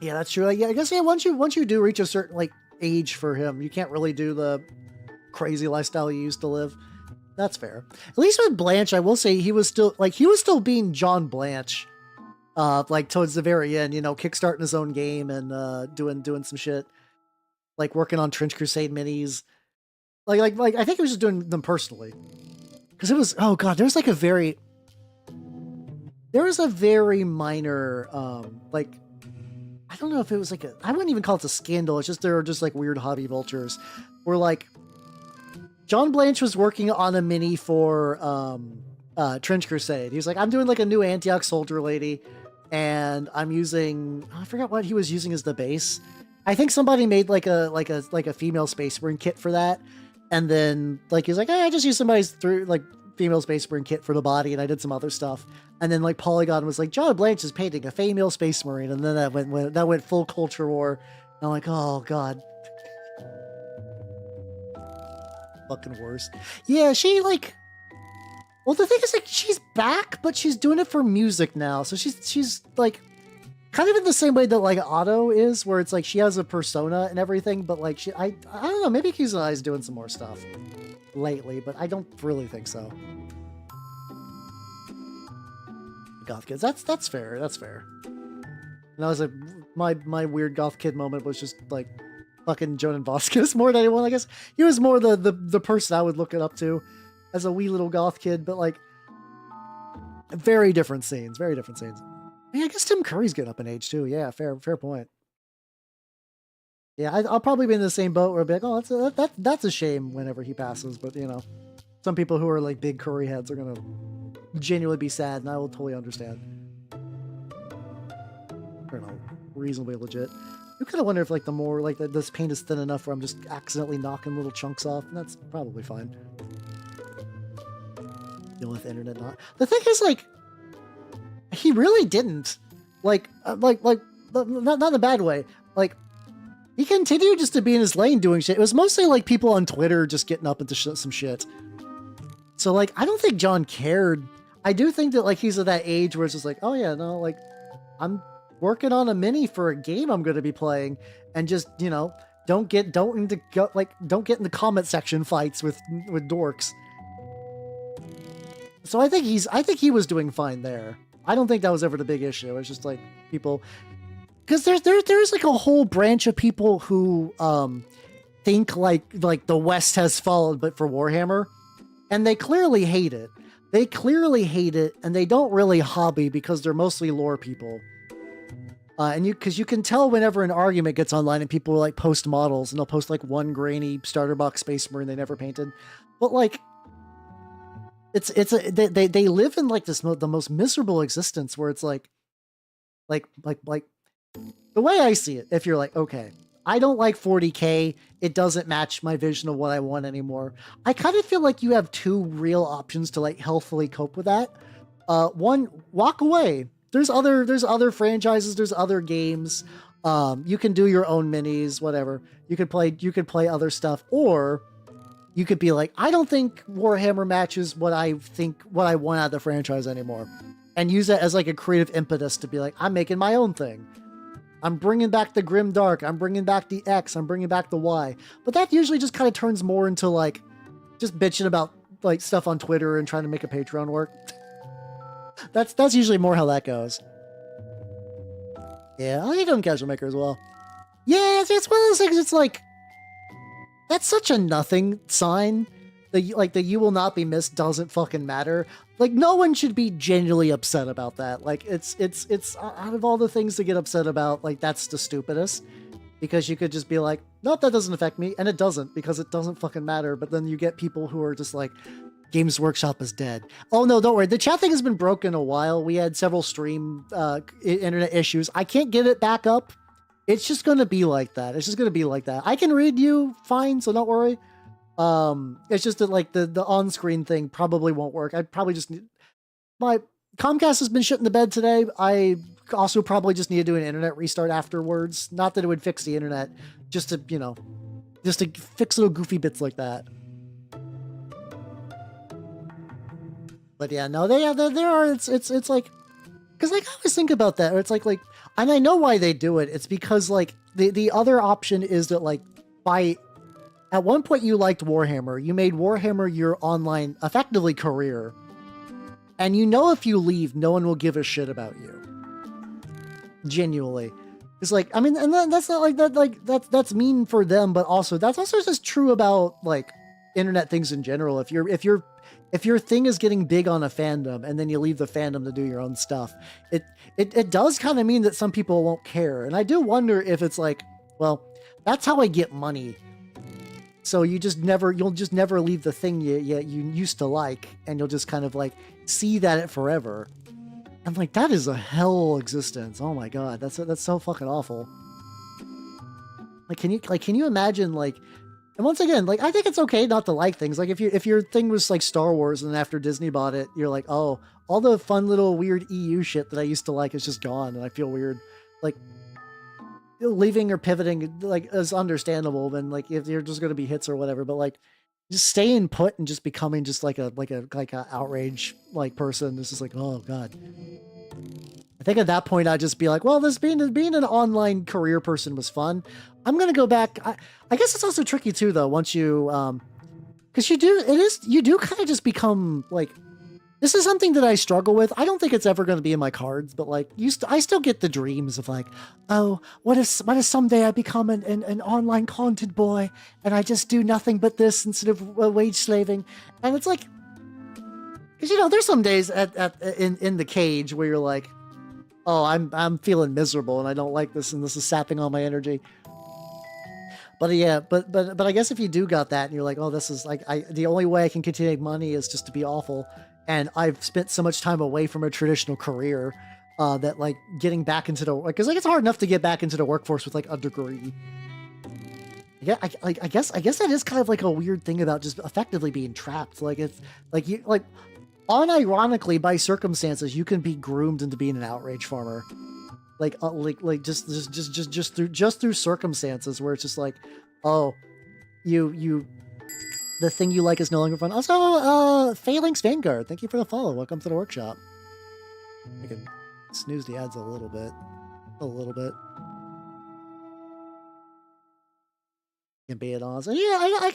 Yeah, that's true. Yeah, I guess once you do reach a certain like age for him, you can't really do the crazy lifestyle he used to live. That's fair. At least with Blanche, I will say he was still being John Blanche. Like towards the very end, kickstarting his own game and doing some shit. Like working on Trench Crusade minis. Like I think he was just doing them personally. Because it was, oh god, there was a very minor like, I don't know if it was like I wouldn't even call it a scandal. It's just there were just like weird hobby vultures where like John Blanche was working on a mini for Trench Crusade. He was like, I'm doing like a new Antioch soldier lady, and I'm using, I forgot what he was using as the base. I think somebody made like a female Space Marine kit for that, and then like he's like, I just used somebody's female Space Marine kit for the body, and I did some other stuff. And then like Polygon was like, John Blanche is painting a female Space Marine, and then that went full culture war. And I'm like, oh god, fucking worst. Yeah, she like. Well, the thing is like she's back, but she's doing it for music now. So she's like kind of in the same way that like Otto is, where it's like she has a persona and everything, but like I don't know, maybe Kizuna is doing some more stuff lately, but I don't really think so. Goth kids, that's fair. That's fair. And I was like, my weird goth kid moment was just like fucking Jonan Vasquez more than anyone. I guess he was more the person I would look it up to as a wee little goth kid, but like very different scenes. I mean, I guess Tim Curry's getting up in age too. Yeah, fair point. Yeah, I'll probably be in the same boat where I'll be like, oh, that's a shame whenever he passes. But some people who are like big Curry heads are gonna genuinely be sad, and I will totally understand. Reasonably legit. You kind of wonder if like the more like this paint is thin enough where I'm just accidentally knocking little chunks off, and that's probably fine. With internet not. The thing is like, he really didn't like not in a bad way. Like he continued just to be in his lane doing shit. It was mostly like people on Twitter just getting up into some shit. So like, I don't think John cared. I do think that like he's at that age where it's just like, oh yeah, no, like I'm working on a mini for a game I'm going to be playing, and just don't get in the comment section fights with dorks. So I think he was doing fine there. I don't think that was ever the big issue. It's just like people, because there's like a whole branch of people who think like the West has fallen, but for Warhammer, and they clearly hate it. they clearly hate it, and they don't really hobby because they're mostly lore people. And because you can tell whenever an argument gets online and people like post models, and they'll post like one grainy starter box Space Marine they never painted, but like they live in like the most miserable existence where it's like the way I see it. If you're like, okay, I don't like 40K, it doesn't match my vision of what I want anymore. I kind of feel like you have two real options to like healthfully cope with that. One, walk away. There's other franchises, there's other games. You can do your own minis, whatever. You could play other stuff, or you could be like, I don't think Warhammer matches what I want out of the franchise anymore, and use that as like a creative impetus to be like, I'm making my own thing. I'm bringing back the Grim Dark. I'm bringing back the X. I'm bringing back the Y. But that usually just kind of turns more into like just bitching about like stuff on Twitter and trying to make a Patreon work. That's usually more how that goes. Yeah, I done Casual Maker as well. Yeah, it's one of those things. It's like, that's such a nothing sign. The you will not be missed doesn't fucking matter. Like, no one should be genuinely upset about that. Like, it's out of all the things to get upset about, like, that's the stupidest. Because you could just be like, nope, that doesn't affect me. And it doesn't, because it doesn't fucking matter. But then you get people who are just like, Games Workshop is dead. Oh no, don't worry. The chat thing has been broken a while. We had several stream internet issues. I can't get it back up. It's just going to be like that. It's just going to be like that. I can read you fine, so don't worry. It's just that like the on-screen thing probably won't work. I probably just need... My Comcast has been shit in the bed today. I also probably just need to do an internet restart afterwards. Not that it would fix the internet, just to, you know, just to fix little goofy bits like that. But yeah, no, there are, it's like, because like I always think about that, or it's like, and I know why they do it. It's because like the other option is that like at one point you liked Warhammer, you made Warhammer your online effectively career, and you know if you leave, no one will give a shit about you. Genuinely. It's like, I mean, and that's not like that, like that's mean for them, but also that's also just true about like internet things in general. If your thing is getting big on a fandom and then you leave the fandom to do your own stuff, it does kind of mean that some people won't care. And I do wonder if it's like, well, that's how I get money. So you'll just never leave the thing you used to like, and you'll just kind of like see that it forever. I'm like, that is a hell existence. Oh my god, that's so fucking awful. Like, can you imagine like? And once again, like, I think it's okay not to like things. Like, if your thing was like Star Wars, and after Disney bought it, you're like, oh, all the fun little weird EU shit that I used to like is just gone, and I feel weird. Like, leaving or pivoting, like, is understandable, and like, if you're just gonna be hits or whatever, but like, just staying put and just becoming just like a outrage like person. This is like, oh god. I think at that point I'd just be like, well, this being an online career person was fun. I'm gonna go back. I guess it's also tricky too, though. Once you, because you do kind of just become like, this is something that I struggle with. I don't think it's ever going to be in my cards, but like, I still get the dreams of like, oh, what if someday I become an online content boy and I just do nothing but this instead of wage slaving, and it's like, because you know, there's some days in the cage where you're like, oh, I'm feeling miserable and I don't like this and this is sapping all my energy. But yeah, but I guess if you do got that and you're like, oh, this is like, the only way I can continue to make money is just to be awful, and I've spent so much time away from a traditional career that like getting back into the, because like it's hard enough to get back into the workforce with like a degree. Yeah, I guess that is kind of like a weird thing about just effectively being trapped. Like it's like you like, unironically, by circumstances, you can be groomed into being an outrage farmer. Like just through circumstances where it's just like, oh, you the thing you like is no longer fun. Also, Phalanx Vanguard, thank you for the follow. Welcome to the workshop. I can snooze the ads a little bit. Can be it honest. And yeah,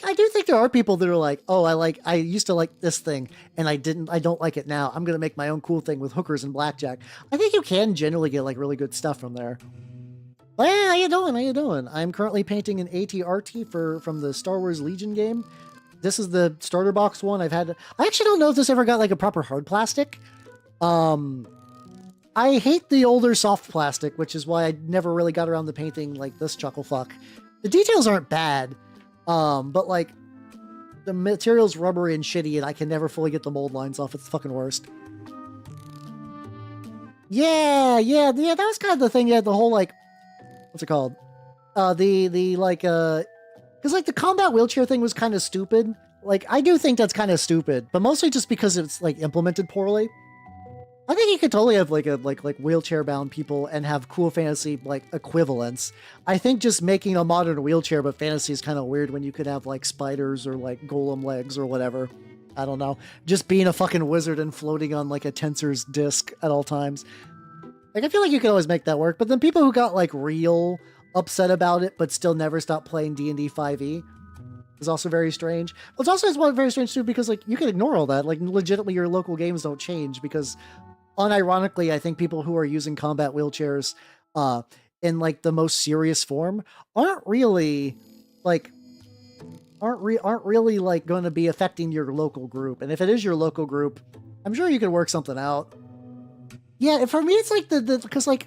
I do think there are people that are like, oh, I used to like this thing and I don't like it now. I'm gonna make my own cool thing with hookers and blackjack. I think you can generally get like really good stuff from there. But yeah, how you doing? I'm currently painting an ATRT from the Star Wars Legion game. this is the starter box one. I actually don't know if this ever got like a proper hard plastic. I hate the older soft plastic, which is why I never really got around to painting like this chuckle fuck. The details aren't bad, but like the material's rubbery and shitty, and I can never fully get the mold lines off. It's the fucking worst. Yeah, that was kind of the thing. Yeah, the whole like, what's it called? Because like the combat wheelchair thing was kind of stupid. Like I do think that's kind of stupid, but mostly just because it's like implemented poorly. I think you could totally have like wheelchair bound people and have cool fantasy like equivalents. I think just making a modern wheelchair but fantasy is kind of weird when you could have like spiders or like golem legs or whatever. I don't know. Just being a fucking wizard and floating on like a tensor's disc at all times. Like I feel like you could always make that work, but then people who got like real upset about it but still never stopped playing D&D 5e is also very strange. But it's also very strange too because like you can ignore all that. Like legitimately your local games don't change because unironically, I think people who are using combat wheelchairs in like the most serious form aren't really like going to be affecting your local group. And if it is your local group, I'm sure you could work something out. Yeah, for me it's like because like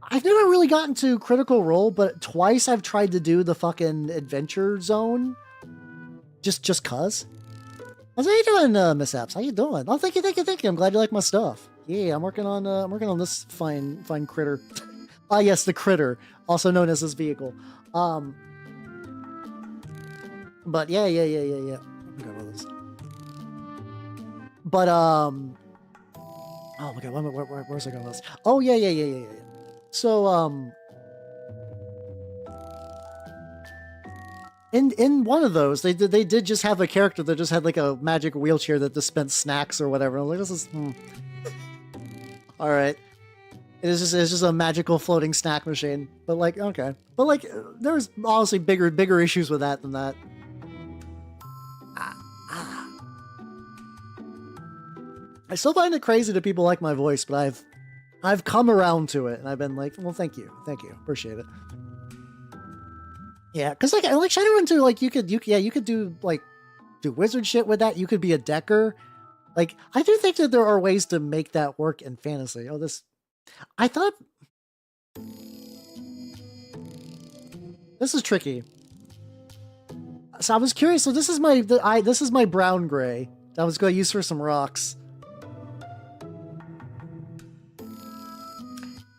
I've never really gotten to Critical Role, but twice I've tried to do the fucking adventure zone just cuz. How you doing, Mishaps? How you doing? Oh, thank you. I'm glad you like my stuff. Yeah, I'm working on this fine critter. Ah, yes, the critter, also known as this vehicle. But yeah. I forgot about this. But oh my god, where's I going with this? Oh yeah. So In one of those, they did just have a character that just had like a magic wheelchair that dispensed snacks or whatever. I was like, this is all right. It's just a magical floating snack machine. But like, okay, but like, there's obviously bigger issues with that than that. I still find it crazy that people like my voice, but I've come around to it, and I've been like, well, thank you, appreciate it. Yeah, because like Shadowrun 2, like you could do like do wizard shit with that. You could be a decker. Like I do think that there are ways to make that work in fantasy. Oh, I thought this is tricky. So I was curious. So this is my brown gray that I was going to use for some rocks.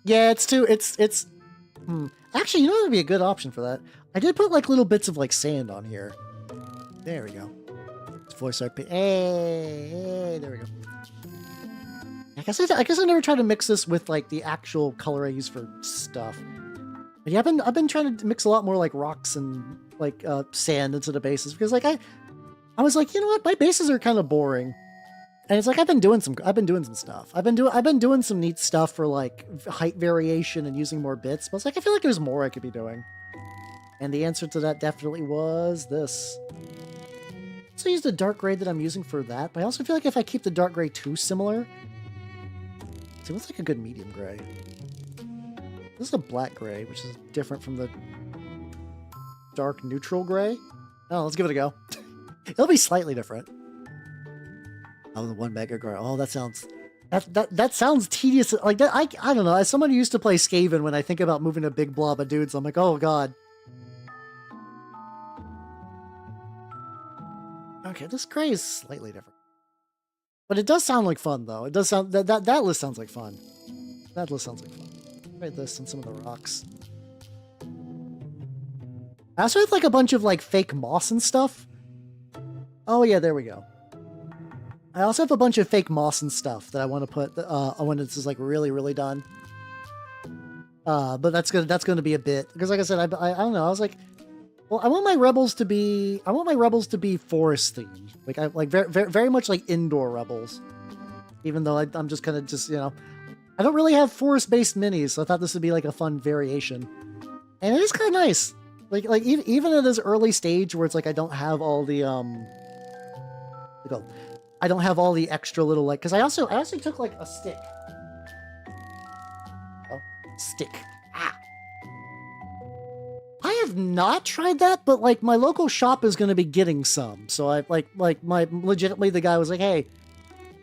Yeah, Actually, you know what would be a good option for that? I did put like little bits of like sand on here. There we go. It's voice RP. Hey, there we go. I guess I never tried to mix this with like the actual color I use for stuff. But yeah, I've been trying to mix a lot more like rocks and like sand into the bases because like I was like, you know what, my bases are kind of boring. And it's like I've been doing some stuff. I've been doing some neat stuff for like height variation and using more bits. But it's like I feel like there's more I could be doing. And the answer to that definitely was this. So I used the dark gray that I'm using for that, but I also feel like if I keep the dark gray too similar, see what's like a good medium gray. This is a black gray, which is different from the dark neutral gray. Oh, let's give it a go. It'll be slightly different. Oh, the 1 mega gray. Oh, that sounds tedious. Like that, I don't know. As someone who used to play Skaven, when I think about moving a big blob of dudes, I'm like, oh god. Okay, this gray is slightly different, but it does sound like fun though. It does sound that list sounds like fun. That list sounds like fun. Write this on some of the rocks. I also have like a bunch of like fake moss and stuff. Oh yeah, there we go. I also have a bunch of fake moss and stuff that I want to put when this is like really done. But that's gonna be a bit because, like I said, I don't know. I was like, well, I want my rebels to be forest themed, like very much like indoor rebels. Even though I'm just kind of you know, I don't really have forest based minis, so I thought this would be like a fun variation, and it is kind of nice. Like even at this early stage where it's like I don't have all the I don't have all the extra little like, because I also took like a stick. Oh, stick. Ah. I have not tried that, but like my local shop is going to be getting some. So I legitimately the guy was like, "Hey,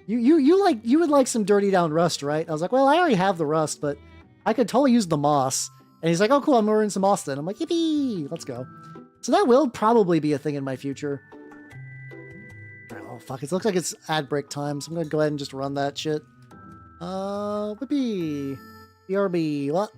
you would like some dirty down rust, right?" I was like, "Well, I already have the rust, but I could totally use the moss." And he's like, "Oh, cool, I'm ordering some moss then." I'm like, "Yippee, let's go." So that will probably be a thing in my future. Oh fuck! It looks like it's ad break time, so I'm gonna go ahead and just run that shit. Whippy, BRB, what?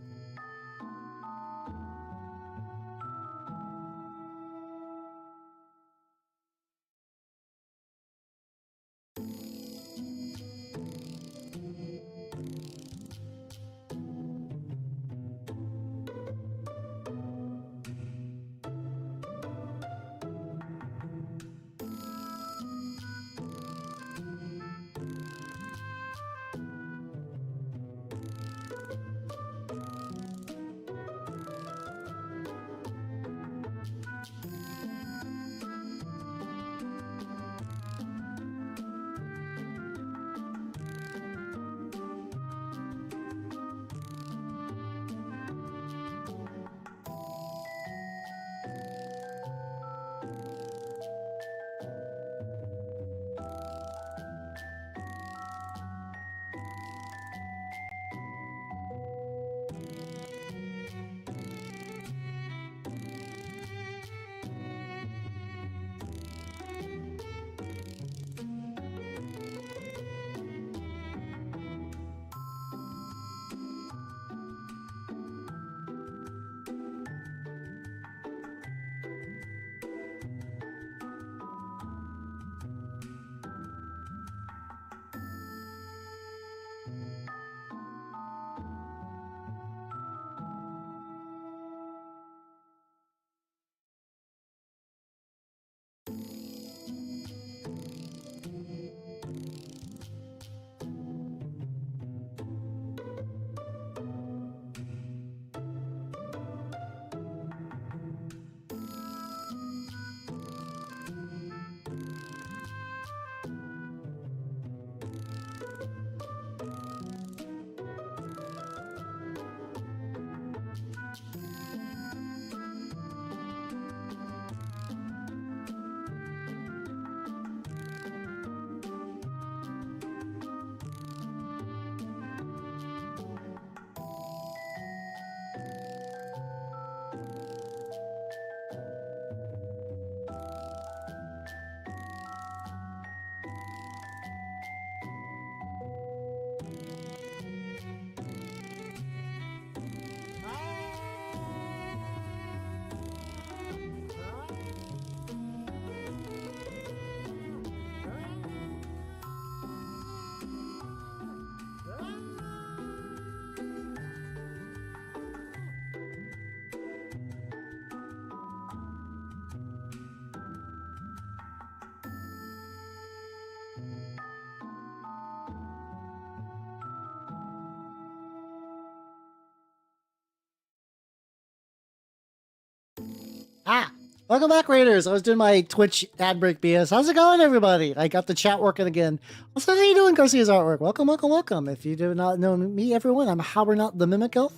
Ah, welcome back, Raiders. I was doing my Twitch ad break BS. How's it going, everybody? I got the chat working again. Also, how you doing, Garcia's artwork? Welcome, welcome, welcome. If you do not know me, everyone, I'm Howard the Mimic Elf,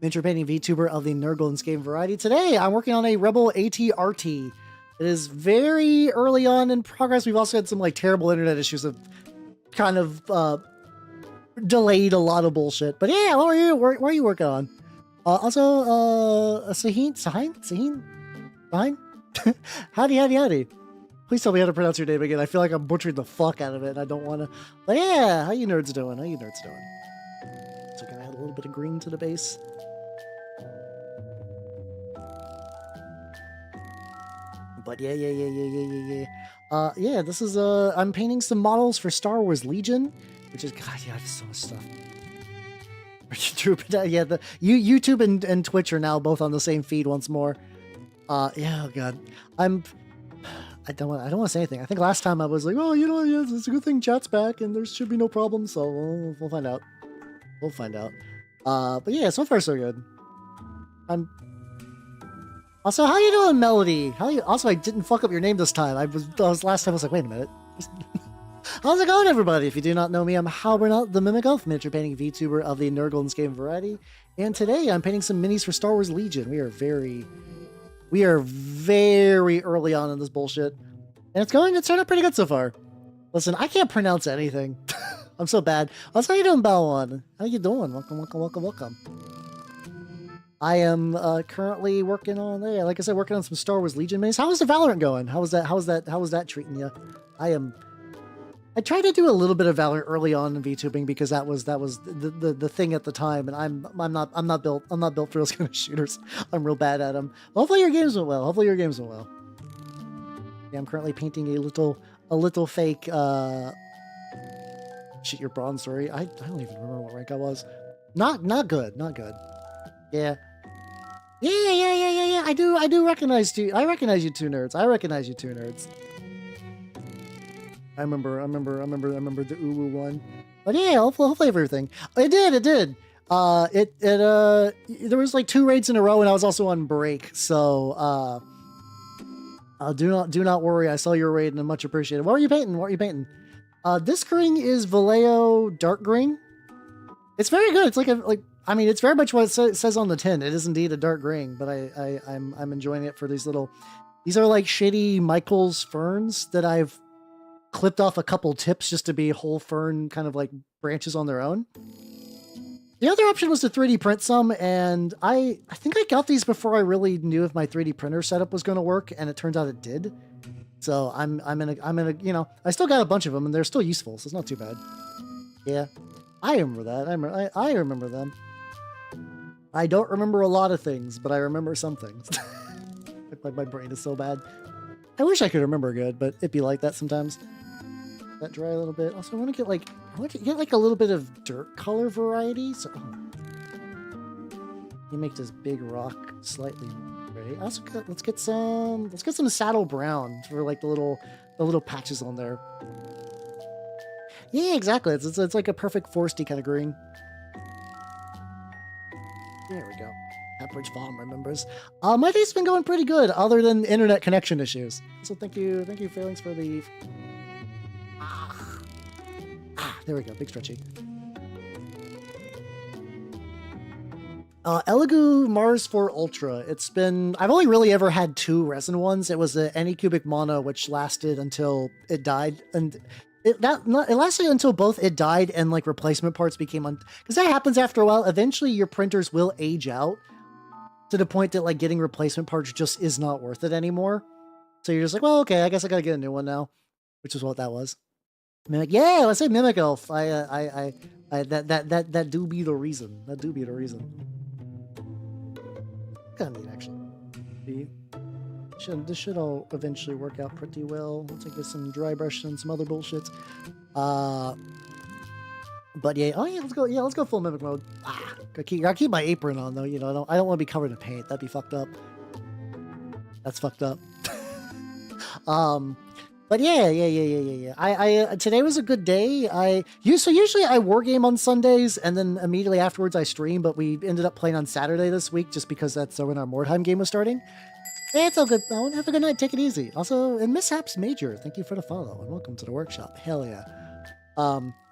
miniature painting VTuber of the Nurgles game variety. Today, I'm working on a Rebel ATRT. It is very early on in progress. We've also had some like terrible internet issues that kind of delayed a lot of bullshit. But yeah, what are you? What are you working on? Sahin? Howdy. Please tell me how to pronounce your name again. I feel like I'm butchering the fuck out of it and I don't want to. But yeah, how you nerds doing? So can I add a little bit of green to the base? But yeah. Yeah, this is, I'm painting some models for Star Wars Legion, which is, God, yeah, I have so much stuff. Yeah, YouTube and Twitch are now both on the same feed once more. Yeah, oh God, I don't want to say anything. I think last time I was like, oh, you know, yeah, it's a good thing chat's back and there should be no problem. So we'll find out. But yeah, so far so good. Also, how you doing, Melody? Also, I didn't fuck up your name this time. Last time I was like, wait a minute. How's it going, everybody? If you do not know me, I'm Howard the Mimic Elf, miniature painting VTuber of the Nurgles game variety. And today I'm painting some minis for Star Wars Legion. We are very, We are very early on in this bullshit. And it's turned out pretty good so far. Listen, I can't pronounce anything. I'm so bad. Also, how you doing, Balwan? How you doing? Welcome, welcome, welcome, welcome. I am currently working on, like I said, working on some Star Wars Legion minis. How is the Valorant going? How was that treating you? I tried to do a little bit of Valorant early on in VTubing because that was the thing at the time, and I'm not built for those kind of shooters. I'm real bad at them. Hopefully your games went well. Yeah, I'm currently painting a little fake shit your bronze story. I don't even remember what rank I was. Not good. Yeah. Yeah. I do recognize you. I recognize you two nerds. I remember the Uwu one. But yeah, hopefully everything. It did. There was like 2 raids in a row, and I was also on break. So do not worry. I saw your raid and I'm much appreciated. What are you painting? This green is Vallejo dark green. It's very good. It's it's very much what it says on the tin. It is indeed a dark green, but I'm enjoying it for these are like shitty Michael's ferns that I've clipped off a couple tips just to be whole fern kind of like branches on their own. The other option was to 3D print some, and I think I got these before I really knew if my 3D printer setup was going to work, and it turns out it did. So I'm in a I still got a bunch of them, and they're still useful, so it's not too bad. Yeah, I remember that. I remember them. I don't remember a lot of things, but I remember some things. Like my brain is so bad. I wish I could remember good, but it'd be like that sometimes. That dry a little bit. Also, I want to get like a little bit of dirt color variety. So, you make this big rock slightly gray. Also, let's get some saddle brown for like the little patches on there. Yeah, exactly. It's like a perfect foresty kind of green. There we go. Average Farm remembers. My day's been going pretty good, other than internet connection issues. So thank you, Failings, for the. There we go. Big stretchy. Elegoo Mars 4 Ultra. I've only really ever had 2 resin ones. It was the Anycubic Mono, which lasted until it died, and it lasted until both it died and like replacement parts became because that happens after a while. Eventually, your printers will age out to the point that like getting replacement parts just is not worth it anymore. So you're just like, well, okay, I guess I gotta get a new one now, which is what that was. Mimic, yeah, let's say Mimic Elf. That do be the reason. Kind of neat, actually. This should all eventually work out pretty well. Let's get some dry brush and some other bullshits. But yeah, let's go. Yeah, let's go full Mimic mode. Gotta keep my apron on though. You know, I don't want to be covered in paint. That'd be fucked up. That's fucked up. But yeah. Today was a good day. Usually I war game on Sundays and then immediately afterwards I stream, but we ended up playing on Saturday this week just because that's when our Mordheim game was starting. It's all good though. Have a good night. Take it easy. Also, and Mishaps Major, thank you for the follow and welcome to the workshop. Hell yeah.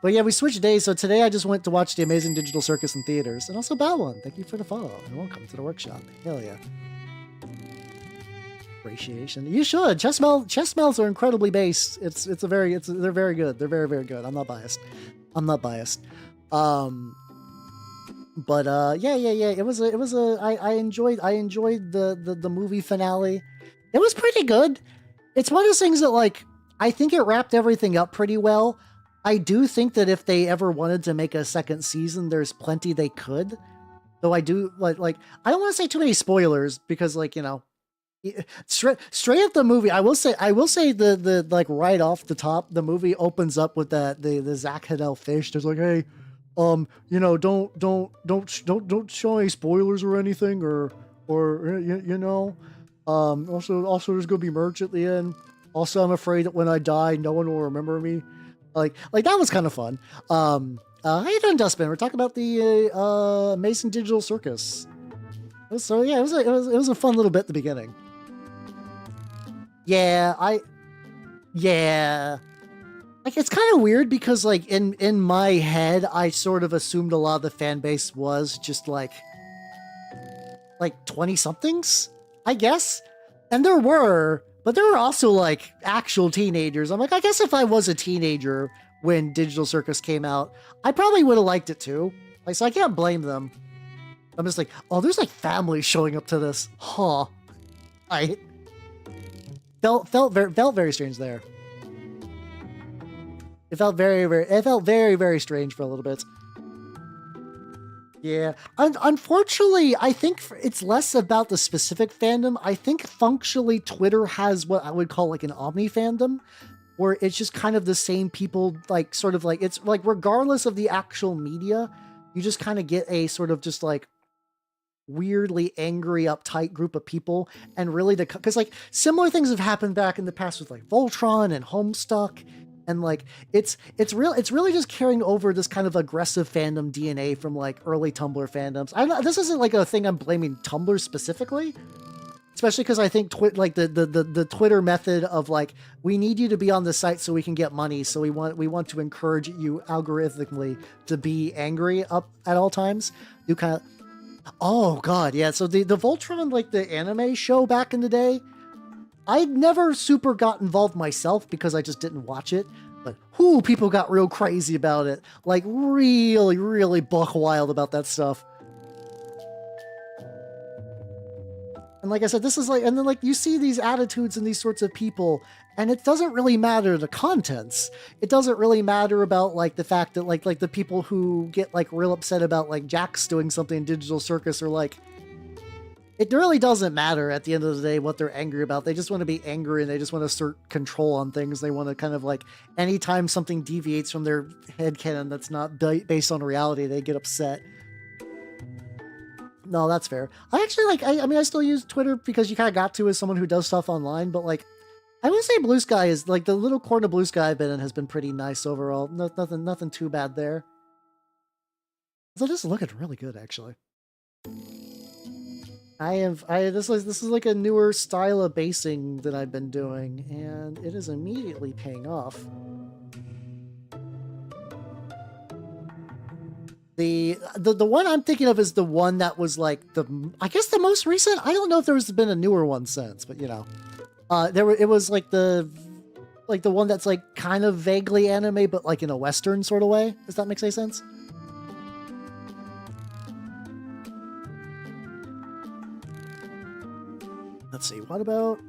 But yeah, we switched days. So today I just went to watch the Amazing Digital Circus in theaters, and also Balwan, thank you for the follow and welcome to the workshop. Hell yeah. Appreciation. You should. Chess smells are incredibly based. They're very good. They're very, very good. I'm not biased. But yeah. I enjoyed the movie finale. It was pretty good. It's one of those things that like I think it wrapped everything up pretty well. I do think that if they ever wanted to make a second season, there's plenty they could. Though I do like I don't want to say too many spoilers because like, you know, straight up the movie, I will say the like right off the top, the movie opens up with the Zach Hedel fish. There's like, hey, you know, don't show any spoilers or anything, or you know, also there's gonna be merch at the end. Also, I'm afraid that when I die, no one will remember me. Like that was kind of fun. How you doing, Dustbin? We're talking about the Amazing Digital Circus. So yeah, it was a fun little bit at the beginning. Yeah. Like, it's kind of weird because, like, in my head, I sort of assumed a lot of the fan base was just, like 20-somethings. I guess. And there were, but there were also like actual teenagers. I'm like, I guess if I was a teenager when Digital Circus came out, I probably would have liked it too. Like, so I can't blame them. I'm just like, oh, there's like families showing up to this. Huh. I felt very strange there. It felt very strange for a little bit. Yeah. Unfortunately, I think it's less about the specific fandom. I think functionally Twitter has what I would call like an omni fandom, where it's just kind of the same people, like sort of like, it's like regardless of the actual media, you just kind of get a sort of just like weirdly angry, uptight group of people. And really because like similar things have happened back in the past with like Voltron and Homestuck. And like it's really just carrying over this kind of aggressive fandom DNA from like early Tumblr fandoms. This isn't like a thing I'm blaming Tumblr specifically, especially because I think the Twitter method of like, we need you to be on the site so we can get money, so we want to encourage you algorithmically to be angry up at all times. You kind of, oh god, yeah. So the Voltron, like the anime show back in the day, I never super got involved myself because I just didn't watch it, but people got real crazy about it. Like really, really buck wild about that stuff. And like I said, this is like, and then like you see these attitudes and these sorts of people, and it doesn't really matter the contents. It doesn't really matter about like the fact that like the people who get like real upset about like Jax doing something in Digital Circus are like, it really doesn't matter at the end of the day what they're angry about. They just want to be angry and they just want to assert control on things. They want to kind of like, anytime something deviates from their headcanon that's not based on reality, they get upset. No, that's fair. I actually like, I mean, I still use Twitter because you kind of got to as someone who does stuff online, but like, I would say Blue Sky is like, the little corner of Blue Sky I've been in has been pretty nice overall. Nothing too bad there. So this is looking really good, actually. This is like a newer style of basing that I've been doing, and it is immediately paying off. The one I'm thinking of is the one that was like I guess the most recent. I don't know if there's been a newer one since, but you know, it was like the one that's like kind of vaguely anime, but like in a Western sort of way. Does that make any sense? Let's see, what about...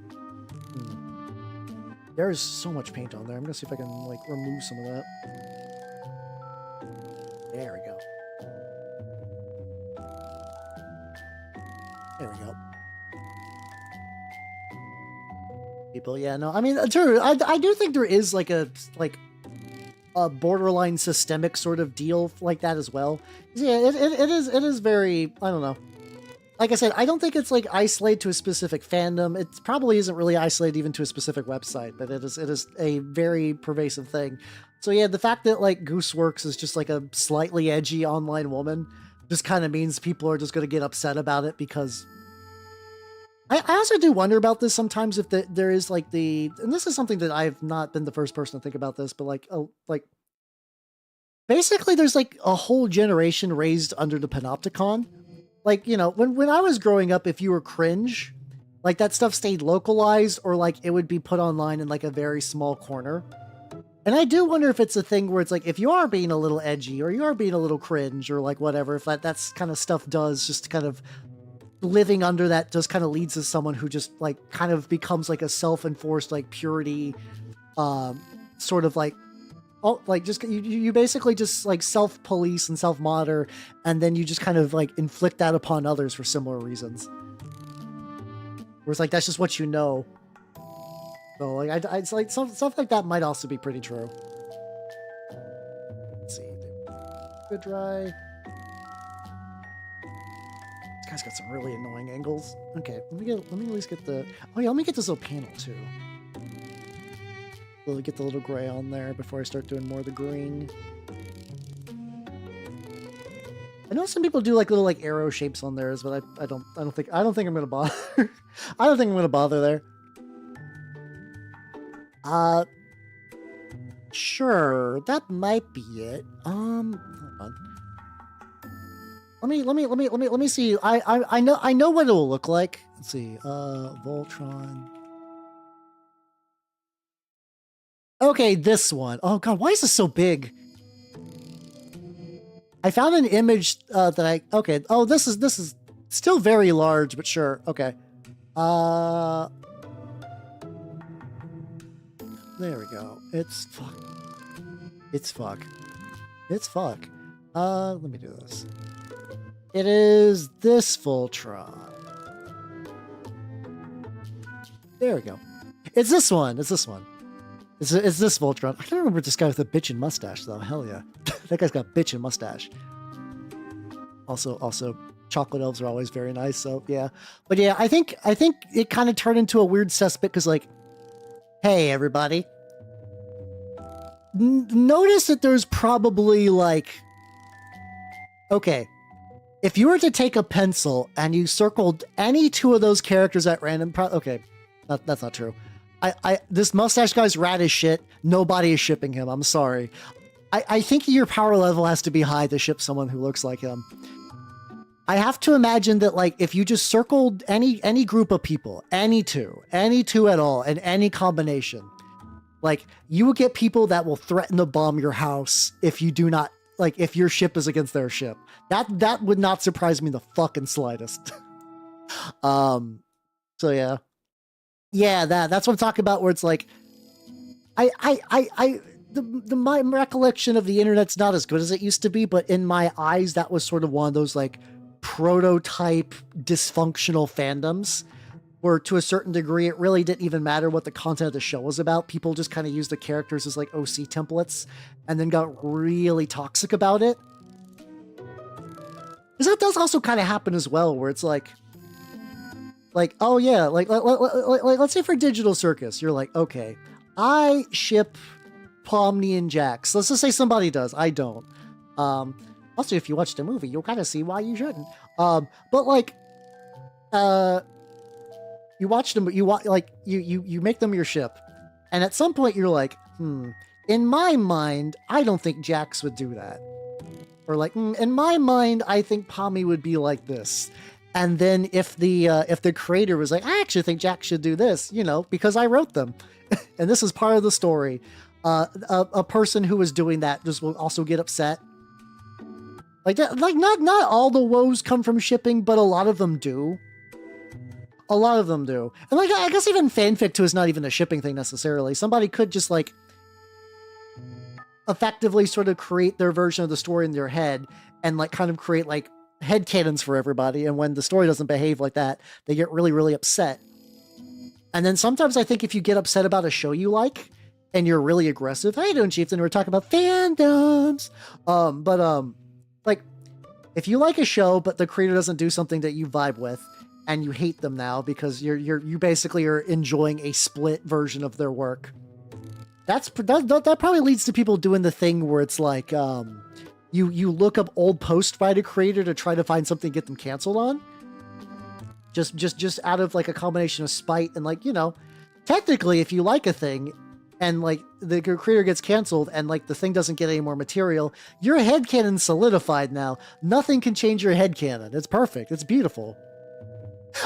There's so much paint on there. I'm gonna see if I can, like, remove some of that. There we go. There we go. People, yeah, no, I mean, true, I do think there is, like, a borderline systemic sort of deal like that as well. Yeah, it is very, I don't know. Like I said, I don't think it's like isolated to a specific fandom. It probably isn't really isolated even to a specific website, but it is a very pervasive thing. So yeah, the fact that like Gooseworks is just like a slightly edgy online woman just kind of means people are just going to get upset about it, because I also do wonder about this sometimes, if there is like and this is something that I've not been the first person to think about this, but like basically there's like a whole generation raised under the panopticon. Like, you know, when I was growing up, if you were cringe, like that stuff stayed localized, or like it would be put online in like a very small corner. And I do wonder if it's a thing where it's like, if you are being a little edgy or you are being a little cringe or like whatever, if that's kind of stuff does just kind of living under that just kind of leads to someone who just like kind of becomes like a self-enforced like purity, sort of like, oh, like just you basically just like self-police and self-monitor, and then you just kind of like inflict that upon others for similar reasons. Where it's like, that's just what you know. So like it's like stuff like that might also be pretty true. Let's see, good dry. This guy's got some really annoying angles. Okay, let me at least get the, oh yeah, let me get this little panel too. Get the little gray on there before I start doing more of the green. I know some people do like little like arrow shapes on theirs, but I don't think I'm gonna bother. I don't think I'm gonna bother there. Sure, that might be it. Hold on. Let me see. I know what it will look like. Let's see. Voltron. Okay, this one. Oh god, why is this so big? I found an image that I okay. Oh, this is still very large, but sure. Okay. There we go. It's fuck. It's fuck. It's fuck. Let me do this. It is this Voltron. There we go. It's this one. It's this one. It's this Voltron. I don't remember this guy with a bitchin' mustache though. Hell yeah. That guy's got a bitchin' mustache. Also, chocolate elves are always very nice. So yeah, but yeah, I think it kind of turned into a weird cesspit because like, hey everybody, notice that there's probably like, okay, if you were to take a pencil and you circled any two of those characters at random, okay, that's not true. This mustache guy's rad as shit. Nobody is shipping him. I'm sorry. I think your power level has to be high to ship someone who looks like him. I have to imagine that like if you just circled any group of people, any two at all, and any combination, like you will get people that will threaten to bomb your house if you do not like if your ship is against their ship. That would not surprise me the fucking slightest. So yeah. Yeah, that's what I'm talking about, where it's like, my recollection of the internet's not as good as it used to be, but in my eyes, that was sort of one of those like prototype dysfunctional fandoms, where to a certain degree, it really didn't even matter what the content of the show was about. People just kind of used the characters as like OC templates, and then got really toxic about it. Because that does also kind of happen as well, where it's like, oh yeah, like let's say for Digital Circus, you're like, okay, I ship Pomni and Jax. Let's just say somebody does. I don't. Also, if you watch the movie, you'll kind of see why you shouldn't. But like, you watch them, you make them your ship, and at some point you're like, in my mind, I don't think Jax would do that, or like, in my mind, I think Pomni would be like this. And then if the creator was like, I actually think Jack should do this, you know, because I wrote them, and this is part of the story, a person who was doing that just will also get upset. Like that, like not all the woes come from shipping, but a lot of them do. A lot of them do. And like I guess even fanfic too is not even a shipping thing necessarily. Somebody could just like effectively sort of create their version of the story in their head and like kind of create like headcanons for everybody, and when the story doesn't behave like that, they get really, really upset. And then sometimes I think if you get upset about a show you like, and you're really aggressive, how you doing, Chieftain? We're talking about fandoms. Like, if you like a show, but the creator doesn't do something that you vibe with, and you hate them now because you basically are enjoying a split version of their work, that probably leads to people doing the thing where it's like, you look up old posts by the creator to try to find something to get them canceled on. Just out of like a combination of spite and like, you know, technically if you like a thing and like the creator gets canceled and like the thing doesn't get any more material, your headcanon's solidified now. Nothing can change your headcanon. It's perfect. It's beautiful.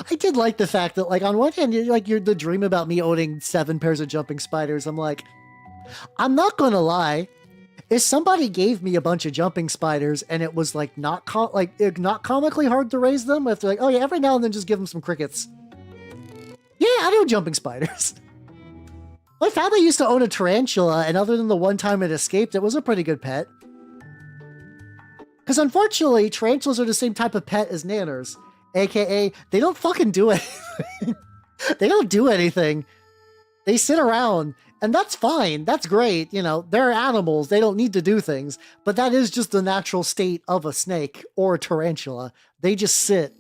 I did like the fact that like on one hand, you're the dream about me owning 7 pairs of jumping spiders. I'm like, I'm not gonna lie. If somebody gave me a bunch of jumping spiders and it was like not comically hard to raise them, if they're like, oh yeah, every now and then just give them some crickets. Yeah, I know jumping spiders. My family used to own a tarantula, and other than the one time it escaped, it was a pretty good pet. Because unfortunately, tarantulas are the same type of pet as nanners, aka they don't fucking do anything. They don't do anything. They sit around. And that's fine. That's great. You know, they're animals. They don't need to do things. But that is just the natural state of a snake or a tarantula. They just sit.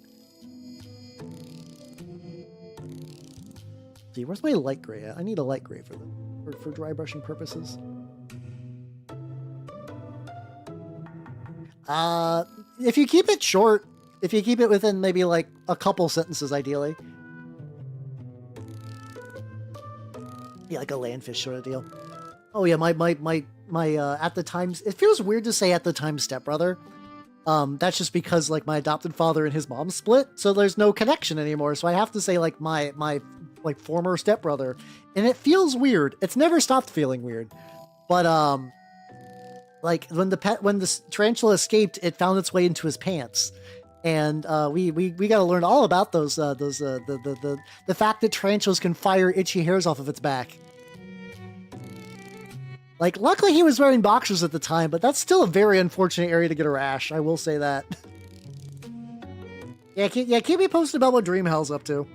See, where's my light gray at? I need a light gray for dry brushing purposes. If you keep it short, if you keep it within maybe like a couple sentences, ideally. Yeah, like a landfish sort of deal. Oh yeah, my at the time, it feels weird to say at the time stepbrother, That's just because like my adopted father and his mom split, so there's no connection anymore. So I have to say like my like former stepbrother, and it feels weird. It's never stopped feeling weird, but like when the tarantula escaped, it found its way into his pants, and we got to learn all about the fact that tarantulas can fire itchy hairs off of its back. Like, luckily he was wearing boxers at the time, but that's still a very unfortunate area to get a rash. I will say that. Yeah, keep me posted about what Dreamhell's up to.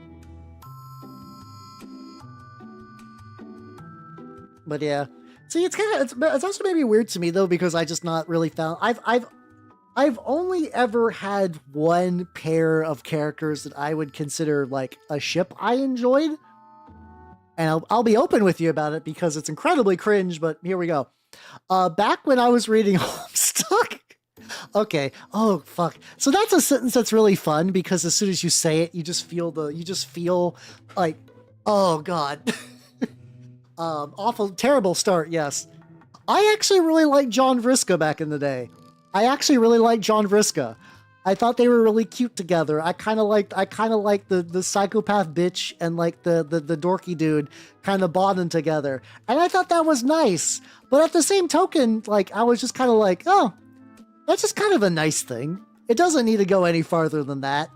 But yeah, see, it's also maybe weird to me though, because I just not really found I've only ever had one pair of characters that I would consider like a ship I enjoyed. And I'll be open with you about it because it's incredibly cringe, but here we go. Back when I was reading Homestuck. Okay. Oh, fuck. So that's a sentence that's really fun because as soon as you say it, you just feel like, oh God. Awful, terrible start. Yes. I actually really liked John Vriska back in the day. I thought they were really cute together. I kind of liked the psychopath bitch and like the dorky dude kind of bonding together. And I thought that was nice. But at the same token, like I was just kind of like, oh, that's just kind of a nice thing. It doesn't need to go any farther than that.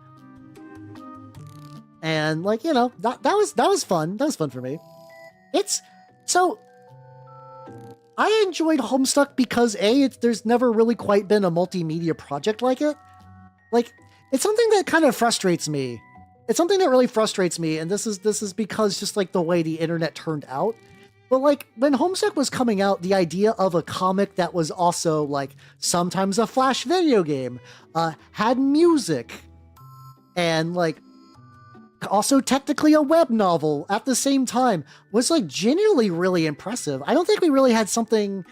And like, you know, that was fun. That was fun for me. I enjoyed Homestuck because there's never really quite been a multimedia project like it. Like, it's something that kind of frustrates me. It's something that really frustrates me, and this is because just like the way the internet turned out. But like when Homestuck was coming out, the idea of a comic that was also like sometimes a flash video game, had music, and like also technically a web novel at the same time was like genuinely really impressive. I don't think we really had something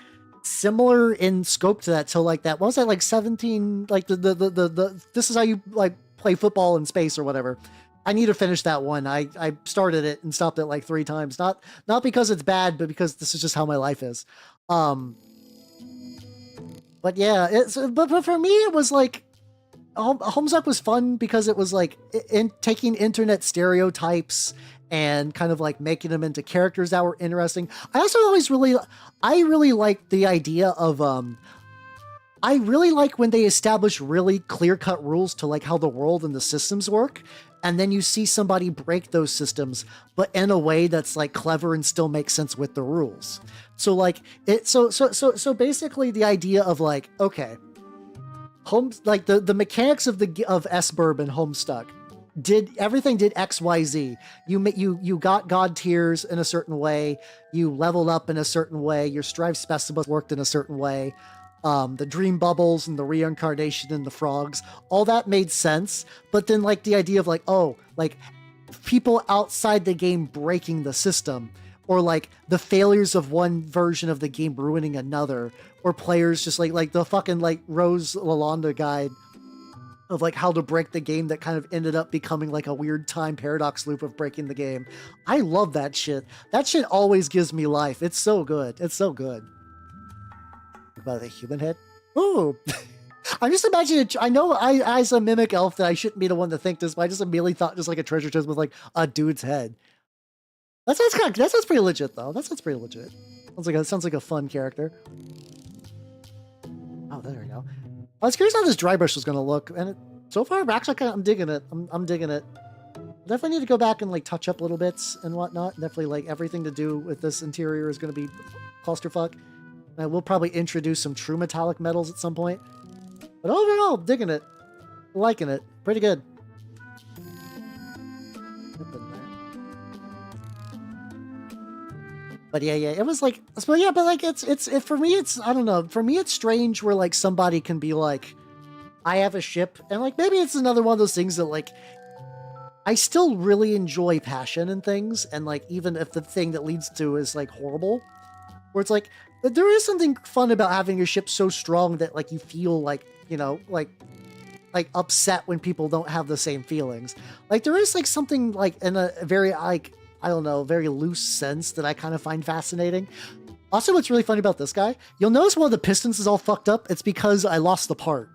similar in scope to that till like that. What was that, like 17, like the this is how you like play football in space or whatever. I need to finish that one. I started it and stopped it like 3 times. Not because it's bad, but because this is just how my life is. But yeah, but for me it was like Homestuck was fun because it was like taking internet stereotypes and kind of like making them into characters that were interesting. I also I really liked the idea of, I really like when they establish really clear-cut rules to like how the world and the systems work. And then you see somebody break those systems, but in a way that's like clever and still makes sense with the rules. So like so basically the idea of like, okay, like the mechanics of S-Burb and Homestuck did XYZ. You got god tiers in a certain way, you leveled up in a certain way, your strive specialist worked in a certain way, the dream bubbles and the reincarnation and the frogs, all that made sense. But then like the idea of like, oh, like people outside the game breaking the system, or like the failures of one version of the game ruining another, or players just like the fucking like Rose Lalonde guide of like how to break the game that kind of ended up becoming like a weird time paradox loop of breaking the game. I love that shit. That shit always gives me life. It's so good. It's so good. About the human head? Ooh. I'm just imagining I know as a mimic elf that I shouldn't be the one to think this, but I just immediately thought just like a treasure chest with like a dude's head. That sounds pretty legit though. That sounds pretty legit. Sounds like a fun character. Oh, there we go. I was curious how this dry brush was going to look, and so far, I'm digging it. I'm digging it. Definitely need to go back and like touch up little bits and whatnot. Definitely like everything to do with this interior is going to be clusterfuck. And I will probably introduce some true metallic metals at some point. But overall, digging it, liking it, pretty good. But yeah, it was like, but yeah, but like it's for me, it's, I don't know, for me it's strange where like somebody can be like, I have a ship, and like maybe it's another one of those things that like I still really enjoy passion and things, and like even if the thing that leads to is like horrible, where it's like there is something fun about having a ship so strong that like you feel like, you know, like upset when people don't have the same feelings. Like there is like something like in a very like, I don't know, very loose sense that I kind of find fascinating. Also, what's really funny about this guy, you'll notice one of the pistons is all fucked up. It's because I lost the part.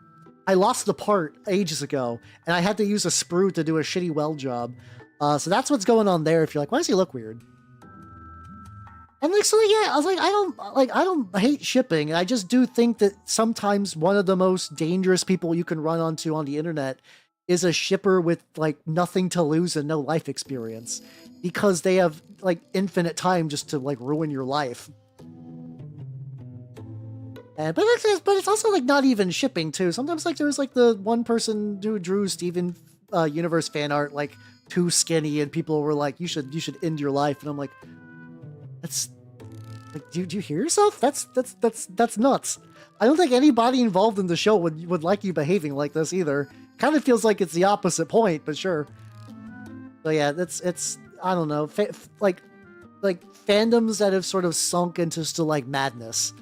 I lost the part ages ago, and I had to use a sprue to do a shitty weld job. So that's what's going on there. If you're like, why does he look weird? And like, so yeah, I was like, I don't hate shipping. I just do think that sometimes one of the most dangerous people you can run onto on the internet is a shipper with like nothing to lose and no life experience, because they have like infinite time just to like ruin your life. And, but it's also like not even shipping too. Sometimes like there was like the one person who drew Steven Universe fan art like too skinny, and people were like, you should end your life. And I'm like, that's like, do you hear yourself? That's nuts. I don't think anybody involved in the show would like you behaving like this either. Kind of feels like it's the opposite point, but sure. So yeah, it's I don't know, like fandoms that have sort of sunk into still like madness.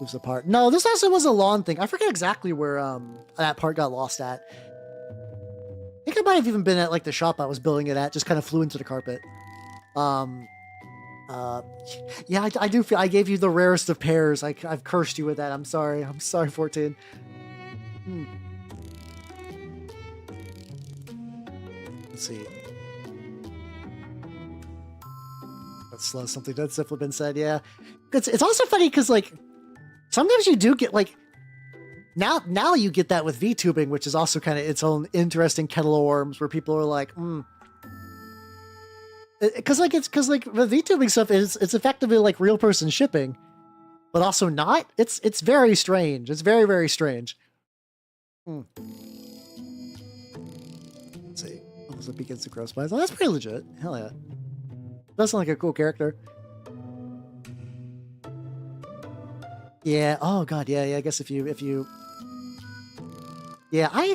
Moves apart. No, this also was a lawn thing. I forget exactly where that part got lost at. I think I might have even been at like the shop I was building it at, just kind of flew into the carpet. Yeah, I do feel I gave you the rarest of pairs. I've cursed you with that. I'm sorry. I'm sorry, 14. Let's see. That's something that's definitely been said. Yeah, it's also funny because like sometimes you do get like now you get that with VTubing, which is also kind of its own interesting kettle of worms, where people are like, because like the VTubing stuff it's effectively like real person shipping, but also not. It's very strange. It's very, very strange. Let's see. Also begins to grow spies. Oh, that's pretty legit. Hell yeah. That sounds like a cool character. Yeah. Oh god. Yeah. I guess if you. Yeah. I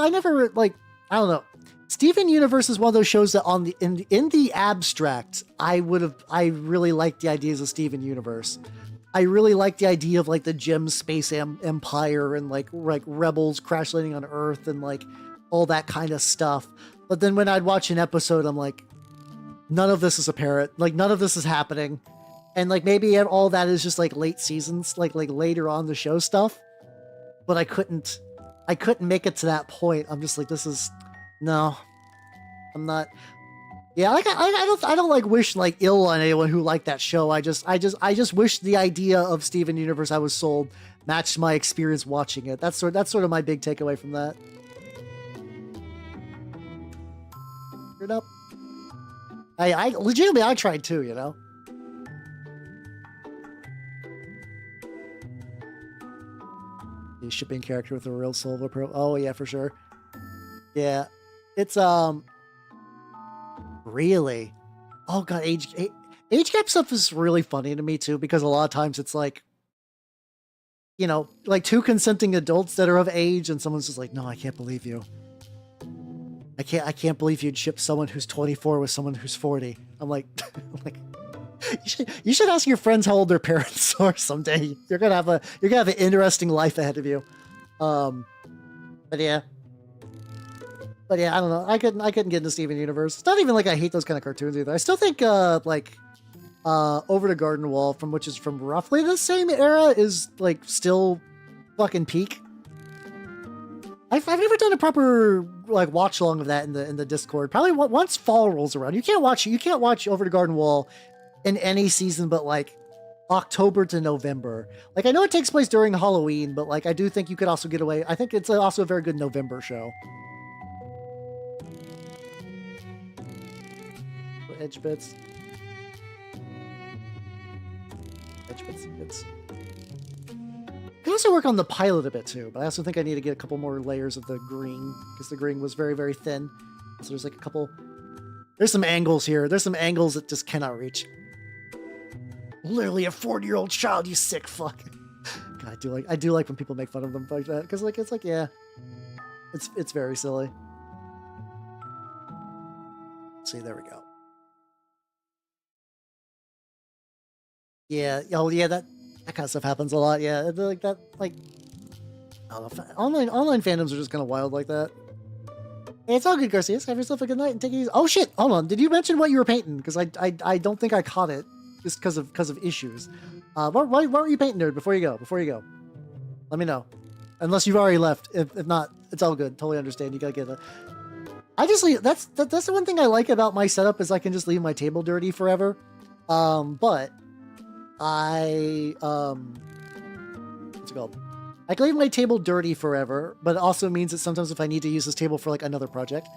never like. I don't know. Steven Universe is one of those shows that in the abstract, I really liked the ideas of Steven Universe. I really like the idea of like the Gem Space Empire and like rebels crash landing on Earth and like all that kind of stuff. But then when I'd watch an episode, I'm like, none of this is apparent. Like none of this is happening. And like maybe all that is just like late seasons, like later on the show stuff. But I couldn't make it to that point. I'm just like, no, I'm not. Yeah, like I don't like wish like ill on anyone who liked that show. I just wish the idea of Steven Universe I was sold matched my experience watching it. That's sort of my big takeaway from that. It up. I legitimately I tried too, you know. The shipping character with a real silver pro. Oh yeah, for sure. Yeah, it's really. Oh god, age gap stuff is really funny to me too, because a lot of times it's like, you know, like two consenting adults that are of age, and someone's just like, no, I can't believe you. I can't believe you'd ship someone who's 24 with someone who's 40. I'm like, you should ask your friends how old their parents are someday. You're gonna have an interesting life ahead of you. But yeah, I don't know. I couldn't get into Steven Universe. It's not even like I hate those kind of cartoons either. I still think Over the Garden Wall, which is from roughly the same era, is like still fucking peak. I've never done a proper like watch along of that in the Discord. Probably once fall rolls around. You can't watch Over the Garden Wall in any season but like October to November. Like I know it takes place during Halloween, but like I do think you could also get away. I think it's also a very good November show. Edge bits. I can also work on the pilot a bit too, but I also think I need to get a couple more layers of the green, because the green was very, very thin. So there's like a couple. There's some angles here. There's some angles that just cannot reach. Literally a 40-year-old child, you sick fuck. God, I do like when people make fun of them like that, because like it's like, yeah, it's very silly. See, there we go. Yeah. Oh yeah, that kind of stuff happens a lot. Yeah, like that. Like, I don't know. Online fandoms are just kind of wild like that. Hey, it's all good, Garcias. Have yourself a good night and take it easy. Oh shit! Hold on. Did you mention what you were painting? Because I don't think I caught it, just because of issues. What were you painting, nerd? Before you go. Let me know. Unless you've already left. If not, it's all good. Totally understand. You gotta get it. I just leave. That's the one thing I like about my setup is I can just leave my table dirty forever. But I what's it called? I can leave my table dirty forever, but it also means that sometimes if I need to use this table for like another project.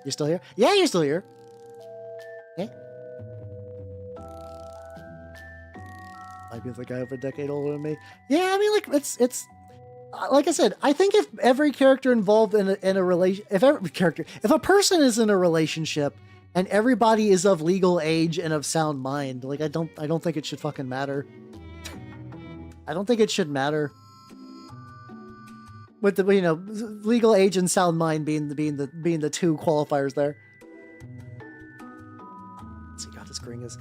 You're still here? Yeah, you're still here. Okay. Might be the guy over a decade older than me. Yeah, I mean, like it's like I said. I think if every character involved in a relation, if a person is in a relationship and everybody is of legal age and of sound mind, like I don't think it should fucking matter. I don't think it should matter. With the legal age and sound mind being the two qualifiers there. Let's see, God, this green is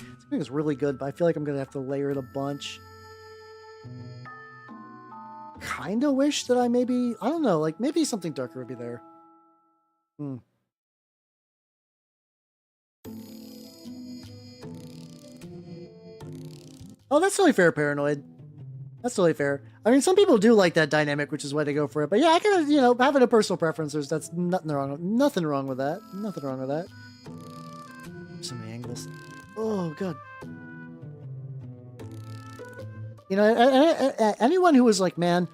really good, but I feel like I'm gonna have to layer it a bunch. Kinda wish that I don't know, like maybe something darker would be there. Oh, that's totally fair, Paranoid. That's totally fair. I mean, some people do like that dynamic, which is why they go for it. But yeah, I kind of, having a personal preference, that's nothing wrong with that. Nothing wrong with that. So many angles. Oh, God. Anyone who was like, man,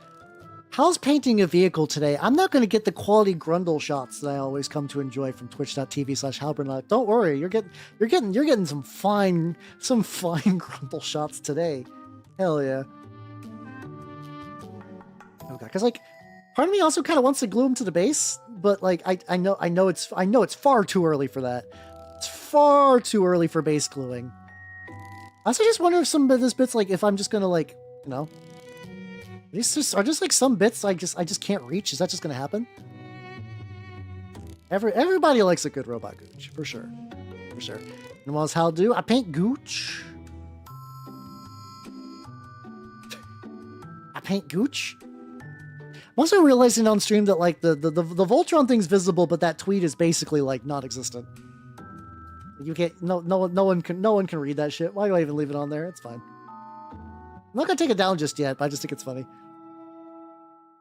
how's painting a vehicle today? I'm not going to get the quality grundle shots that I always come to enjoy from twitch.tv/Halbernot. Don't worry, you're getting some fine grundle shots today. Hell yeah. Oh god, because like, part of me also kind of wants to glue him to the base, but like I know it's far too early for that. It's far too early for base gluing. I also just wonder if some of this bits, like if I'm just gonna like, these are just like some bits I just can't reach. Is that just gonna happen? Everybody likes a good robot gooch, for sure. For sure. And while how do I paint gooch? I paint gooch? I'm also realizing on stream that like the Voltron thing's visible, but that tweet is basically like non-existent. You can't. No one can read that shit. Why do I even leave it on there? It's fine. I'm not gonna take it down just yet, but I just think it's funny.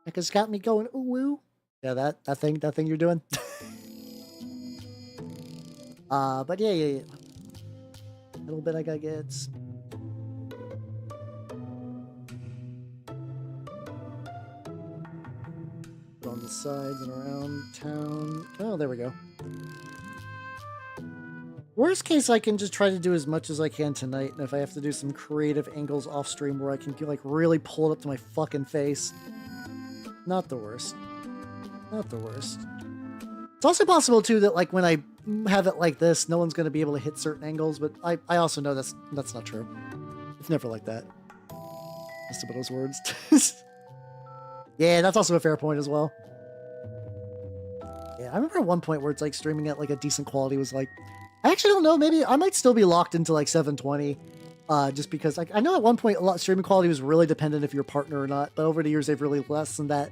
Like it's got me going. Ooh woo. Yeah, that thing you're doing. But yeah. A little bit I gotta get. On the sides and around town. Oh, there we go. Worst case, I can just try to do as much as I can tonight, and if I have to do some creative angles off stream where I can like really pull it up to my fucking face. Not the worst. Not the worst. It's also possible too that like when I have it like this, no one's going to be able to hit certain angles, but I also know that's not true. It's never like that. Just about those words. Yeah, that's also a fair point as well. Yeah, I remember at one point where it's like streaming at like a decent quality was like, I actually don't know, maybe I might still be locked into like 720. Just because like I know at one point a lot streaming quality was really dependent if you're a partner or not, but over the years they've really lessened that.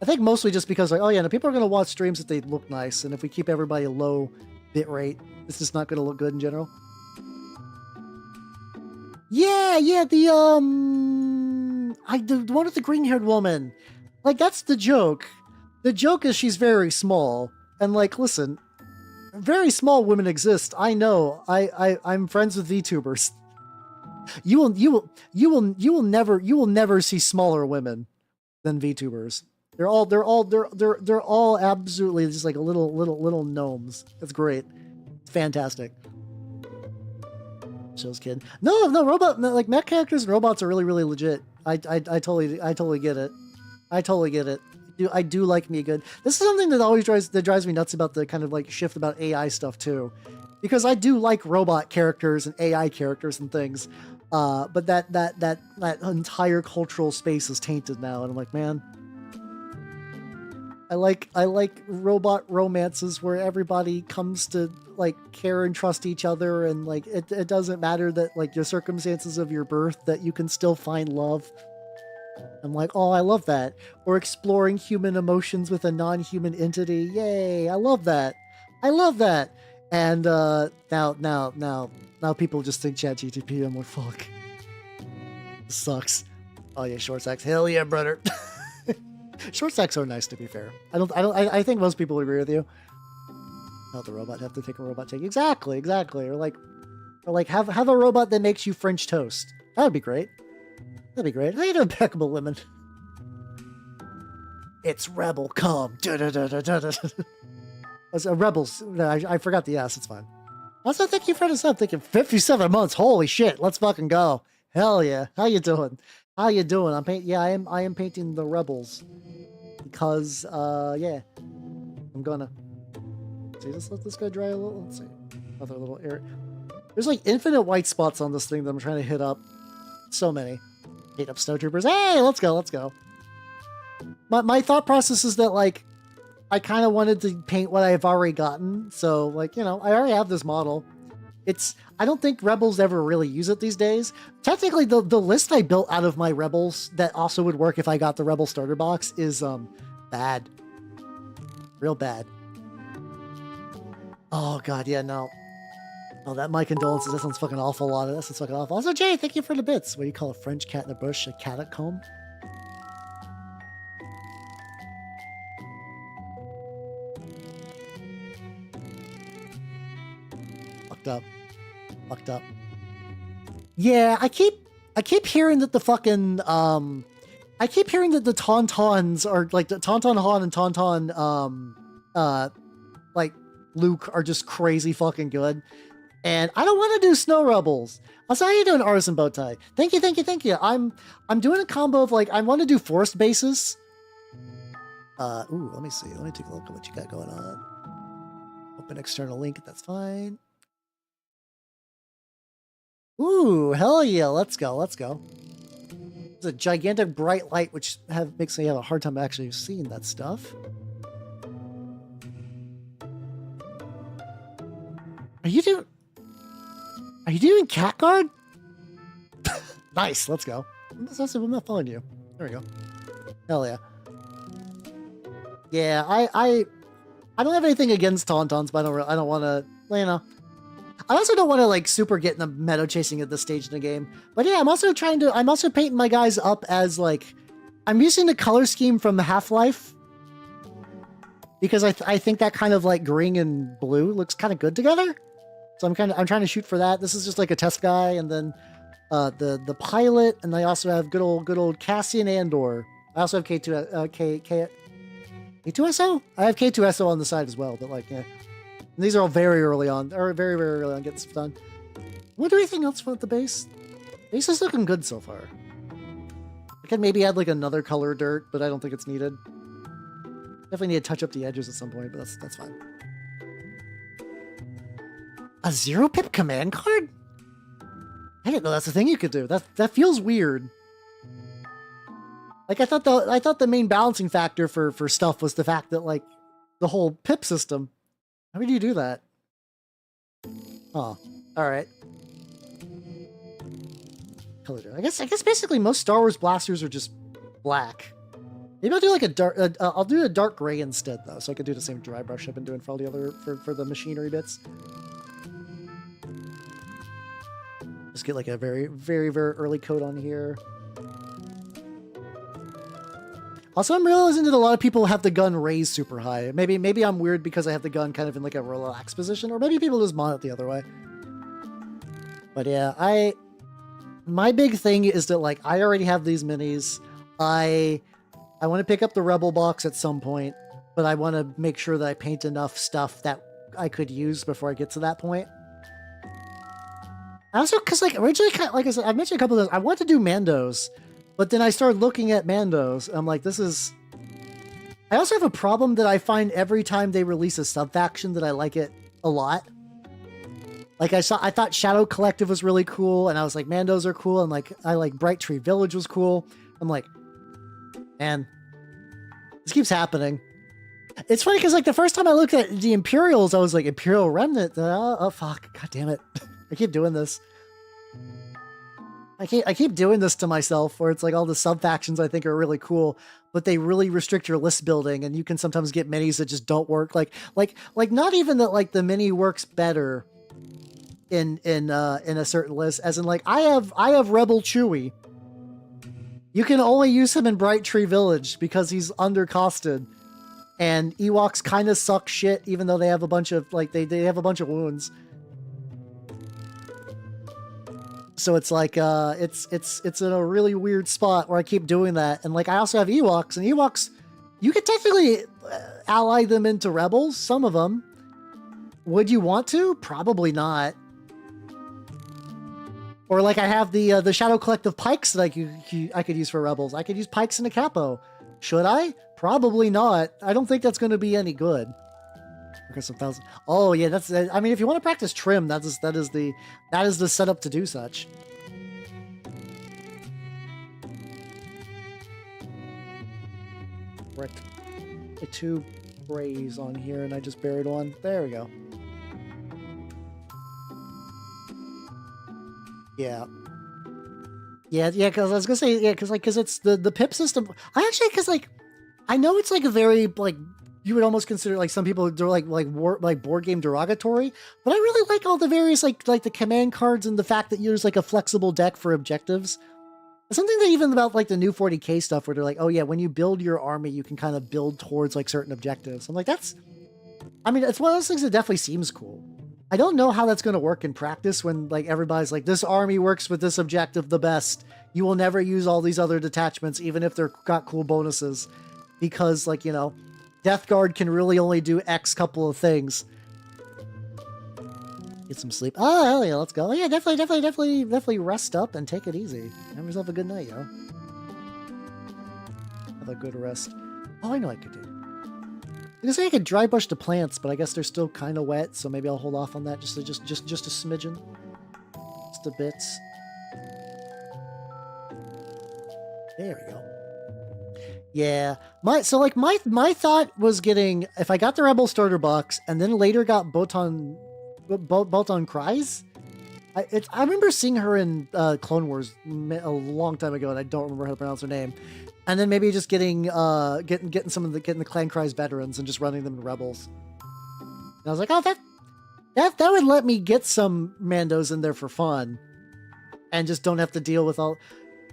I think mostly just because like, oh yeah, no, people are gonna watch streams if they look nice, and if we keep everybody a low bit rate, it's just not gonna look good in general. Yeah, the one with the green-haired woman. Like, that's the joke. The joke is she's very small. And, like, listen, very small women exist. I know. I'm friends with VTubers. You will never see smaller women than VTubers. They're all absolutely just like little gnomes. That's great. It's fantastic. Shows kid. No, robot, like mech characters and robots are really legit. I totally get it. I totally get it. I do like me good. This is something that always drives me nuts about the kind of like shift about AI stuff too, because I do like robot characters and AI characters and things, but that entire cultural space is tainted now, and I'm like, man, I like robot romances where everybody comes to like care and trust each other, and like it doesn't matter that like your circumstances of your birth, that you can still find love. I'm like, oh, I love that. Or exploring human emotions with a non-human entity. Yay, I love that. I love that. And now people just think ChatGPT. I'm like, fuck. This sucks. Oh yeah, short sacks. Hell yeah, brother. Short sacks are nice, to be fair. I think most people agree with you. Not the robot have to take a robot take. Exactly. Or like have a robot that makes you French toast. That would be great. That'd be great. How you doing, Impeccable Lemon? It's Rebel Come. Rebels. I forgot the S. It's fine. Also, thank you for this up. Thinking 57 months. Holy shit. Let's fucking go. Hell yeah. How you doing? How you doing? I am painting the rebels because yeah. I'm gonna see. Let's let this guy dry a little. Let's see. Another little area. There's like infinite white spots on this thing that I'm trying to hit up. So many. Hit up snowtroopers. Hey, let's go. My thought process is that like I kind of wanted to paint what I've already gotten. So like, you know, I already have this model. I don't think Rebels ever really use it these days. Technically, the list I built out of my Rebels that also would work if I got the Rebel starter box is bad. Real bad. Oh god, yeah, no. Oh, my condolences. That sounds fucking awful. That sounds fucking awful. Also, Jay, thank you for the bits. What do you call a French cat in the bush? A catacomb? Fucked up. Yeah, I keep hearing that the fucking I keep hearing that the Tauntauns are like the Tauntaun Han and Tauntaun like Luke are just crazy fucking good. And I don't want to do Snow Rebels. Also, how you doing, Artisan Bowtie? Thank you. I'm doing a combo of like I want to do forced bases. Ooh, let me see. Let me take a look at what you got going on. Open external link, that's fine. Ooh, hell yeah, let's go. It's a gigantic bright light, which makes me have a hard time actually seeing that stuff. Are you doing cat guard? Nice, let's go. I'm not following you. There we go. Hell yeah. Yeah, I don't have anything against Tauntauns, but I don't want to, you know. I also don't want to like super get in the meta chasing at this stage in the game. But yeah, I'm also painting my guys up as like, I'm using the color scheme from Half-Life. Because I think that kind of like green and blue looks kind of good together. So I'm trying to shoot for that. This is just like a test guy, and then the pilot, and I also have good old Cassian Andor. I also have K2SO? I have K2SO on the side as well, but like, yeah. And these are all very early on, or very, very early on getting stuff done. What do we think else about the base? Base is looking good so far. I could maybe add like another color dirt, but I don't think it's needed. Definitely need to touch up the edges at some point, but that's fine. A 0-pip command card? I didn't know that's a thing you could do. That feels weird. Like I thought the main balancing factor for stuff was the fact that like the whole pip system. How would you do that? Oh, all right. Color. I guess basically most Star Wars blasters are just black. Maybe I'll do like a dark. I'll do a dark gray instead though, so I could do the same dry brush I've been doing for all the other for the machinery bits. Just get like a very, very, very early coat on here. Also, I'm realizing that a lot of people have the gun raised super high. Maybe I'm weird because I have the gun kind of in like a relaxed position, or maybe people just mount it the other way. But yeah, my big thing is that like I already have these minis. I want to pick up the Rebel box at some point, but I want to make sure that I paint enough stuff that I could use before I get to that point. Also, because like originally, like I said, I mentioned a couple of those. I want to do Mandos. But then I started looking at Mandos. I'm like, this is... I also have a problem that I find every time they release a sub-faction that I like it a lot. Like I thought Shadow Collective was really cool, and I was like, Mandos are cool, and like I like Bright Tree Village was cool. I'm like, man, this keeps happening. It's funny because like the first time I looked at the Imperials, I was like, Imperial Remnant. Oh fuck, god damn it. I keep doing this. I keep doing this to myself where it's like all the sub-factions I think are really cool, but they really restrict your list building, and you can sometimes get minis that just don't work. Like not even that like the mini works better in a certain list, as in like I have Rebel Chewie, You can only use him in Bright Tree Village because he's undercosted. And Ewoks kind of suck shit, even though they have a bunch of, like, they have a bunch of wounds. So it's like, it's in a really weird spot where I keep doing that. And, like, I also have Ewoks, and Ewoks, you could technically ally them into rebels, some of them. Would you want to? Probably not. Or, like, I have the Shadow Collective Pikes that I could use for rebels. I could use Pikes and a Capo. Should I? Probably not. I don't think that's going to be any good. Okay, some thousand. Oh yeah, that's. I mean, if you want to practice trim, that is the setup to do such. Correct. Two rays on here, and I just buried one. There we go. Yeah. Yeah, because I was gonna say, yeah, because it's the pip system. Because like, I know it's like a very, like, you would almost consider, like, some people are like board game derogatory, but I really like all the various, like the command cards and the fact that there's like a flexible deck for objectives. Something that even about like the new 40k stuff where they're like, oh yeah, when you build your army, you can kind of build towards like certain objectives. I'm like, it's one of those things that definitely seems cool. I don't know how that's going to work in practice when, like, everybody's like, this army works with this objective the best. You will never use all these other detachments, even if they're got cool bonuses. Because, like, you know, Death Guard can really only do X couple of things. Get some sleep. Oh, hell yeah, let's go. Yeah, definitely rest up and take it easy. Have yourself a good night, yo. Have a good rest. Oh, I know I could do. I was gonna say I could dry brush the plants, but I guess they're still kind of wet, so maybe I'll hold off on that just a smidgen, just a bit. There we go. Yeah, my thought was getting, if I got the Rebel starter box and then later got Botan Cries. I remember seeing her in Clone Wars a long time ago, and I don't remember how to pronounce her name. And then maybe just getting the Clan Cries veterans and just running them in Rebels. And I was like, oh, that would let me get some Mandos in there for fun, and just don't have to deal with all.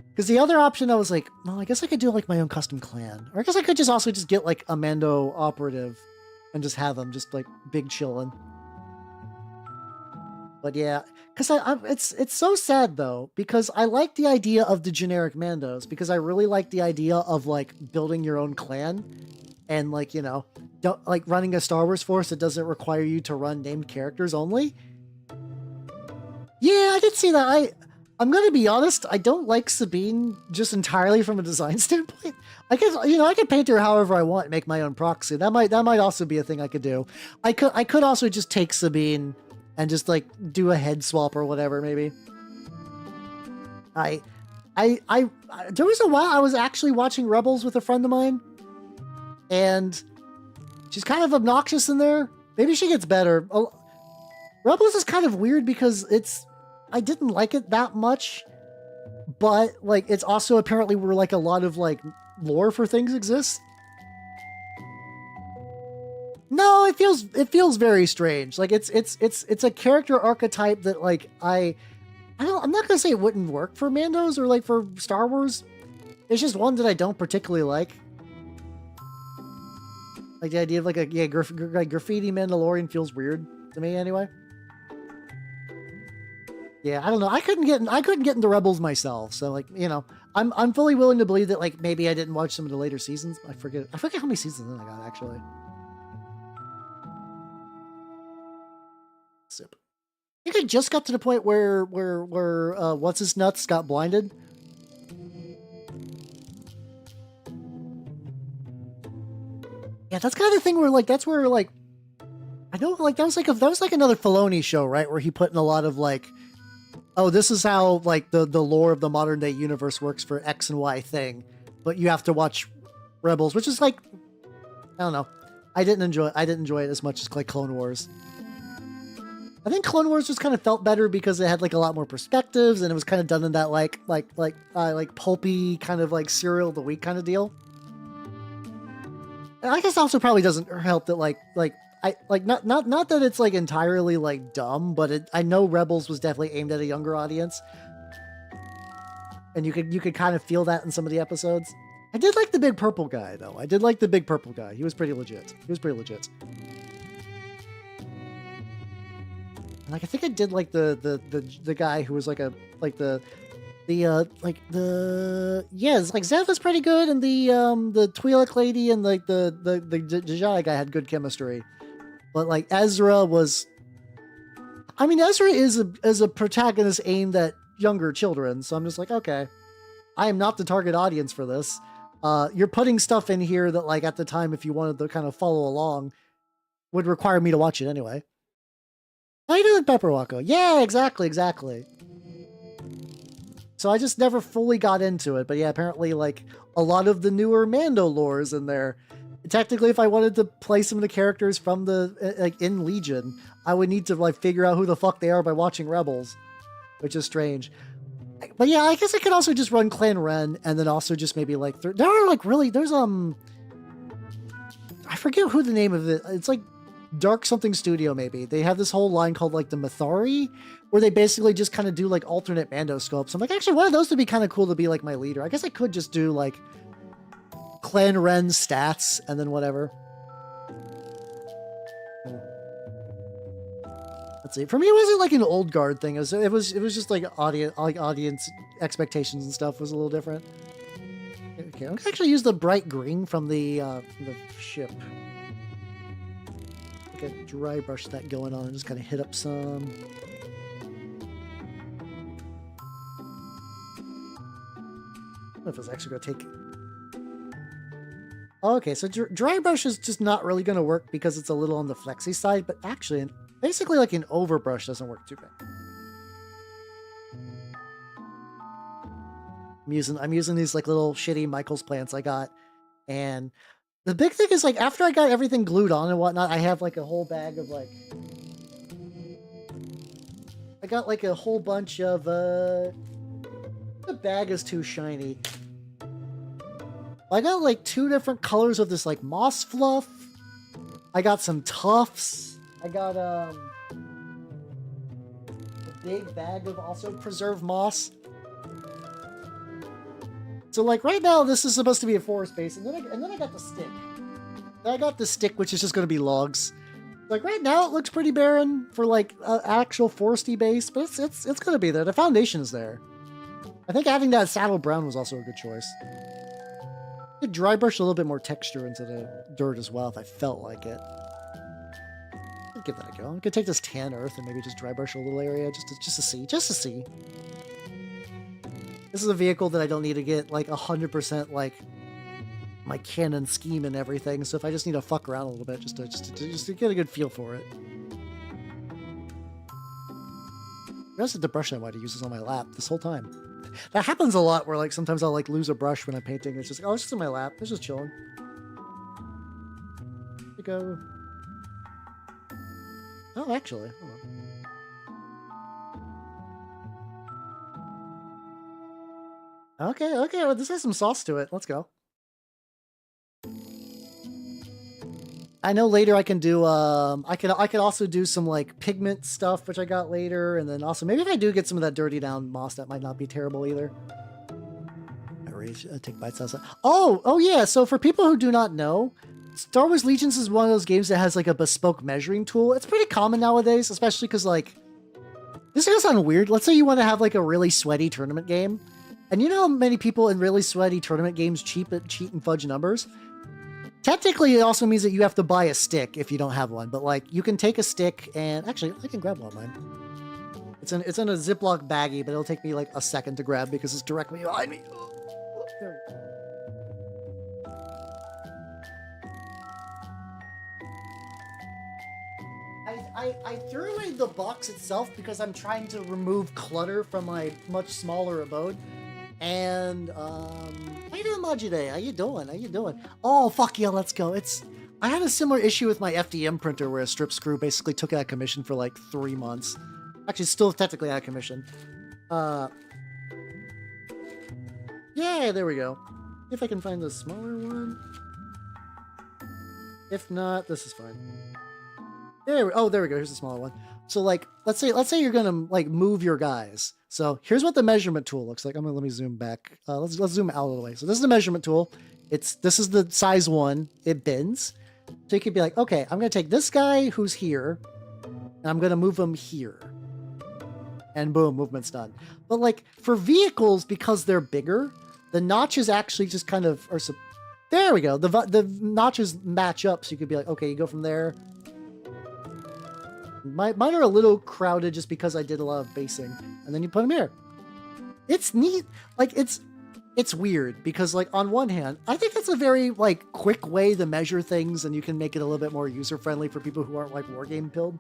Because the other option, I was like, well, I guess I could do like my own custom clan, or I guess I could just also just get like a Mando operative, and just have them just like big chillin'. But yeah, because it's so sad though, because I like the idea of the generic Mandos, because I really like the idea of like building your own clan, and like, you know, don't like running a Star Wars force that doesn't require you to run named characters only. Yeah, I did see that. I'm gonna be honest, I don't like Sabine just entirely from a design standpoint. I could paint her however I want and make my own proxy. That might also be a thing I could do. I could also just take Sabine and just like do a head swap or whatever, maybe. There was a while I was actually watching Rebels with a friend of mine, and she's kind of obnoxious in there. Maybe she gets better. Rebels is kind of weird because I didn't like it that much, but like it's also apparently where like a lot of like lore for things exists. No, it feels very strange. Like it's a character archetype that like I'm not gonna say it wouldn't work for Mandos or like for Star Wars. It's just one that I don't particularly like. Like the idea of like graffiti Mandalorian feels weird to me anyway. Yeah, I don't know. I couldn't get into Rebels myself, so like, you know, I'm fully willing to believe that like maybe I didn't watch some of the later seasons. I forget how many seasons I got actually. Sip. I think I just got to the point where what's his nuts got blinded. Yeah, that's kind of the thing where like that's where like I know like that was like another Filoni show, right? Where he put in a lot of like, oh, this is how like the lore of the modern day universe works for X and Y thing, but you have to watch Rebels, which is like, I don't know. I didn't enjoy it as much as like Clone Wars. I think Clone Wars just kind of felt better because it had like a lot more perspectives, and it was kind of done in that like pulpy kind of like cereal of the week kind of deal. And I guess also probably doesn't help that not that it's like entirely like dumb, but I know Rebels was definitely aimed at a younger audience. and you could kind of feel that in some of the episodes. I did like the big purple guy though. I did like the big purple guy. He was pretty legit. Like I think I did like the guy who was like it's like Zev was pretty good, and the Twi'lek lady and like the Jedi guy had good chemistry, but like Ezra was. I mean, Ezra is a protagonist aimed at younger children, so I'm just like, okay, I am not the target audience for this. You're putting stuff in here that, like, at the time, if you wanted to kind of follow along, would require me to watch it anyway. How you doing, Pepper Wacko? Yeah, exactly. So I just never fully got into it, but yeah, apparently, like, a lot of the newer Mando lore is in there. Technically, if I wanted to play some of the characters from the, like, in Legion, I would need to, like, figure out who the fuck they are by watching Rebels, which is strange. But yeah, I guess I could also just run Clan Ren, and then also just maybe, like, there are, like, really, there's, I forget who the name of it, it's, like, Dark something studio, maybe. They have this whole line called, like, the Mathari, where they basically just kind of do, like, alternate Mando scopes. I'm like, actually, one of those would be kind of cool to be, like, my leader. I guess I could just do, like, Clan Ren stats and then whatever. Let's see. For me, it wasn't like an old guard thing. It was just like audience expectations and stuff was a little different. Okay, I'm gonna actually use the bright green from the ship. Like a dry brush that going on and just kind of hit up some. I don't know if it's actually gonna take. Okay, so dry brush is just not really going to work because it's a little on the flexy side, but actually, basically like an overbrush doesn't work too bad. I'm using these like little shitty Michael's plants I got, and the big thing is like after I got everything glued on and whatnot, I have like a whole bag of like, I got like a whole bunch of the bag is too shiny. I got like 2 different colors of this like moss fluff. I got some tufts. I got a big bag of also preserved moss. So like right now this is supposed to be a forest base, and then I got the stick. Then I got the stick, which is just going to be logs. Like right now it looks pretty barren for like an actual foresty base, but it's going to be there. The foundation is there. I think adding that saddle brown was also a good choice. I could dry brush a little bit more texture into the dirt as well if I felt like it. I'll give that a go. I'm gonna take this tan earth and maybe just dry brush a little area just to see. This is a vehicle that I don't need to get like 100% like my canon scheme and everything. So if I just need to fuck around a little bit just to get a good feel for it. The rest of the brush I wanted to use is on my lap this whole time. That happens a lot where like sometimes I'll like lose a brush when I'm painting. It's just like, oh, it's just in my lap. It's just chilling. There we go. Oh, actually. Hold on. Okay. Well, this has some sauce to it. Let's go. I know later I can do I could also do some like pigment stuff, which I got later, and then also maybe if I do get some of that dirty down moss, that might not be terrible either. I rage, take bites outside. Oh yeah. So for people who do not know, Star Wars Legions is one of those games that has like a bespoke measuring tool. It's pretty common nowadays, especially because like this is gonna sound weird. Let's say you want to have like a really sweaty tournament game, and you know how many people in really sweaty tournament games cheat and fudge numbers. Technically, it also means that you have to buy a stick if you don't have one. But like, you can take a stick and actually, I can grab one of mine. It's in a Ziploc baggie, but it'll take me like a second to grab because it's directly behind me. There we go. I threw away the box itself because I'm trying to remove clutter from my much smaller abode. And how you doing, Majide? How you doing? Oh fuck yeah, let's go. I had a similar issue with my FDM printer where a strip screw basically took it out of commission for like 3 months. Actually, still technically out of commission. Yeah, there we go. If I can find the smaller one. If not, this is fine. There we go. Here's the smaller one. So like, let's say you're gonna like move your guys. So here's what the measurement tool looks like. Let me zoom back. Let's zoom out of the way. So this is the measurement tool. This is the size 1. It bends. So you could be like, okay, I'm gonna take this guy who's here, and I'm gonna move him here. And boom, movement's done. But like for vehicles, because they're bigger, the notches actually just kind of are. There we go. The notches match up, so you could be like, okay, you go from there. Mine are a little crowded just because I did a lot of basing, and then you put them here. It's neat. Like it's weird because like on one hand, I think it's a very like quick way to measure things, and you can make it a little bit more user friendly for people who aren't like wargame build.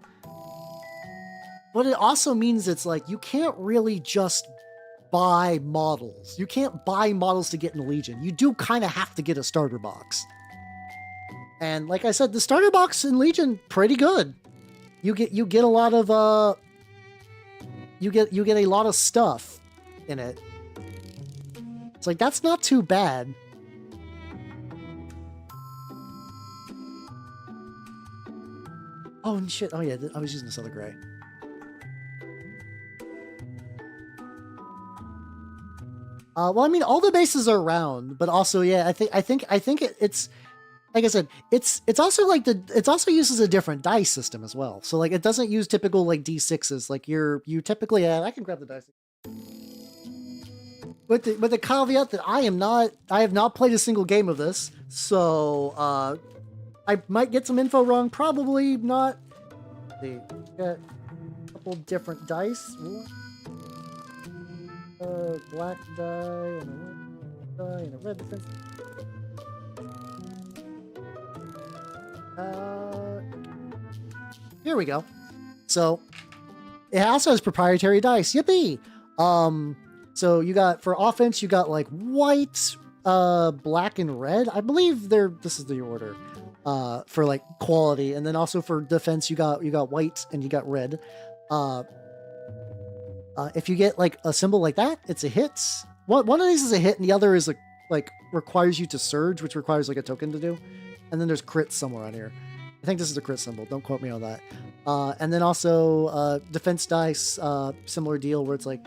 But it also means it's like you can't really just buy models. You can't buy models to get in Legion. You do kind of have to get a starter box. And like I said, the starter box in Legion pretty good. You get a lot of you get a lot of stuff in it. It's like that's not too bad. Oh shit! Oh yeah, I was using this other gray. Well, I mean, all the bases are round, but also, yeah, I think it's like I said, it's also like it also uses a different dice system as well. So like it doesn't use typical like D6s. Like you typically I can grab the dice. With the caveat that I have not played a single game of this, so I might get some info wrong. Probably not. See, got a couple different dice. Black die and a white die and a red defense. Here we go. So it also has proprietary dice. Yippee! So you got for offense, you got like white, black, and red. I believe this is the order. For like quality, and then also for defense, you got white and you got red. If you get like a symbol like that, it's a hit. One of these is a hit, and the other is like requires you to surge, which requires like a token to do. And then there's crits somewhere on here. I think this is a crit symbol. Don't quote me on that. And then also defense dice, similar deal where it's like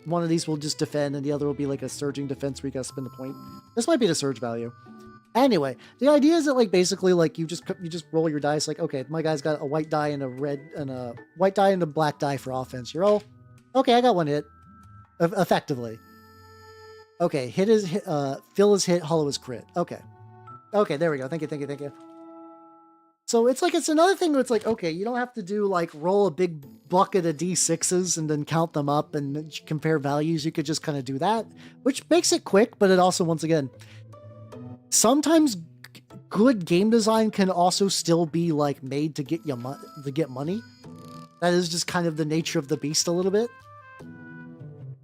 one of these will just defend, and the other will be like a surging defense where you gotta spend a point. This might be the surge value. Anyway, the idea is that like basically like you just roll your dice. Like, okay, my guy's got a white die and a red and a white die and a black die for offense. You roll. Okay, I got one hit. Effectively. Okay, hit is hit, fill is hit, hollow is crit. Okay. Okay, there we go. Thank you. So it's another thing where it's like, okay, you don't have to do like roll a big bucket of D6s and then count them up and compare values. You could just kind of do that, which makes it quick, but it also, once again, sometimes good game design can also still be like made to get you to get money. That is just kind of the nature of the beast a little bit.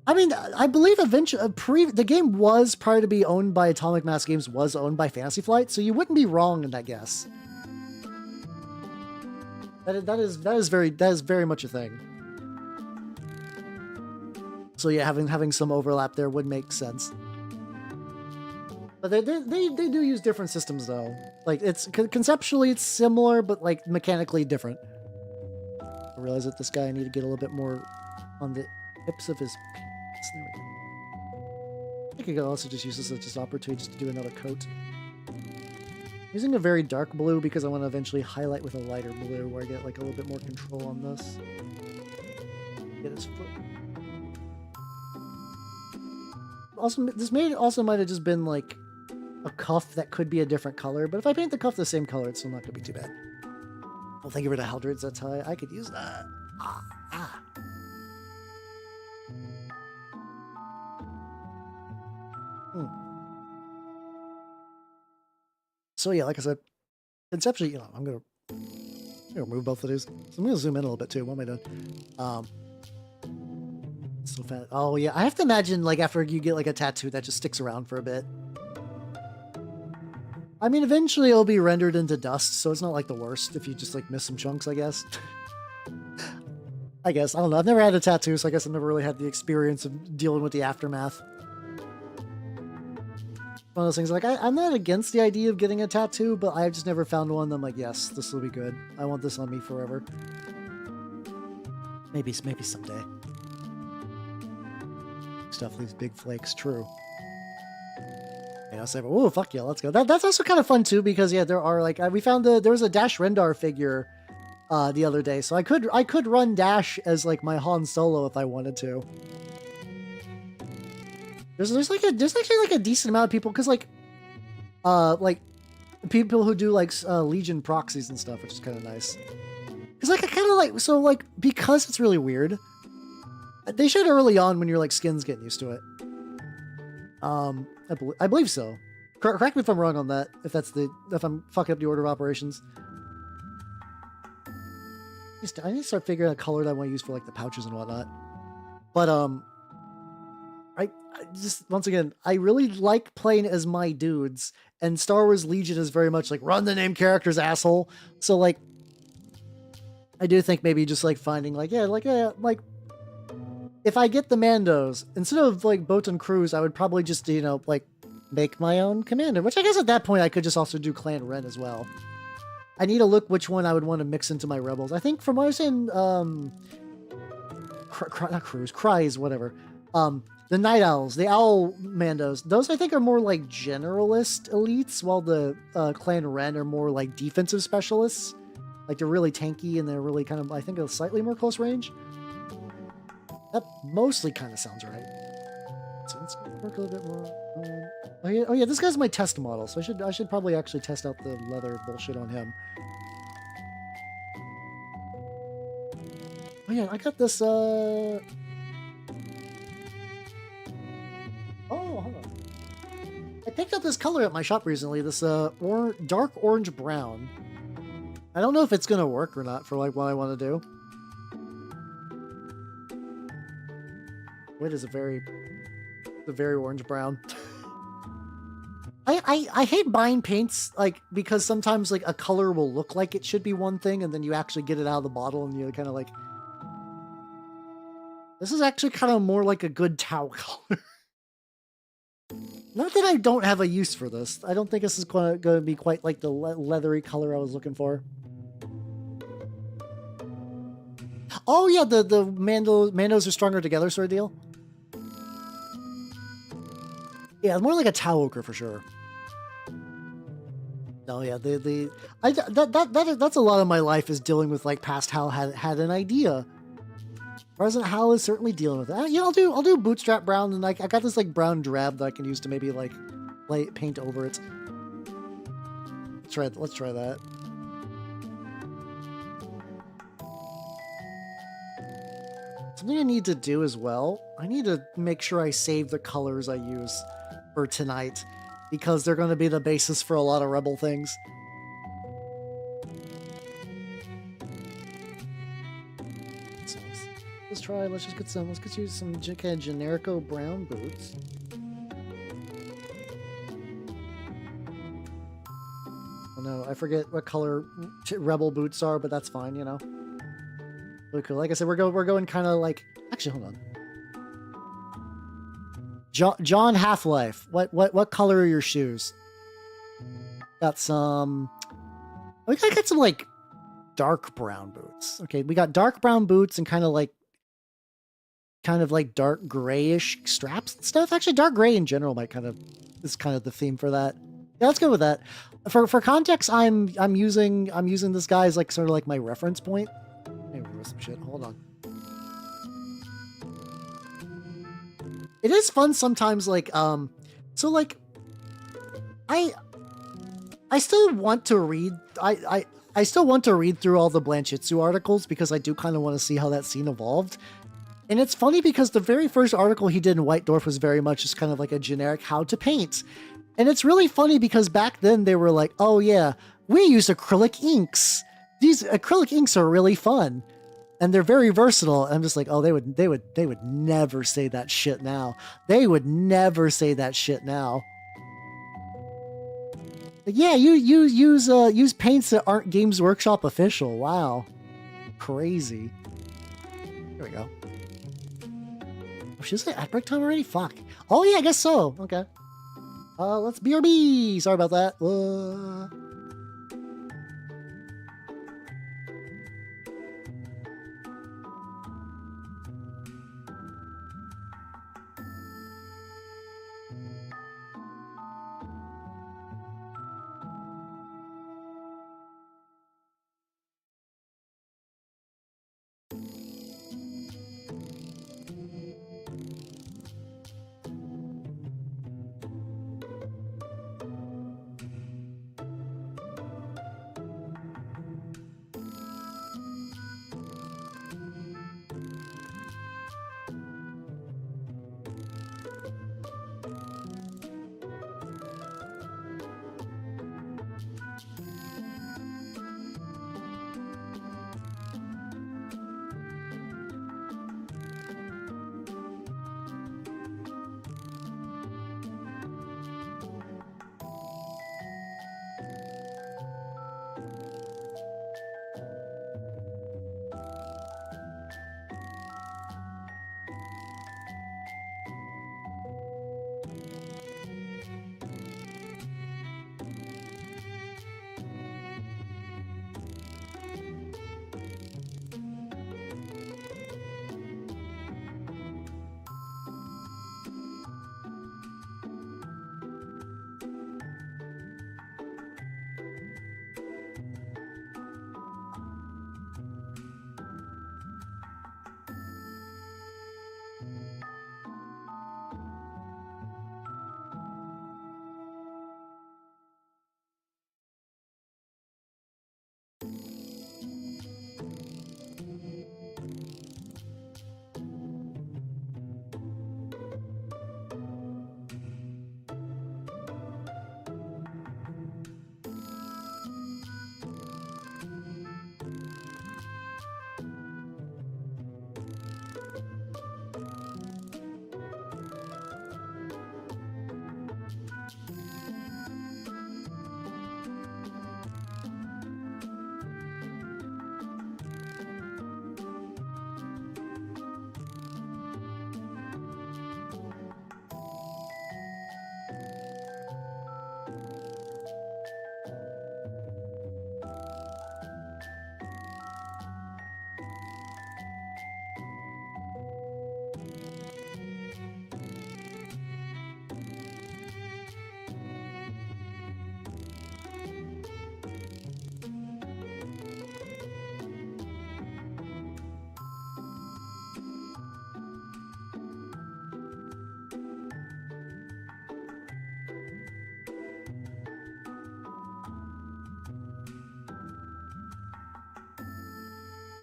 I mean, I believe eventually the game was, prior to be owned by Atomic Mass Games, was owned by Fantasy Flight, so you wouldn't be wrong in that guess. That is very much a thing. So yeah, having some overlap there would make sense. But they do use different systems though. Like conceptually it's similar, but like mechanically different. I realize that this guy I need to get a little bit more on the hips of his. There we go. I could also just use this as just opportunity just to do another coat. I'm using a very dark blue because I want to eventually highlight with a lighter blue where I get like a little bit more control on this. Get his foot. Also, this might have just been like a cuff that could be a different color, but if I paint the cuff the same color, it's still not going to be too bad. Well, thank you for the Haldreds. That's how I could use that. So yeah, like I said, conceptually, I'm gonna remove both of these. So I'm gonna zoom in a little bit too. What am I doing? So fat. Oh yeah, I have to imagine like after you get like a tattoo that just sticks around for a bit. I mean, eventually it'll be rendered into dust, so it's not like the worst if you just like miss some chunks, I guess. I don't know. I've never had a tattoo, so I guess I've never really had the experience of dealing with the aftermath. One of those things like I'm not against the idea of getting a tattoo, but I've just never found one that I'm like, yes, this will be good. I want this on me forever. Maybe someday. Stuff leaves big flakes. True. Yeah, so, oh fuck yeah, let's go. That's also kind of fun too because yeah, there are like we found there was a Dash Rendar figure the other day, so I could run Dash as like my Han Solo if I wanted to. There's actually like a decent amount of people because like people who do like Legion proxies and stuff, which is kind of nice. Because like I kind of like so like because it's really weird. They should early on when you're like skins getting used to it. I believe so. Correct me if I'm wrong on that. If I'm fucking up the order of operations. I need to start figuring out a color that I want to use for like the pouches and whatnot. But I just once again I really like playing as my dudes, and Star Wars Legion is very much like run the name characters, asshole. So like I do think maybe just like finding like like if I get the Mandos instead of like Boat and Cruise, I would probably just like make my own commander. Which I guess at that point I could just also do Clan Ren as well. I need to look which one I would want to mix into my rebels. I think from what I was saying, not Cruise, Cries, whatever. The Night Owls, the Owl Mandos, those I think are more like generalist elites, while the Clan Ren are more like defensive specialists. Like they're really tanky and they're really kind of, I think, a slightly more close range. That mostly kind of sounds right. So let's work a little bit more. Oh yeah, this guy's my test model, so I should probably actually test out the leather bullshit on him. Oh yeah, I got this. Oh, hold on. I picked up this color at my shop recently. This dark orange brown. I don't know if it's gonna work or not for like what I want to do. It is a very orange brown. I hate buying paints like because sometimes like a color will look like it should be one thing and then you actually get it out of the bottle and you're kind of like, this is actually kind of more like a good Tau color. Not that I don't have a use for this. I don't think this is going to be quite like the leathery color I was looking for. Oh yeah, the Mandos are stronger together sort of deal. Yeah, more like a Tau ochre for sure. Oh yeah, that's a lot of my life is dealing with like past Hal had an idea. Present Hal is certainly dealing with that. Yeah, I'll do bootstrap brown, and like I got this like brown drab that I can use to maybe like paint over it. Let's try that. Something I need to do as well. I need to make sure I save the colors I use for tonight, because they're going to be the basis for a lot of Rebel things. So let's get you some kind of generico brown boots. Oh no, I forget what color Rebel boots are, but that's fine, you know. Really cool. Like I said, we're going kind of like, actually, hold on. John Half-Life. What color are your shoes? Got some. I got some like dark brown boots. Okay, we got dark brown boots and kind of like dark grayish straps and stuff. Actually, dark gray in general is kind of the theme for that. Yeah, let's go with that. For context, I'm using this guy as like sort of like my reference point. Maybe some shit. Hold on. It is fun sometimes, like, so, like, I still want to read, I still want to read through all the Blanchitsu articles, because I do kind of want to see how that scene evolved. And it's funny, because the very first article he did in White Dwarf was very much just kind of like a generic how to paint. And it's really funny, because back then they were like, oh yeah, we use acrylic inks. These acrylic inks are really fun. And they're very versatile. And I'm just like, oh, they would never say that shit now. They would never say that shit now. Like, yeah, you use paints that aren't Games Workshop official. Wow, crazy. Here we go. Oh, should I say at break time already? Fuck. Oh yeah, I guess so. Okay. Let's BRB. Sorry about that.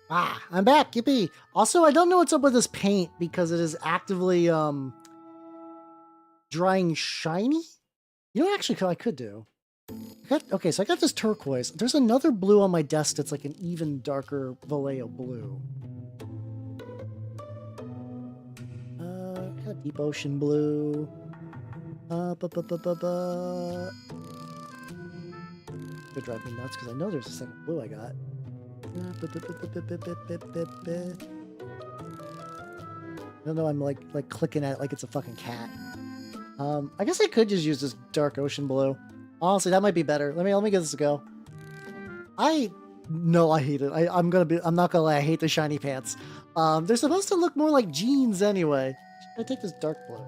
Ah, I'm back. Yippee. Also, I don't know what's up with this paint because it is actively drying shiny. You know what actually I could do? Okay, so I got this turquoise. There's another blue on my desk that's like an even darker Vallejo blue. Got deep ocean blue. Could drive me nuts because I know there's a second blue I got. I don't know, I'm like clicking at it like it's a fucking cat. I guess I could just use this dark ocean blue. Honestly, that might be better. Let me give this a go. No, I hate it. I'm not gonna lie, I hate the shiny pants. They're supposed to look more like jeans anyway. Should I take this dark blue?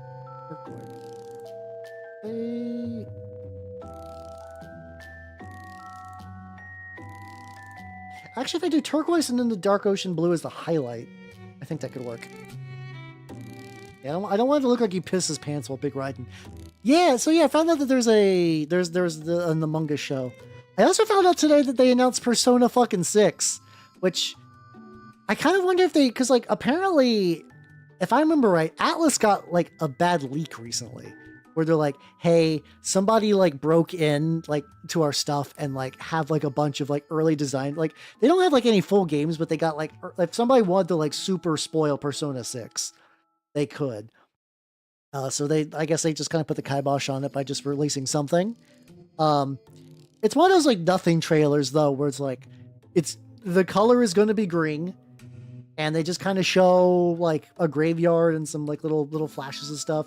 Actually, if I do turquoise and then the dark ocean blue as the highlight, I think that could work. Yeah, I don't want it to look like he pisses his pants while big riding. Yeah, so yeah, I found out that there's the in the manga show. I also found out today that they announced Persona fucking 6, which I kind of wonder if because like apparently, if I remember right, Atlas got like a bad leak recently where they're like, hey, somebody like broke in like to our stuff and like have like a bunch of like early design, like they don't have like any full games, but they got like if somebody wanted to like super spoil Persona 6, they could. So I guess they just kind of put the kibosh on it by just releasing something. It's one of those like nothing trailers though, where it's like, the color is going to be green, and they just kind of show like a graveyard and some like little flashes of stuff.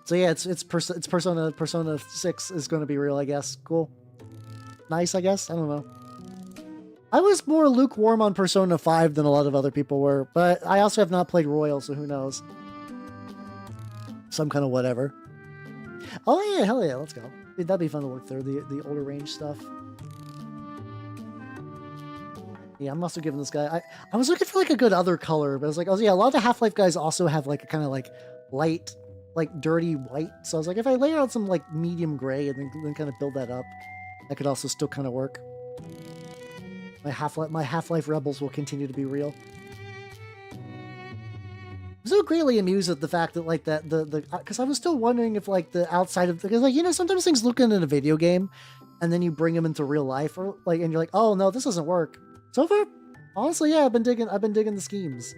So yeah, it's Persona 6 is going to be real, I guess. Cool, nice, I guess. I don't know. I was more lukewarm on Persona 5 than a lot of other people were, but I also have not played Royal, so who knows. Some kind of whatever. Oh yeah, hell yeah, let's go. Dude, that'd be fun to work through the older range stuff. Yeah, I'm also giving this guy. I was looking for like a good other color, but I was like, oh yeah, a lot of the Half-Life guys also have like a kind of like light, like dirty white. So I was like, if I layer out some like medium gray and then kind of build that up, that could also still kind of work. My Half-Life rebels will continue to be real. I'm so greatly amused at the fact that like that because I was still wondering if like the outside of, because like, you know, sometimes things look good in a video game and then you bring them into real life, or like, and you're like, oh no, this doesn't work. So far, honestly, yeah, I've been digging the schemes.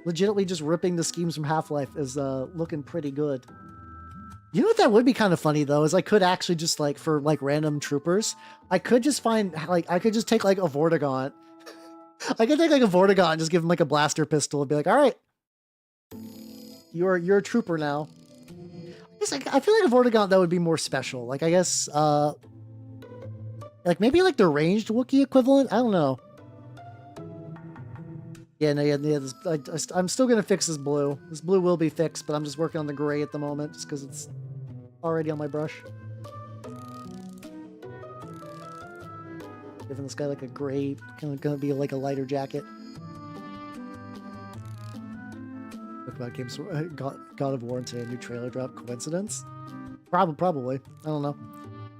Legitimately just ripping the schemes from Half-Life is looking pretty good. You know what that would be kind of funny though, is I could actually just like, for like random troopers, I could just find like, I could just take like a Vortigaunt. I could take like a Vortigaunt and just give him like a blaster pistol and be like, all right, you're a trooper now. I feel like a Vortigaunt that would be more special. Like I guess like maybe like the ranged Wookiee equivalent. I don't know. Yeah, no, yeah. I'm still gonna fix this blue. This blue will be fixed, but I'm just working on the gray at the moment, just because it's already on my brush. Giving this guy like a gray, kind of gonna be like a lighter jacket. Talk about games. God of War into a new trailer drop. Coincidence? Probably. I don't know.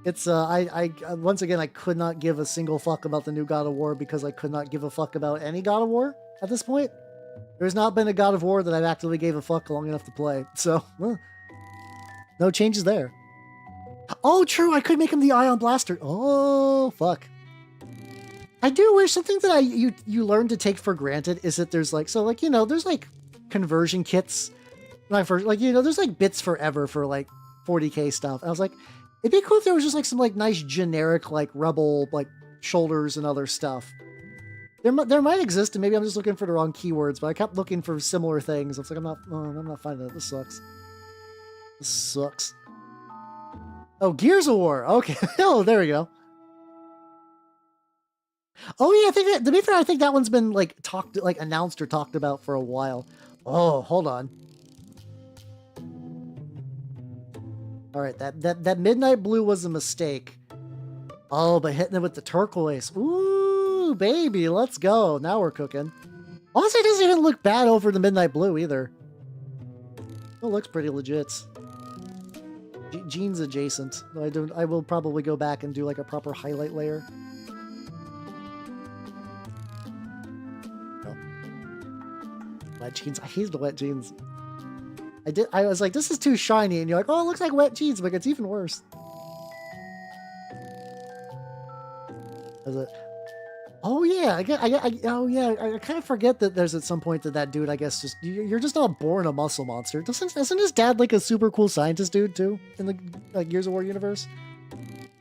It's I once again I could not give a single fuck about the new God of War because I could not give a fuck about any God of War at this point. There's not been a God of War that I've actively gave a fuck long enough to play, so no changes there. Oh, true, I could make him the Ion Blaster. Oh, fuck. I do wish something that you learn to take for granted is that there's like, so like, you know, there's like conversion kits. Like, you know, there's like bits forever for like 40k stuff. And I was like, it'd be cool if there was just like some like nice generic like rebel like shoulders and other stuff. There might exist, and maybe I'm just looking for the wrong keywords, but I kept looking for similar things. I was like, I'm not finding it. This sucks. This sucks. Oh, Gears of War. Okay. Oh, there we go. Oh yeah, I think that, to be fair, I think that one's been like announced or talked about for a while. Oh, hold on. All right, that midnight blue was a mistake. Oh, but hitting it with the turquoise. Ooh, baby, let's go. Now we're cooking. Also, it doesn't even look bad over the midnight blue either. It looks pretty legit. Jeans adjacent. I will probably go back and do like a proper highlight layer. wet jeans. I hate the wet jeans. I was like, this is too shiny, and you're like, oh, it looks like wet jeans, but it's even worse. Is it? Oh yeah, I kind of forget that there's at some point that dude, I guess, just you're just not born a muscle monster. Isn't his dad like a super cool scientist dude too in the like Gears of War universe?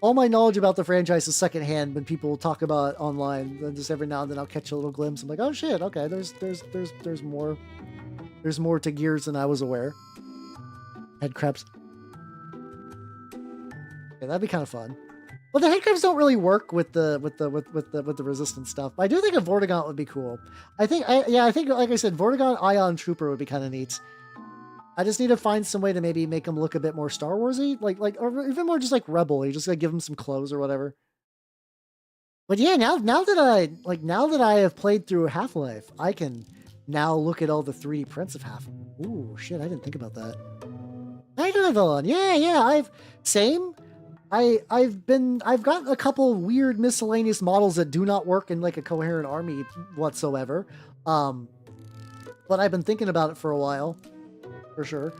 All my knowledge about the franchise is secondhand when people talk about it online. Then just every now and then I'll catch a little glimpse. I'm like, oh shit, okay, there's more to Gears than I was aware. Head crabs. Yeah, that'd be kind of fun. Well, the headcrabs don't really work with the resistance stuff. But I do think a Vortigaunt would be cool. I think like I said, Vortigaunt Ion Trooper would be kind of neat. I just need to find some way to maybe make them look a bit more Star Warsy, or even more just like Rebel. You just gotta give them some clothes or whatever. But yeah, now that I have played through Half-Life, I can now look at all the 3D prints of Half-Life. Ooh, shit! I didn't think about that. I know Evelyn. Yeah. I've got a couple weird miscellaneous models that do not work in like a coherent army whatsoever. But I've been thinking about it for a while, for sure.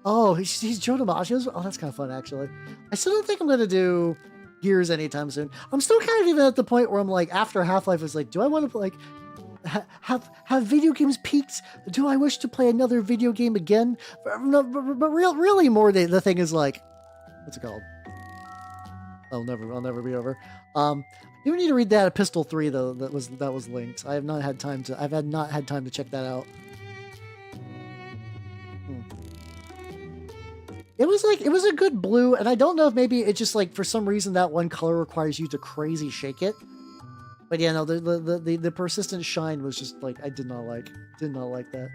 Oh, he's Joe DiMaggio's. Oh, that's kind of fun, actually. I still don't think I'm gonna do Gears anytime soon. I'm still kind of even at the point where I'm like, after Half-Life is like, do I want to like have video games peaked? Do I wish to play another video game again? No, but really more the thing is like, what's it called? I'll never be over. You need to read that Epistle 3 though. That was linked. I have not had time to. I've not had time to check that out. It was a good blue, and I don't know if maybe it's just like for some reason that one color requires you to crazy shake it. But yeah, no, the persistent shine was just like, I did not like that.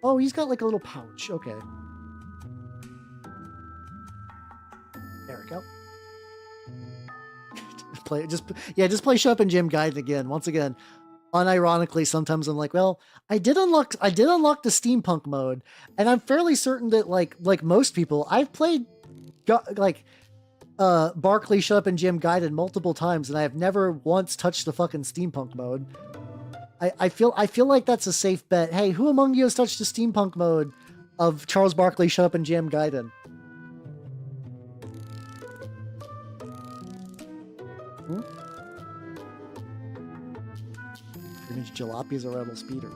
Oh, he's got like a little pouch. Okay. There we go. Just play Show Up and Jam Guide again. Once again, unironically, sometimes I'm like, well, I did unlock the steampunk mode, and I'm fairly certain that like most people, I've played like Barkley, Shut Up and Jim Guided multiple times, and I have never once touched the fucking steampunk mode. I feel like that's a safe bet. Hey, who among you has touched the steampunk mode of Charles Barkley, Shut Up and Jam Guided? Jalape's a rebel speeder.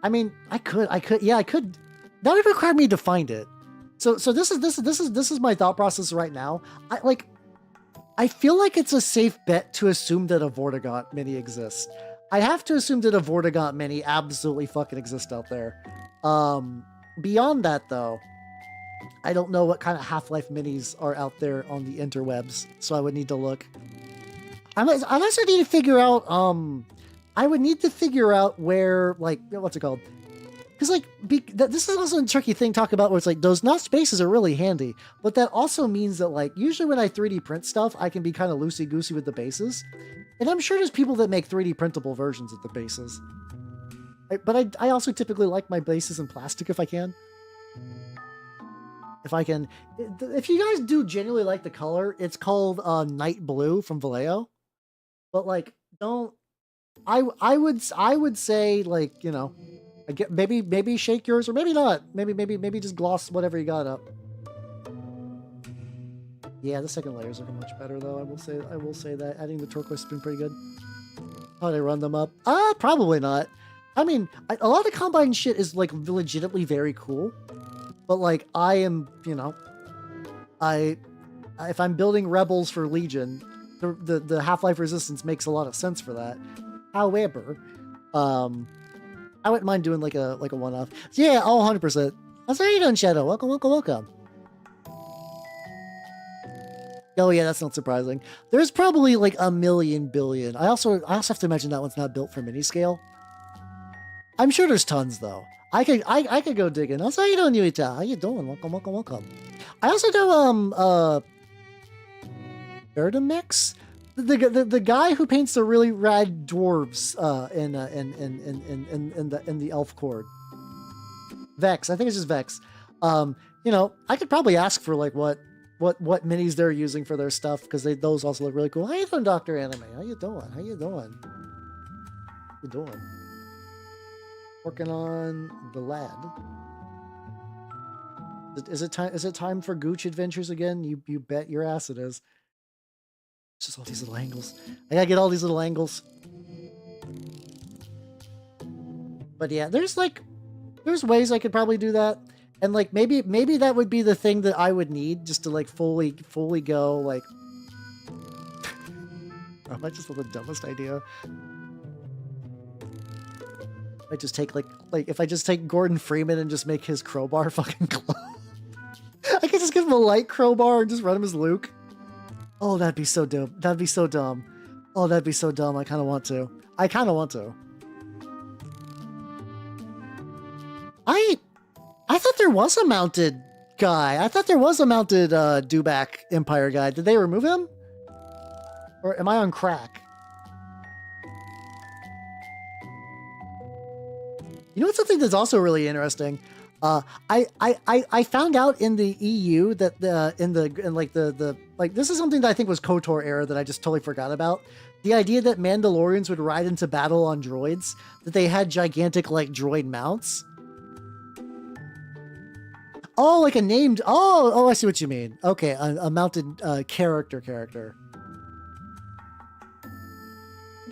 I mean, I could. That would require me to find it. So this is my thought process right now. I feel like it's a safe bet to assume that a Vortigaunt mini exists. I have to assume that a Vortigaunt mini absolutely fucking exists out there. Beyond that though, I don't know what kind of Half-Life minis are out there on the interwebs, so I would need to look. I also need to figure out, I would need to figure out where, like, what's it called? Because, like, this is also a tricky thing to talk about where it's like, those notch bases are really handy, but that also means that, like, usually when I 3D print stuff, I can be kind of loosey-goosey with the bases. And I'm sure there's people that make 3D printable versions of the bases. But I also typically like my bases in plastic if I can. If you guys do genuinely like the color, it's called Night Blue from Vallejo. But like, I would say, like, you know, I get maybe shake yours, or maybe not. Maybe just gloss whatever you got up. Yeah, the second layer is looking much better though. I will say that adding the turquoise has been pretty good. How do they run them up? Probably not. I mean, a lot of Combine shit is like legitimately very cool, but like I am, you know, if I'm building rebels for Legion, the Half-Life Resistance makes a lot of sense for that. However, I wouldn't mind doing like a one-off. Yeah, 100%. How's how you doing, Shadow? Welcome. Oh yeah, that's not surprising. There's probably like a million billion. I also have to imagine that one's not built for mini scale. I'm sure there's tons though. I could go digging. How's how you doing, Yuita? How you doing? Welcome. I also do Erdemex? The guy who paints the really rad dwarves in the elf chord. Vex, I think it's just Vex. You know, I could probably ask for like what what minis they're using for their stuff, because those also look really cool. How you doing, Dr. Anime? How you doing? How you doing? How you doing? Working on the lad. Is it time for Gooch Adventures again? You bet your ass it is. It's just all these little angles. I gotta get all these little angles. But yeah, there's ways I could probably do that. And like maybe that would be the thing that I would need just to like fully go like I might just have the dumbest idea. I just take like if I just take Gordon Freeman and just make his crowbar fucking glow. I could just give him a light crowbar and just run him as Luke. Oh, that'd be so dumb. That'd be so dumb. Oh, that'd be so dumb. I kind of want to. I thought there was a mounted guy. I thought there was a mounted Dewback Empire guy. Did they remove him? Or am I on crack? You know what's something that's also really interesting? I found out in the EU that this is something that I think was KOTOR era that I just totally forgot about. The idea that Mandalorians would ride into battle on droids, that they had gigantic like droid mounts. Oh, like a named. Oh, I see what you mean. Okay, a mounted character.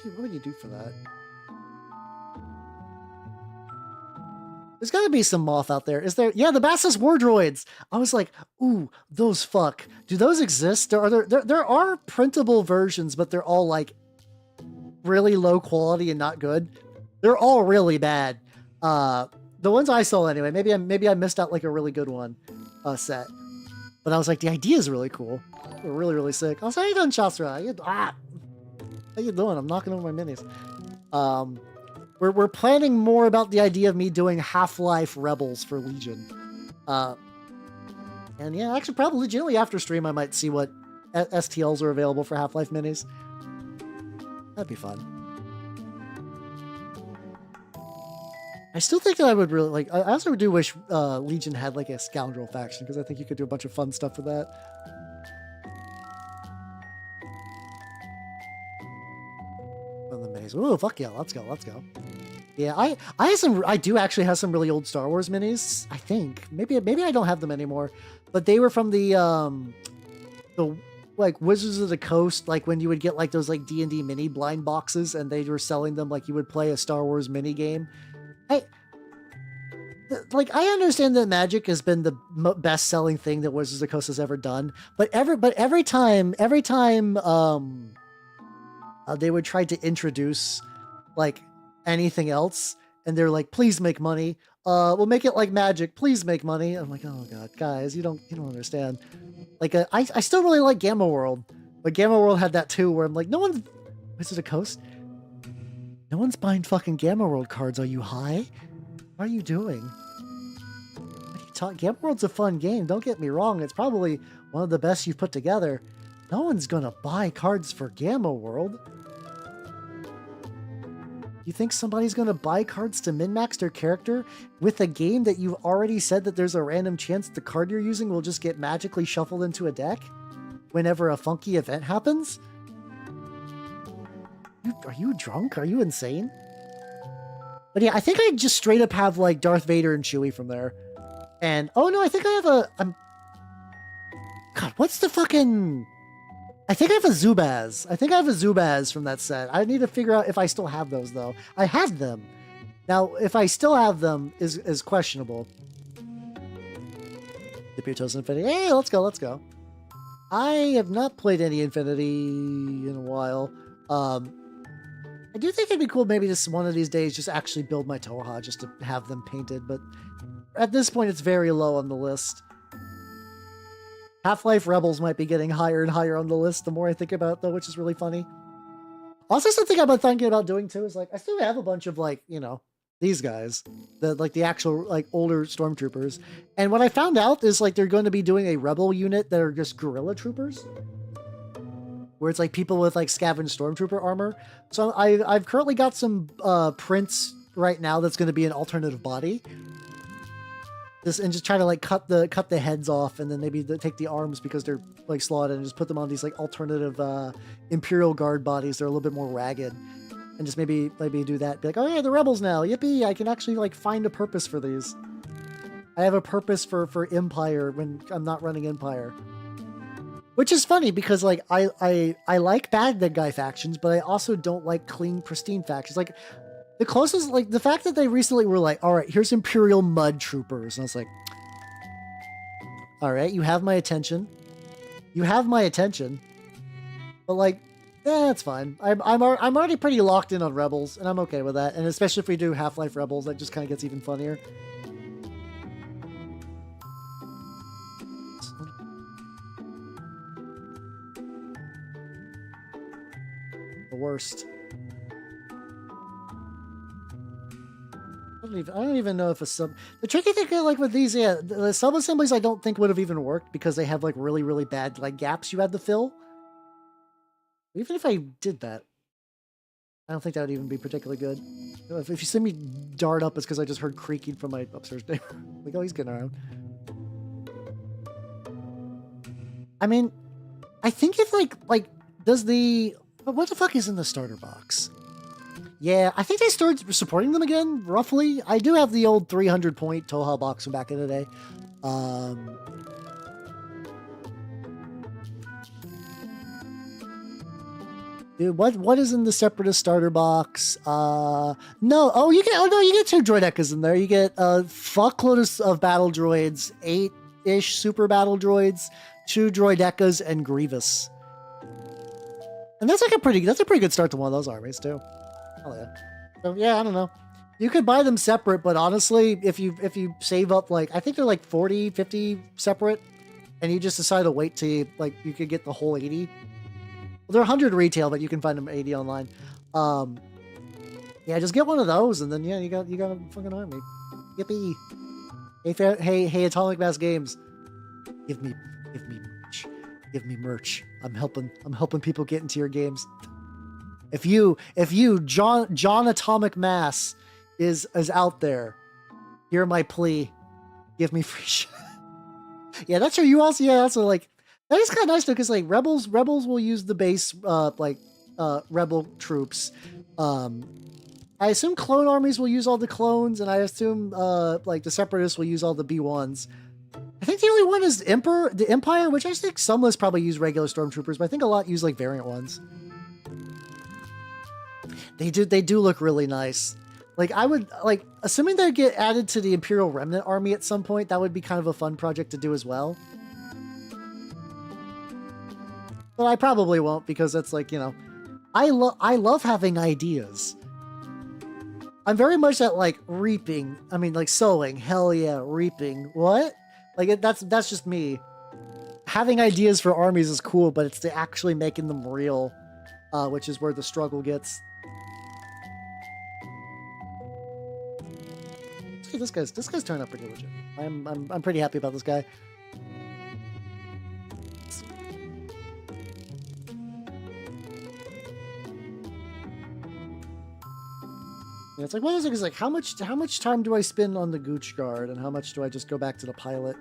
What would you do for that? There's got to be some moth out there. Is there? Yeah, the Bassus War Droids. I was like, ooh, those fuck. Do those exist? There are printable versions, but they're all like really low quality and not good. They're all really bad. The ones I saw anyway. Maybe I missed out like a really good one set. But I was like, the idea is really cool. They're really, really sick. I was like, how you doing, Shastra? How you doing? I'm knocking over my minis. We're planning more about the idea of me doing Half-Life Rebels for Legion. And yeah, actually probably legitimately after stream I might see what STLs are available for Half-Life minis. That'd be fun. I still think that I would really like. I also do wish Legion had like a scoundrel faction, because I think you could do a bunch of fun stuff with that. On the minis. Ooh, fuck yeah! Let's go. Yeah, I do actually have some really old Star Wars minis. I think maybe I don't have them anymore, but they were from the like Wizards of the Coast, like when you would get like those like D&D mini blind boxes, and they were selling them like you would play a Star Wars mini game. I understand that Magic has been the best-selling thing that Wizards of the Coast has ever done, but every time they would try to introduce like anything else, and they're like, please make money. We'll make it like Magic. Please make money. I'm like, oh god, guys, you don't understand. Like, I still really like Gamma World, but Gamma World had that too, where I'm like, Wizards of the Coast, no one's buying fucking Gamma World cards. Are you high? What are you doing? What are you talking? Gamma World's a fun game. Don't get me wrong. It's probably one of the best you've put together. No one's gonna buy cards for Gamma World. You think somebody's gonna buy cards to min-max their character with a game that you've already said that there's a random chance the card you're using will just get magically shuffled into a deck whenever a funky event happens? Are you drunk? Are you insane? But yeah, I think I just straight up have like Darth Vader and Chewie from there. And oh no, I think I have God, what's the fucking... I think I have a Zubaz. I think I have a Zubaz from that set. I need to figure out if I still have those though. I had them. Now, if I still have them is questionable. Dip your toes in Infinity. Hey, let's go. I have not played any Infinity in a while. I do think it'd be cool maybe just one of these days just actually build my Toha just to have them painted, but at this point it's very low on the list. Half-Life Rebels might be getting higher and higher on the list the more I think about it though, which is really funny. Also, something I've been thinking about doing too is like, I still have a bunch of like, you know, these guys, the actual like older stormtroopers. And what I found out is like they're going to be doing a rebel unit that are just guerrilla troopers, where it's like people with like scavenged stormtrooper armor. So I've currently got some prints right now that's going to be an alternative body. just try to like cut the heads off, and then maybe take the arms because they're like slotted, and just put them on these like alternative Imperial Guard bodies. They're a little bit more ragged, and just maybe do that. Be like, oh yeah, the rebels now, yippee! I can actually like find a purpose for these. I have a purpose for Empire when I'm not running Empire. Which is funny because like I like bad guy factions, but I also don't like clean, pristine factions. Like the closest, like the fact that they recently were like, all right, here's Imperial Mud Troopers, and I was like, all right, you have my attention, but like, that's fine. I'm already pretty locked in on Rebels, and I'm okay with that. And especially if we do Half-Life Rebels, that just kind of gets even funnier. The worst. I don't even know if a sub... The tricky thing, like with these, yeah, the sub-assemblies I don't think would have even worked because they have like really, really bad like gaps you had to fill. Even if I did that, I don't think that would even be particularly good. If you see me dart up, it's because I just heard creaking from my upstairs neighbor. Like, oh, he's getting around. I mean, I think if like does the... What the fuck is in the starter box? Yeah, I think they started supporting them again, roughly. I do have the old 300-point Toha box from back in the day. Dude, what is in the Separatist starter box? No. Oh, you get 2 droidecas in there. You get a fuckload of battle droids, 8-ish super battle droids, 2 droidecas, and Grievous. And that's a pretty good start to one of those armies too. Hell yeah. So yeah, I don't know. You could buy them separate, but honestly, if you save up like, I think they're like 40, 50 separate, and you just decide to wait till you could get the whole 80. Well, they're 100 retail, but you can find them 80 online. Yeah, just get one of those, and then yeah, you got a fucking army. Yippee! Hey, Atomic Mass Games, give me merch. Give me merch. I'm helping people get into your games. If you John Atomic Mass is out there, hear my plea. Give me free shit. Yeah, that's true. You also like, that is kind of nice though, because like rebels will use the base rebel troops. I assume clone armies will use all the clones, and I assume like the separatists will use all the B1s. I think the only one is the Empire, which I think some lists probably use regular stormtroopers, but I think a lot use like variant ones. They do look really nice. Like I would like, assuming they get added to the Imperial Remnant Army at some point, that would be kind of a fun project to do as well. But I probably won't, because that's like, you know, I love having ideas. I'm very much at like reaping. I mean, like sowing. Hell yeah, reaping. What? Like that's just me. Having ideas for armies is cool, but it's actually making them real, which is where the struggle gets. Hey, this guy's turning out pretty legit. I'm pretty happy about this guy. Yeah, it's like, what is it? It's like, how much time do I spend on the Gooch Guard, and how much do I just go back to the pilot?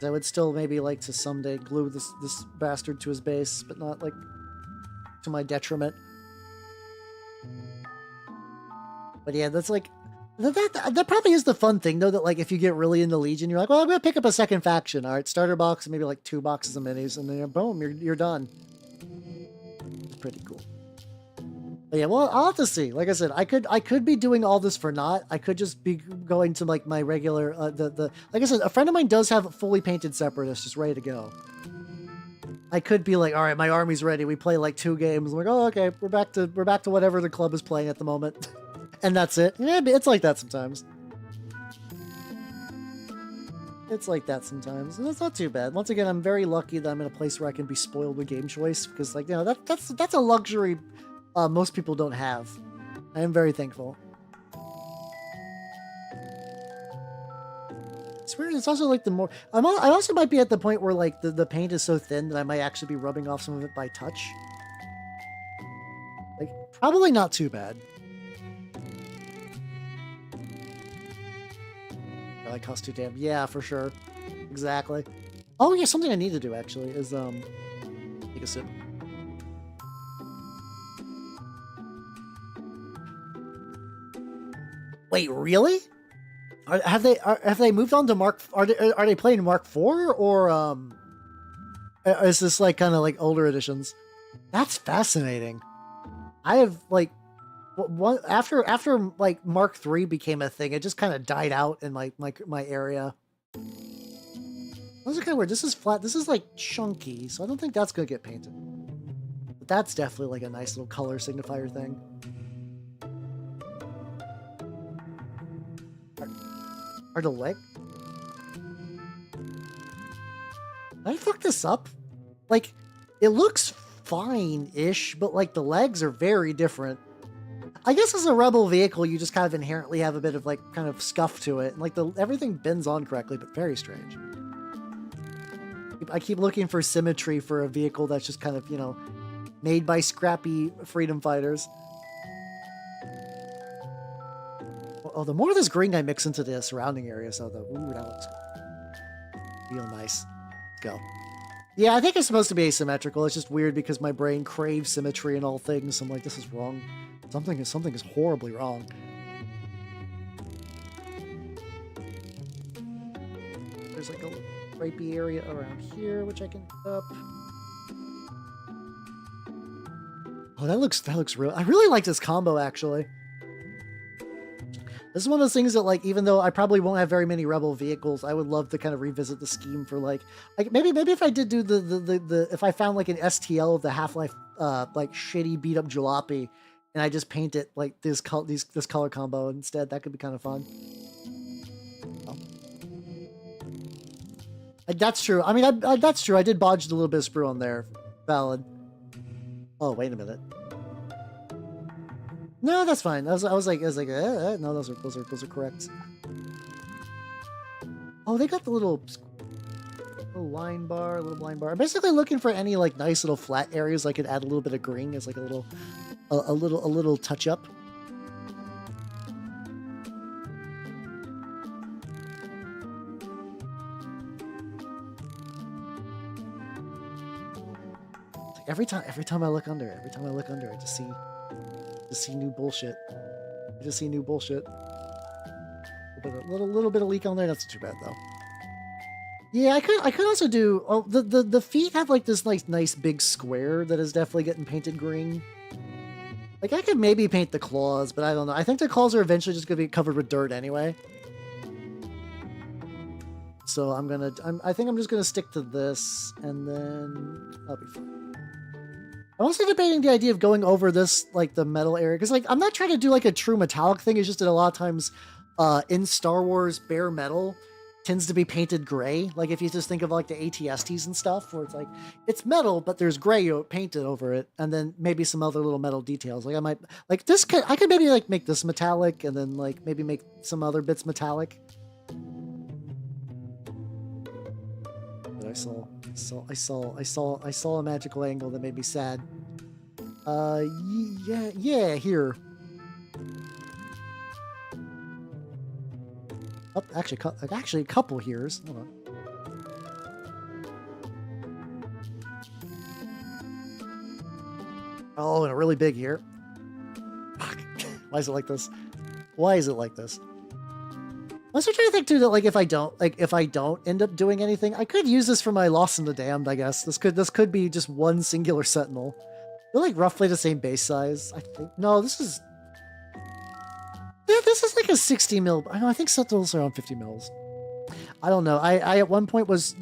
I would still maybe like to someday glue this bastard to his base, but not like to my detriment. But yeah, that's like, that probably is the fun thing though, that like if you get really into Legion, you're like, well, I'm gonna pick up a second faction. All right, starter box and maybe like 2 boxes of minis, and then boom, you're done. It's pretty cool. But yeah, well, I'll have to see. Like I said, I could be doing all this for naught. I could just be going to like my regular like I said, a friend of mine does have fully painted separatists just ready to go. I could be like, all right, my army's ready. We play like 2 games. I'm like, oh, okay, we're back to whatever the club is playing at the moment. And that's it. Yeah, it's like that sometimes. It's like that sometimes. And that's not too bad. Once again, I'm very lucky that I'm in a place where I can be spoiled with game choice, because like, you know, that's a luxury most people don't have. I am very thankful. It's weird. It's also like the more I also might be at the point where like the paint is so thin that I might actually be rubbing off some of it by touch. Like probably not too bad. That costs 2 damn. Yeah, for sure. Exactly. Oh yeah, something I need to do actually is take a sip. Wait, really? Have they moved on to Mark? Are they playing Mark 4 or is this like kind of like older editions? That's fascinating. I have like one after like Mark 3 became a thing, it just kind of died out in my area. Those are kind of weird. This is flat. This is like chunky, so I don't think that's gonna get painted. But that's definitely like a nice little color signifier thing. Are the leg? Did I fuck this up? Like, it looks fine-ish, but like the legs are very different. I guess as a rebel vehicle, you just kind of inherently have a bit of like kind of scuff to it, and like everything bends on correctly, but very strange. I keep looking for symmetry for a vehicle that's just kind of, you know, made by scrappy freedom fighters. Oh, the more of this green I mix into the surrounding area, so ooh, that looks real nice. Let's go. Yeah, I think it's supposed to be asymmetrical. It's just weird because my brain craves symmetry in all things. So I'm like, this is wrong. Something is horribly wrong. There's like a rapey area around here, which I can put up. Oh, that looks real. I really like this combo, actually. This is one of those things that, like, even though I probably won't have very many rebel vehicles, I would love to kind of revisit the scheme for like maybe if I did do the if I found like an STL of the Half-Life like shitty beat up jalopy, and I just paint it like this color combo instead, that could be kind of fun. Oh. That's true. I mean, that's true. I did bodge a little bit of sprue on there. Valid. Oh, wait a minute. No, that's fine. I was like, no, those are correct. Oh, they got the little line bar, little line bar. I'm basically looking for any like nice little flat areas I could add a little bit of green as like a little touch up. Every time I look under, I just see new bullshit. I just see new bullshit. A little bit of leak on there. That's not too bad though. Yeah, I could also do. Oh, the feet have like this nice big square that is definitely getting painted green. Like I could maybe paint the claws, but I don't know. I think the claws are eventually just gonna be covered with dirt anyway. So I think I'm just gonna stick to this, and then I'll be fine. I'm also debating the idea of going over this, like, the metal area, because, like, I'm not trying to do, like, a true metallic thing. It's just that a lot of times in Star Wars, bare metal tends to be painted gray. Like, if you just think of, like, the ATSTs and stuff, where it's, like, it's metal, but there's gray painted over it, and then maybe some other little metal details. Like, I might, like, I could maybe, like, make this metallic, and then, like, maybe make some other bits metallic. But I saw a magical angle that made me sad. Yeah, here. Oh, actually a couple here's. Hold on. Oh, and a really big here. Fuck. Why is it like this? Why is it like this? I was trying to think too that like if I don't end up doing anything, I could use this for my Lost in the Damned, I guess. This could be just one singular sentinel. They're like roughly the same base size, I think. No, this is like a 60 mil. I think sentinels are around 50 mils. I don't know. I at one point was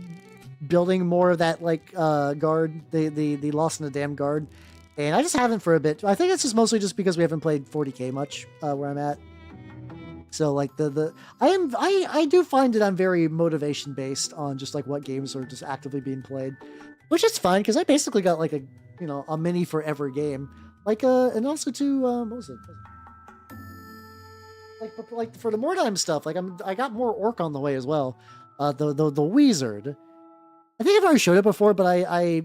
building more of that like guard, the Lost in the Damned guard, and I just haven't for a bit. I think it's just mostly just because we haven't played 40K much where I'm at. So like I do find that I'm very motivation based on just like what games are just actively being played, which is fine because I basically got like a mini for every game, like and also too what was it? Like for the Mordheim stuff, like I got more orc on the way as well. The wizard. I think I've already showed it before, but I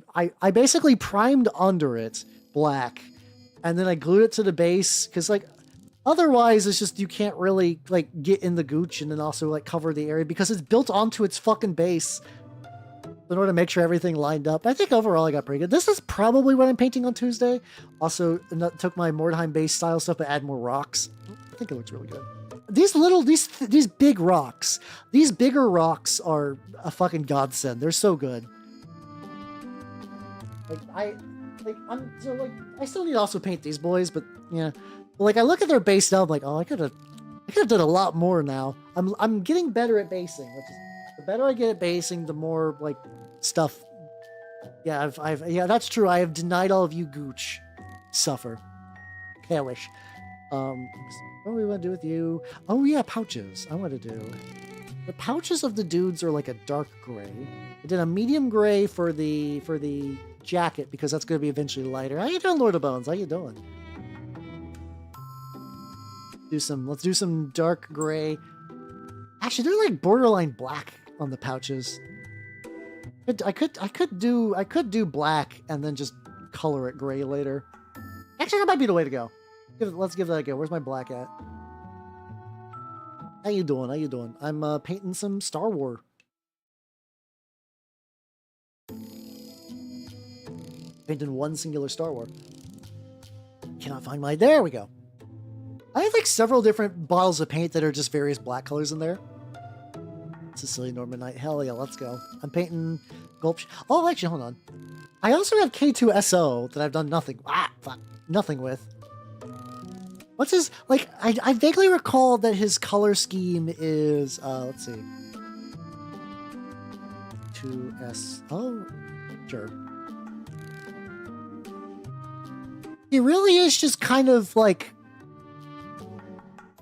basically primed under it black, and then I glued it to the base because like. Otherwise, it's just you can't really like get in the gooch and then also like cover the area because it's built onto its fucking base in order to make sure everything lined up. I think overall I got pretty good. This is probably what I'm painting on Tuesday. Also, took my Mordheim base style stuff to add more rocks. I think it looks really good. These big rocks, these bigger rocks are a fucking godsend. They're so good. I still need to also paint these boys, but yeah. Like I look at their base now, I'm like, oh, I could have done a lot more now. I'm getting better at basing, which is the better I get at basing, the more like stuff. Yeah, yeah, that's true. I have denied all of you gooch. Suffer. Okay, I wish. What do we want to do with you? Oh yeah, pouches. I want to do. The pouches of the dudes are like a dark gray. I did a medium gray for the jacket because that's going to be eventually lighter. How you doing, Lord of Bones? How you doing? Let's do some dark gray. Actually, they're like borderline black on the pouches. I could do black and then just color it gray later. Actually, that might be the way to go. Let's give that a go. Where's my black at? How you doing? How you doing? I'm painting some Star Wars. Painting one singular Star Wars. Cannot find my. There we go. I have like several different bottles of paint that are just various black colors in there. Sicilian Norman Knight. Hell yeah, let's go. I'm painting Gulp. Oh, actually, hold on. I also have K2SO that I've done nothing. Nothing with. What's his, like, I vaguely recall that his color scheme is, let's see. 2S. Oh, sure. He really is just kind of like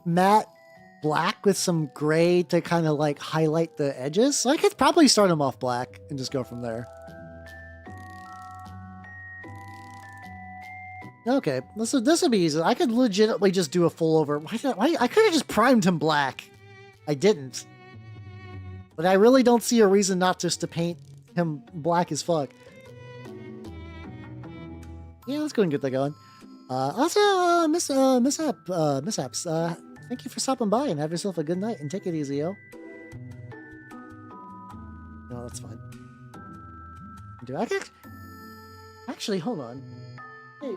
matte black with some gray to kind of like highlight the edges. So I could probably start him off black and just go from there. Okay, this would be easy. I could legitimately just do a full over. Why I could have just primed him black. I didn't. But I really don't see a reason not just to paint him black as fuck. Yeah, let's go and get that going. Also, mishaps. Thank you for stopping by and have yourself a good night and take it easy, yo. No, that's fine. Dude, I can actually hold on. Hey.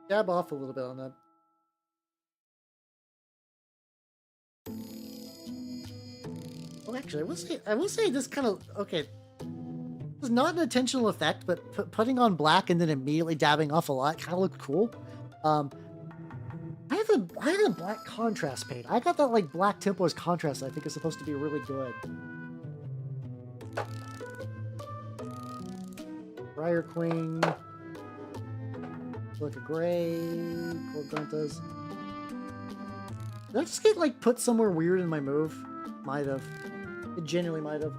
Dab off a little bit on that. Well, actually, I will say this kind of okay. It's not an intentional effect, but putting on black and then immediately dabbing off a lot kind of looked cool. I have a black contrast paint. I got that like Black Templar's contrast. I think is supposed to be really good. Briar Queen. Like a gray. Cold Gruntas. Did I just get like put somewhere weird in my move? Might have. It genuinely might have.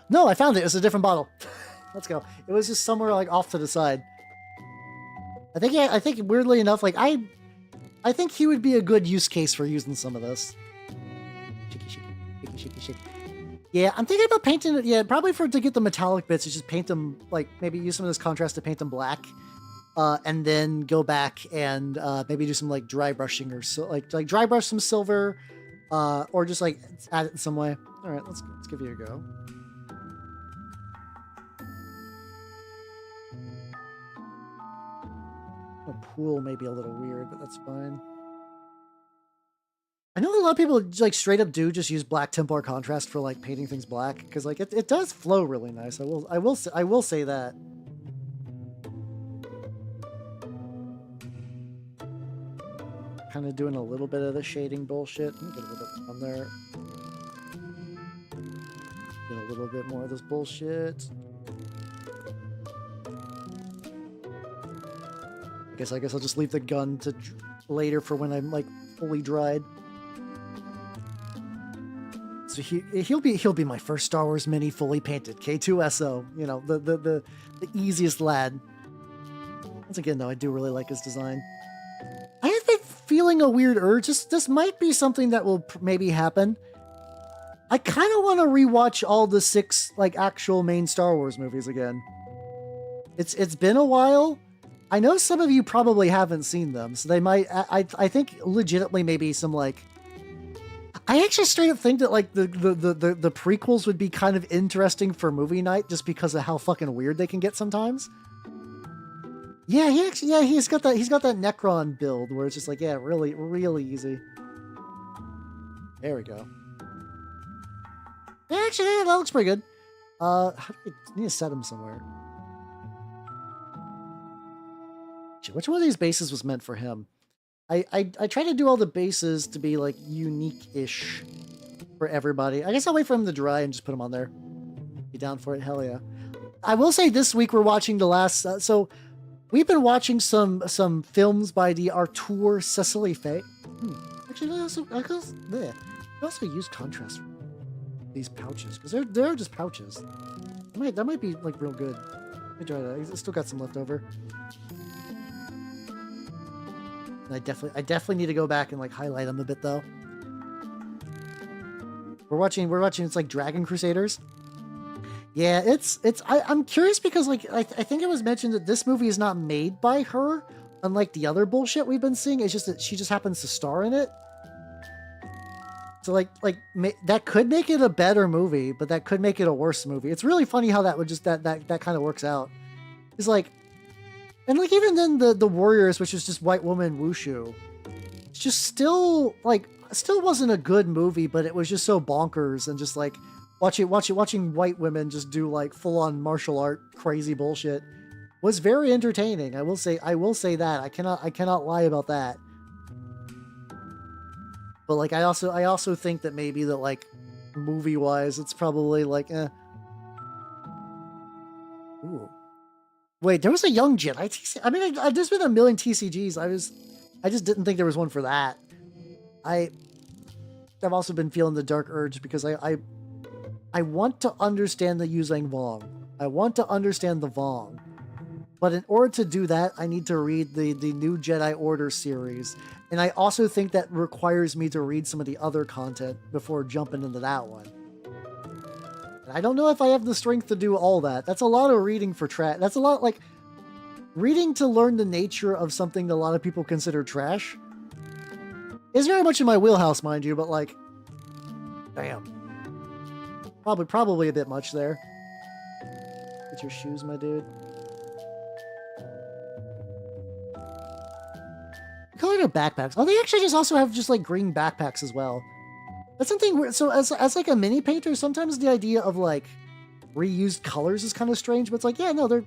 No, I found it. It was a different bottle. Let's go. It was just somewhere like off to the side. I think weirdly enough, like I think he would be a good use case for using some of this. Shaky. Yeah, I'm thinking about painting it. Yeah, probably to get the metallic bits, just paint them like maybe use some of this contrast to paint them black, and then go back and maybe do some like dry brushing or so like dry brush some silver, or just like add it in some way. All right, let's give you a go. A pool may be a little weird, but that's fine. I know a lot of people like straight up do just use Black Templar contrast for like painting things black because like it does flow really nice. I will say that. Kind of doing a little bit of the shading bullshit. Let me get a little bit on there. Get a little bit more of this bullshit. I guess I'll just leave the gun to later for when I'm like fully dried. So he'll be my first Star Wars mini fully painted K2SO. You know, the easiest lad. Once again though, I do really like his design. I have been feeling a weird urge. This might be something that will maybe happen. I kind of want to rewatch all the 6 like actual main Star Wars movies again. It's been a while. I know some of you probably haven't seen them, so they might. I think legitimately maybe some like. I actually straight up think that like the prequels would be kind of interesting for movie night just because of how fucking weird they can get sometimes. Yeah, he's got that Necron build where it's just like, yeah, really, really easy. There we go. Yeah, actually, yeah, that looks pretty good. How do I need to set him somewhere? Which one of these bases was meant for him? I try to do all the bases to be like unique-ish for everybody. I guess I'll wait for him to dry and just put him on there. Be down for it, hell yeah. I will say this week we're watching the last. So we've been watching some films by the Artur Cecily Fay. Actually, I also use contrast for these pouches because they're just pouches. That might be like real good. Let me try that. I still got some left over. I definitely need to go back and like highlight them a bit though. We're watching it's like Dragon Crusaders. Yeah, I'm curious because like I think it was mentioned that this movie is not made by her, unlike the other bullshit we've been seeing. It's just that she just happens to star in it. So that could make it a better movie, but that could make it a worse movie. It's really funny how that would just that kind of works out. It's like. And like even then the Warriors, which is just white woman wushu, it's just still wasn't a good movie, but it was just so bonkers and just like watching white women just do like full on martial art crazy bullshit was very entertaining. I will say that. I cannot lie about that. But like I also think that maybe that like movie wise it's probably like Ooh. Wait, there was a young Jedi TCG. I mean, there's been a million TCGs. I just didn't think there was one for that. I've also been feeling the dark urge because I want to understand the Yuzhang Vong. I want to understand the Vong. But in order to do that, I need to read the new Jedi Order series. And I also think that requires me to read some of the other content before jumping into that one. I don't know if I have the strength to do all that. That's a lot of reading for trash. That's a lot like reading to learn the nature of something that a lot of people consider trash. Is very much in my wheelhouse, mind you, but like, damn. Probably a bit much there. Get your shoes, my dude. What color are backpacks? Oh, they actually just also have just like green backpacks as well. That's something weird. So as like a mini painter, sometimes the idea of like reused colors is kind of strange, but it's like, yeah, no, they're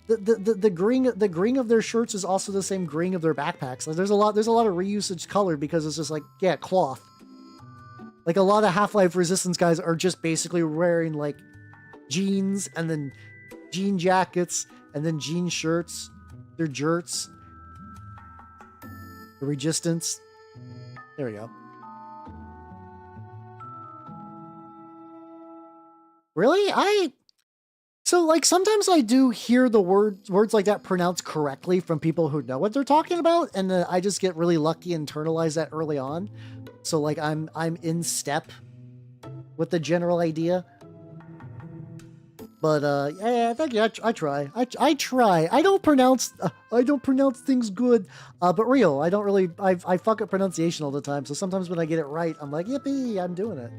the green of their shirts is also the same green of their backpacks. Like there's a lot of reusage color because it's just like, yeah, cloth. Like a lot of Half-Life Resistance guys are just basically wearing like jeans and then jean jackets and then jean shirts. They're jerts. The Resistance. There we go. Really? So like sometimes I do hear the words like that pronounced correctly from people who know what they're talking about, and I just get really lucky and internalize that early on. So like I'm in step with the general idea. But yeah, thank you. I try. I try. I don't pronounce things good. But real, I don't really. I fuck up pronunciation all the time. So sometimes when I get it right, I'm like, yippee, I'm doing it.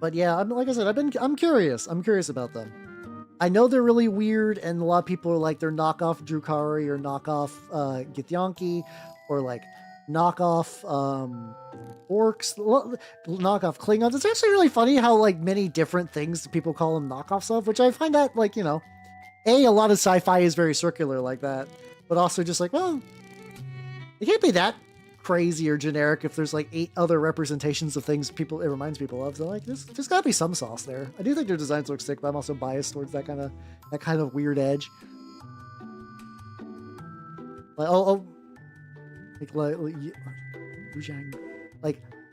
But yeah, like I said, I'm curious. I'm curious about them. I know they're really weird, and a lot of people are like they're knockoff Drukhari or knockoff Githyanki, or like knockoff orcs, knockoff Klingons. It's actually really funny how like many different things people call them knockoffs of, which I find that like, you know, a lot of sci-fi is very circular like that, but also just like, well, it can't be that crazy or generic if there's like 8 other representations of things it reminds people of. So like there's gotta be some sauce there. I do think their designs look sick, but I'm also biased towards that kind of weird edge. Like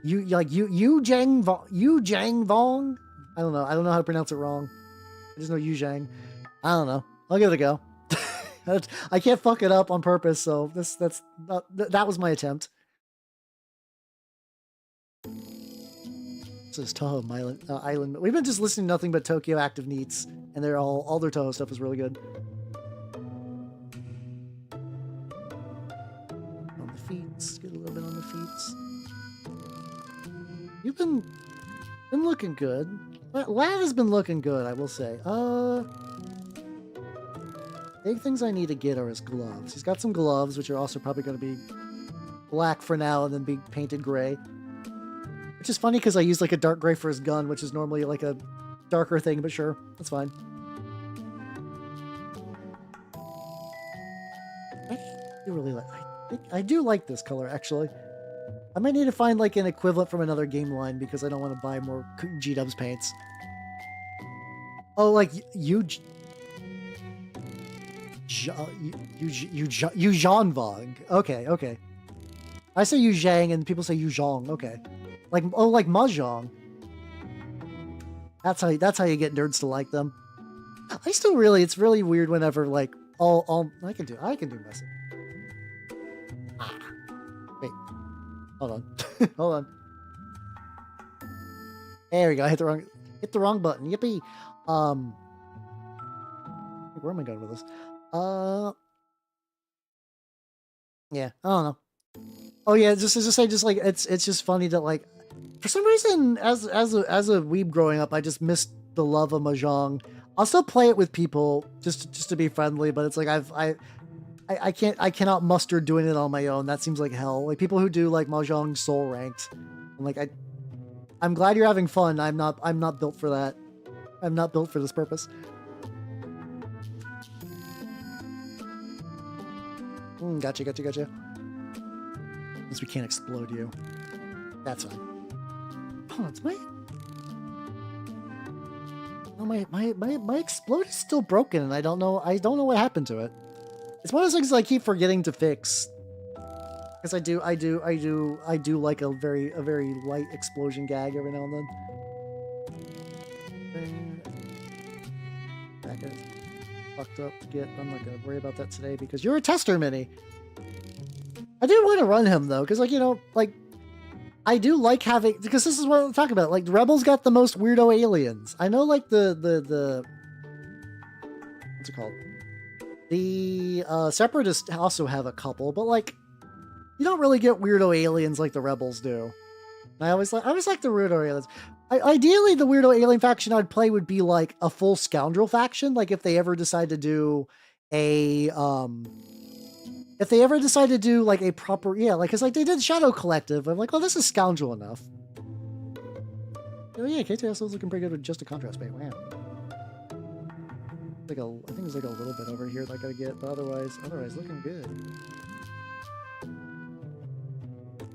Yuzhang Vong. I don't know how to pronounce it wrong. I just know Yuzhang. I don't know. I'll give it a go. I can't fuck it up on purpose, so that was my attempt. This is Toho Island. We've been just listening to nothing but Tokyo Active Neats, and they're all their Toho stuff is really good. On the feet, get a little bit on the feet. You've been looking good. Lad has been looking good, I will say. Big things I need to get are his gloves. He's got some gloves, which are also probably going to be black for now and then be painted gray. Which is funny because I use like a dark gray for his gun, which is normally like a darker thing, but sure, that's fine. I do like this color, actually. I might need to find like an equivalent from another game line because I don't want to buy more G-Dubs paints. Oh, like Yuzhanvong. Okay. I say Yuzhang and people say Yuzhong. Okay. Like Mahjong. That's how you get nerds to like them. It's really weird whenever like all I can do messing. Wait. Hold on. Hold on. There we go. I hit the wrong button. Yippee. Where am I going with this? Yeah, I don't know. Oh yeah, just like it's just funny that like for some reason as a weeb growing up, I just missed the love of Mahjong. I'll still play it with people just to be friendly, but it's like I cannot muster doing it on my own. That seems like hell. Like people who do like Mahjong soul ranked. I'm like I'm glad you're having fun. I'm not built for that. I'm not built for this purpose. Gotcha. Since we can't explode you. That's fine. Oh, it's my explode is still broken, and I don't know what happened to it. It's one of those things I keep forgetting to fix. Because I do like a very light explosion gag every now and then. Back it. Fucked up git. I'm not gonna worry about that today because you're a tester, Mini. I do want to run him though, because I do like having, because this is what I'm talking about. Like Rebels got the most weirdo aliens. I know like the what's it called? The Separatists also have a couple, but like you don't really get weirdo aliens like the Rebels do. And I always like the weirdo aliens. Ideally, the weirdo alien faction I'd play would be like a full scoundrel faction. Like if they ever decide to do a like a proper, yeah, like, cause like they did Shadow Collective. I'm like, oh, this is scoundrel enough. Oh yeah, KTS is looking pretty good with just a contrast paint. Wow. I think there's like a little bit over here that I gotta get, but otherwise looking good.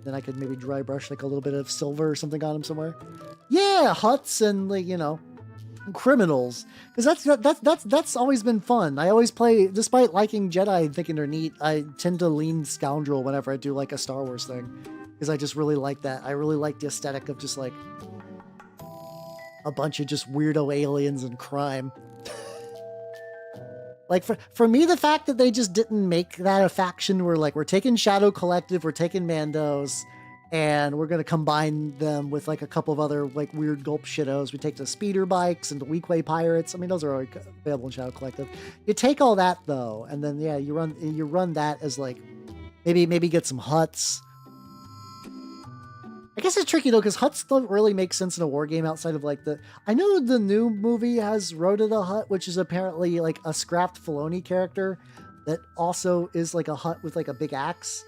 Then I could maybe dry brush like a little bit of silver or something on him somewhere. Yeah, huts and like, you know, criminals, because that's always been fun. I always play, despite liking Jedi and thinking they're neat, I tend to lean scoundrel whenever I do like a Star Wars thing, because I just really like that. I really like the aesthetic of just like a bunch of just weirdo aliens and crime. Like for me, the fact that they just didn't make that a faction where like we're taking Shadow Collective, we're taking Mandos, and we're going to combine them with like a couple of other like weird gulp shittos. We take the speeder bikes and the Weequay pirates. I mean, those are already available in Shadow Collective. You take all that though, and then yeah, you run that as like maybe get some huts. I guess it's tricky though, because huts don't really make sense in a war game outside of like I know the new movie has Rhoda the Hutt, which is apparently like a scrapped Filoni character that also is like a hut with like a big axe.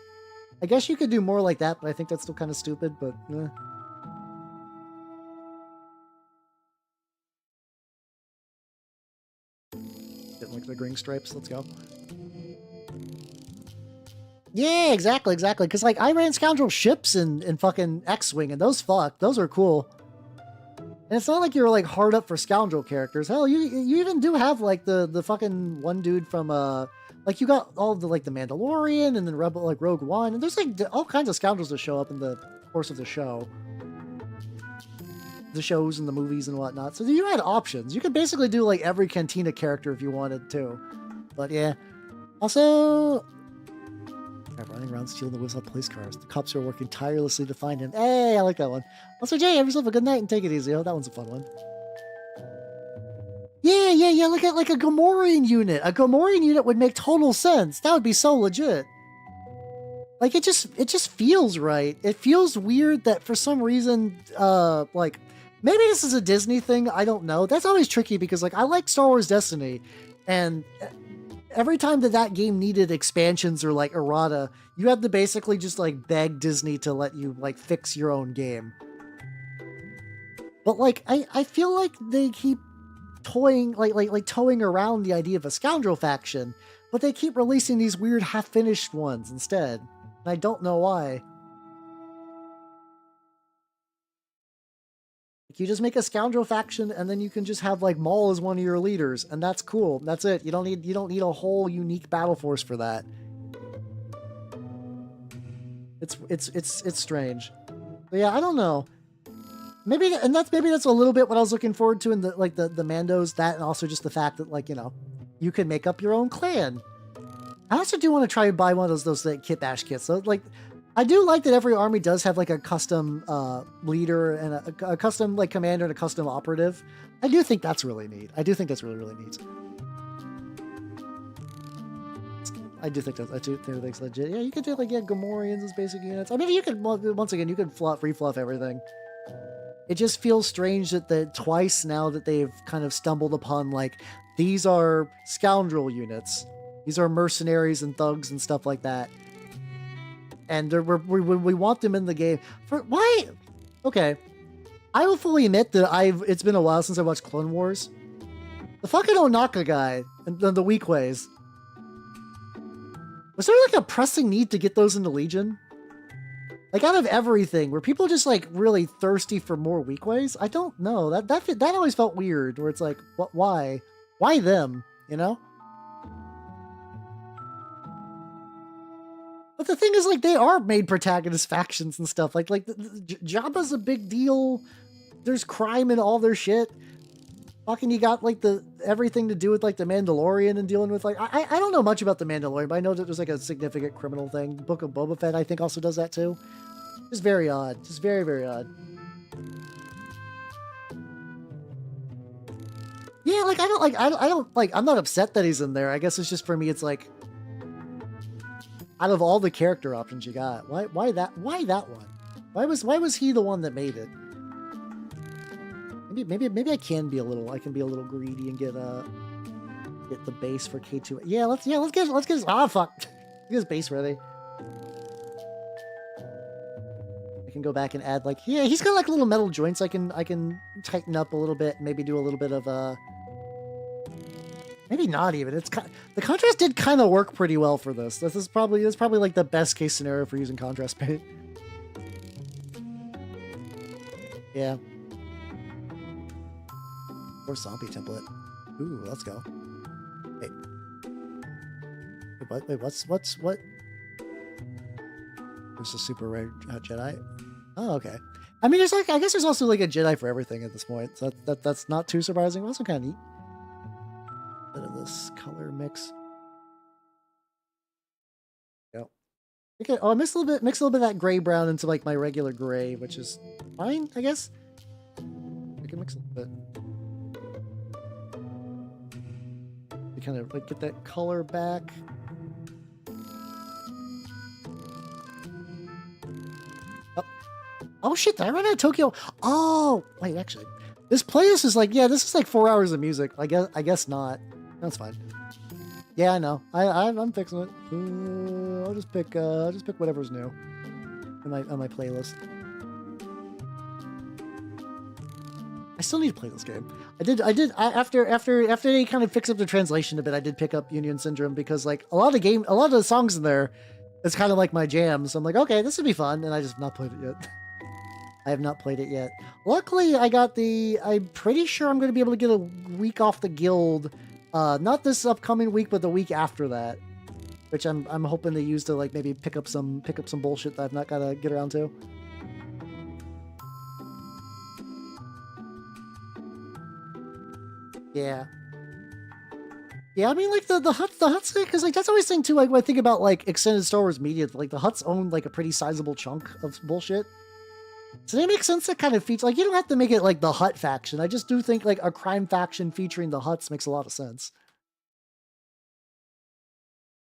I guess you could do more like that, but I think that's still kind of stupid, but eh. Getting like the green stripes, let's go. Yeah, exactly. Because like I ran Scoundrel ships in fucking X-Wing, and those are cool. And it's not like you're like hard up for Scoundrel characters. Hell, you even do have like the fucking one dude from like you got all the like the Mandalorian and then Rebel like Rogue One, and there's like all kinds of Scoundrels that show up in the course of the show. The shows and the movies and whatnot. So you had options. You could basically do like every Cantina character if you wanted to. But yeah. Also, running around stealing the whistle police cars. The cops are working tirelessly to find him. Hey, I like that one. Also, Jay, have yourself a good night and take it easy. Oh, that one's a fun one. Yeah. Like a Gamorrean unit. A Gamorrean unit would make total sense. That would be so legit. Like it just feels right. It feels weird that for some reason, like maybe this is a Disney thing. I don't know. That's always tricky because like I like Star Wars Destiny, and every time that game needed expansions or like errata, you had to basically just like beg Disney to let you like fix your own game. But like I feel like they keep toying towing around the idea of a scoundrel faction, but they keep releasing these weird half-finished ones instead. And I don't know why. You just make a scoundrel faction and then you can just have like Maul as one of your leaders, and that's cool. That's it. You don't need a whole unique battle force for that. It's strange. But yeah, I don't know. Maybe that's a little bit what I was looking forward to in the Mandos, that, and also just the fact that like, you know, you can make up your own clan. I also do want to try and buy one of those like kit bash kits. So like, I do like that every army does have like a custom leader and a custom like commander and a custom operative. I do think that's really neat. I do think that's really neat. I do think that's legit. Yeah, you could do like Gamorreans as basic units. I mean, you could once again you could refluff everything. It just feels strange that twice now that they've kind of stumbled upon like these are scoundrel units. These are mercenaries and thugs and stuff like that. And we want them in the game. For why? Okay. I will fully admit that it's been a while since I watched Clone Wars. The fucking Onaka guy and the weak ways. Was there like a pressing need to get those into Legion? Like out of everything, were people just like really thirsty for more weak ways? I don't know. That always felt weird. Where it's like, what? Why them? You know? But the thing is, like, they are made protagonist factions and stuff. Like Jabba's a big deal. There's crime in all their shit. Fucking, you got like everything to do with like the Mandalorian and dealing with like I don't know much about the Mandalorian, but I know that there's like a significant criminal thing. Book of Boba Fett, I think, also does that too. Just very odd. Just very, very odd. Yeah, like I don't like I'm not upset that he's in there. I guess it's just for me. It's like, out of all the character options you got, why that one? Why was he the one that made it? Maybe I can be a little greedy and get the base for K2. Yeah, let's get fuck. Get his base ready. I can go back and add like, yeah, he's got like little metal joints I can tighten up a little bit and maybe do a little bit of maybe not even. The contrast did kind of work pretty well for this. This is probably like the best case scenario for using contrast paint. Yeah. Or zombie template. Ooh, let's go. Wait. Wait, what? There's a super rare Jedi. Oh, okay. I mean, there's like, I guess there's also like a Jedi for everything at this point. So that's not too surprising. Also kind of neat. Bit of this color mix. Yep. Okay. Oh, I mix a little bit of that gray brown into like my regular gray, which is fine, I guess. I can mix a little bit. To kind of like get that color back. Oh shit, did I run out of Tokyo? Oh, wait, actually. This playlist is like, yeah, this is like 4 hours of music. I guess not. That's fine. Yeah, I know. I'm fixing it. I'll just pick whatever's new on my playlist. I still need to play this game. After they kind of fix up the translation a bit, I did pick up Union Syndrome because like a lot of the songs in there, it's kind of like my jam. So I'm like, okay, this would be fun, and I just have not played it yet. I have not played it yet. Luckily, I'm pretty sure I'm going to be able to get a week off the guild. Not this upcoming week, but the week after that, which I'm hoping to use to like maybe pick up some bullshit that I've not got to get around to. Yeah. Yeah, I mean, like the huts, because like that's always thing too. Like when I think about like extended Star Wars media, like the huts own like a pretty sizable chunk of bullshit. So they make sense to kind of feature. Like you don't have to make it like the Hut faction. I just do think like a crime faction featuring the Huts makes a lot of sense.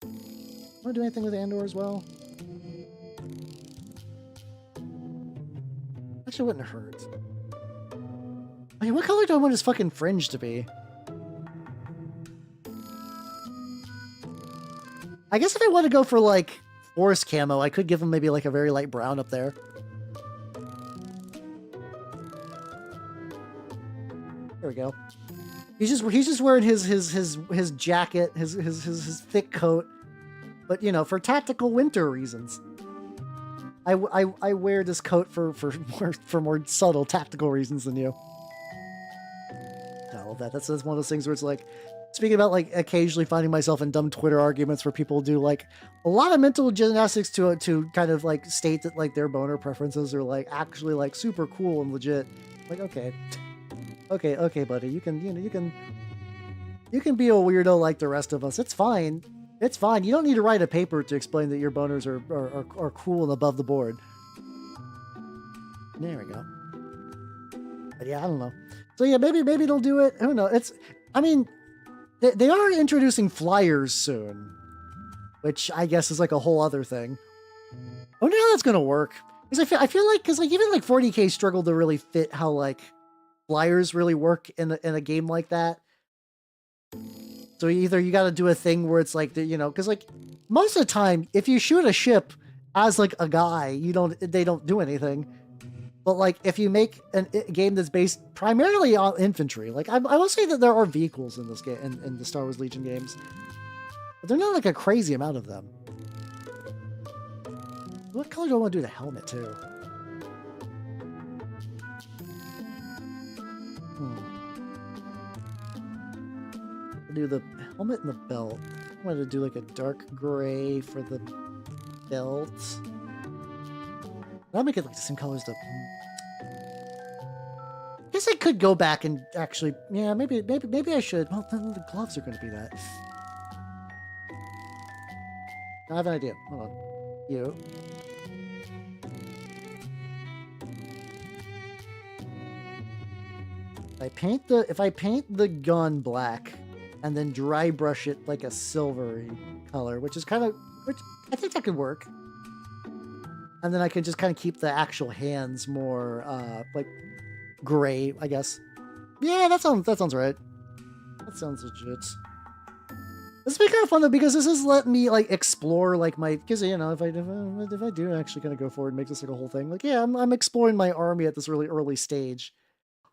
Want to do anything with Andor as well? Actually, wouldn't hurt. I mean, what color do I want his fucking fringe to be? I guess if I want to go for like forest camo, I could give him maybe like a very light brown up there. There we go. He's just wearing his jacket, his thick coat, but you know, for tactical winter reasons. I wear this coat for more subtle tactical reasons than you. I love that. That's one of those things where it's like, speaking about like occasionally finding myself in dumb Twitter arguments where people do like a lot of mental gymnastics to kind of like state that like their boner preferences are like actually like super cool and legit. Like, okay, buddy, you can be a weirdo like the rest of us. It's fine. It's fine. You don't need to write a paper to explain that your boners are cool and above the board. There we go. But yeah, I don't know. So yeah, maybe they'll do it. Who knows? I mean, they are introducing flyers soon, which I guess is like a whole other thing. I wonder how that's gonna work. Because I feel like even like 40K struggled to really fit how like flyers really work in a game like that. So either you got to do a thing where it's like, because like most of the time, if you shoot a ship as like a guy, they don't do anything. But like if you make a game that's based primarily on infantry, like I will say that there are vehicles in this game, in the Star Wars Legion games, but they're not like a crazy amount of them. What color do I want to do the helmet to? Do the helmet and the belt. I'm going to do like a dark gray for the belt. I'll make it like the same colors though. I guess I could go back and actually, yeah, maybe I should. Well, then the gloves are going to be that. I have an idea. Hold on. You. If I paint the gun black and then dry brush it like a silvery color, which I think that could work. And then I can just kind of keep the actual hands more like gray, I guess. Yeah, that sounds right. That sounds legit. This will be kind of fun though, because this is letting me like explore like because if I do actually kind of go forward and make this like a whole thing, like yeah, I'm exploring my army at this really early stage.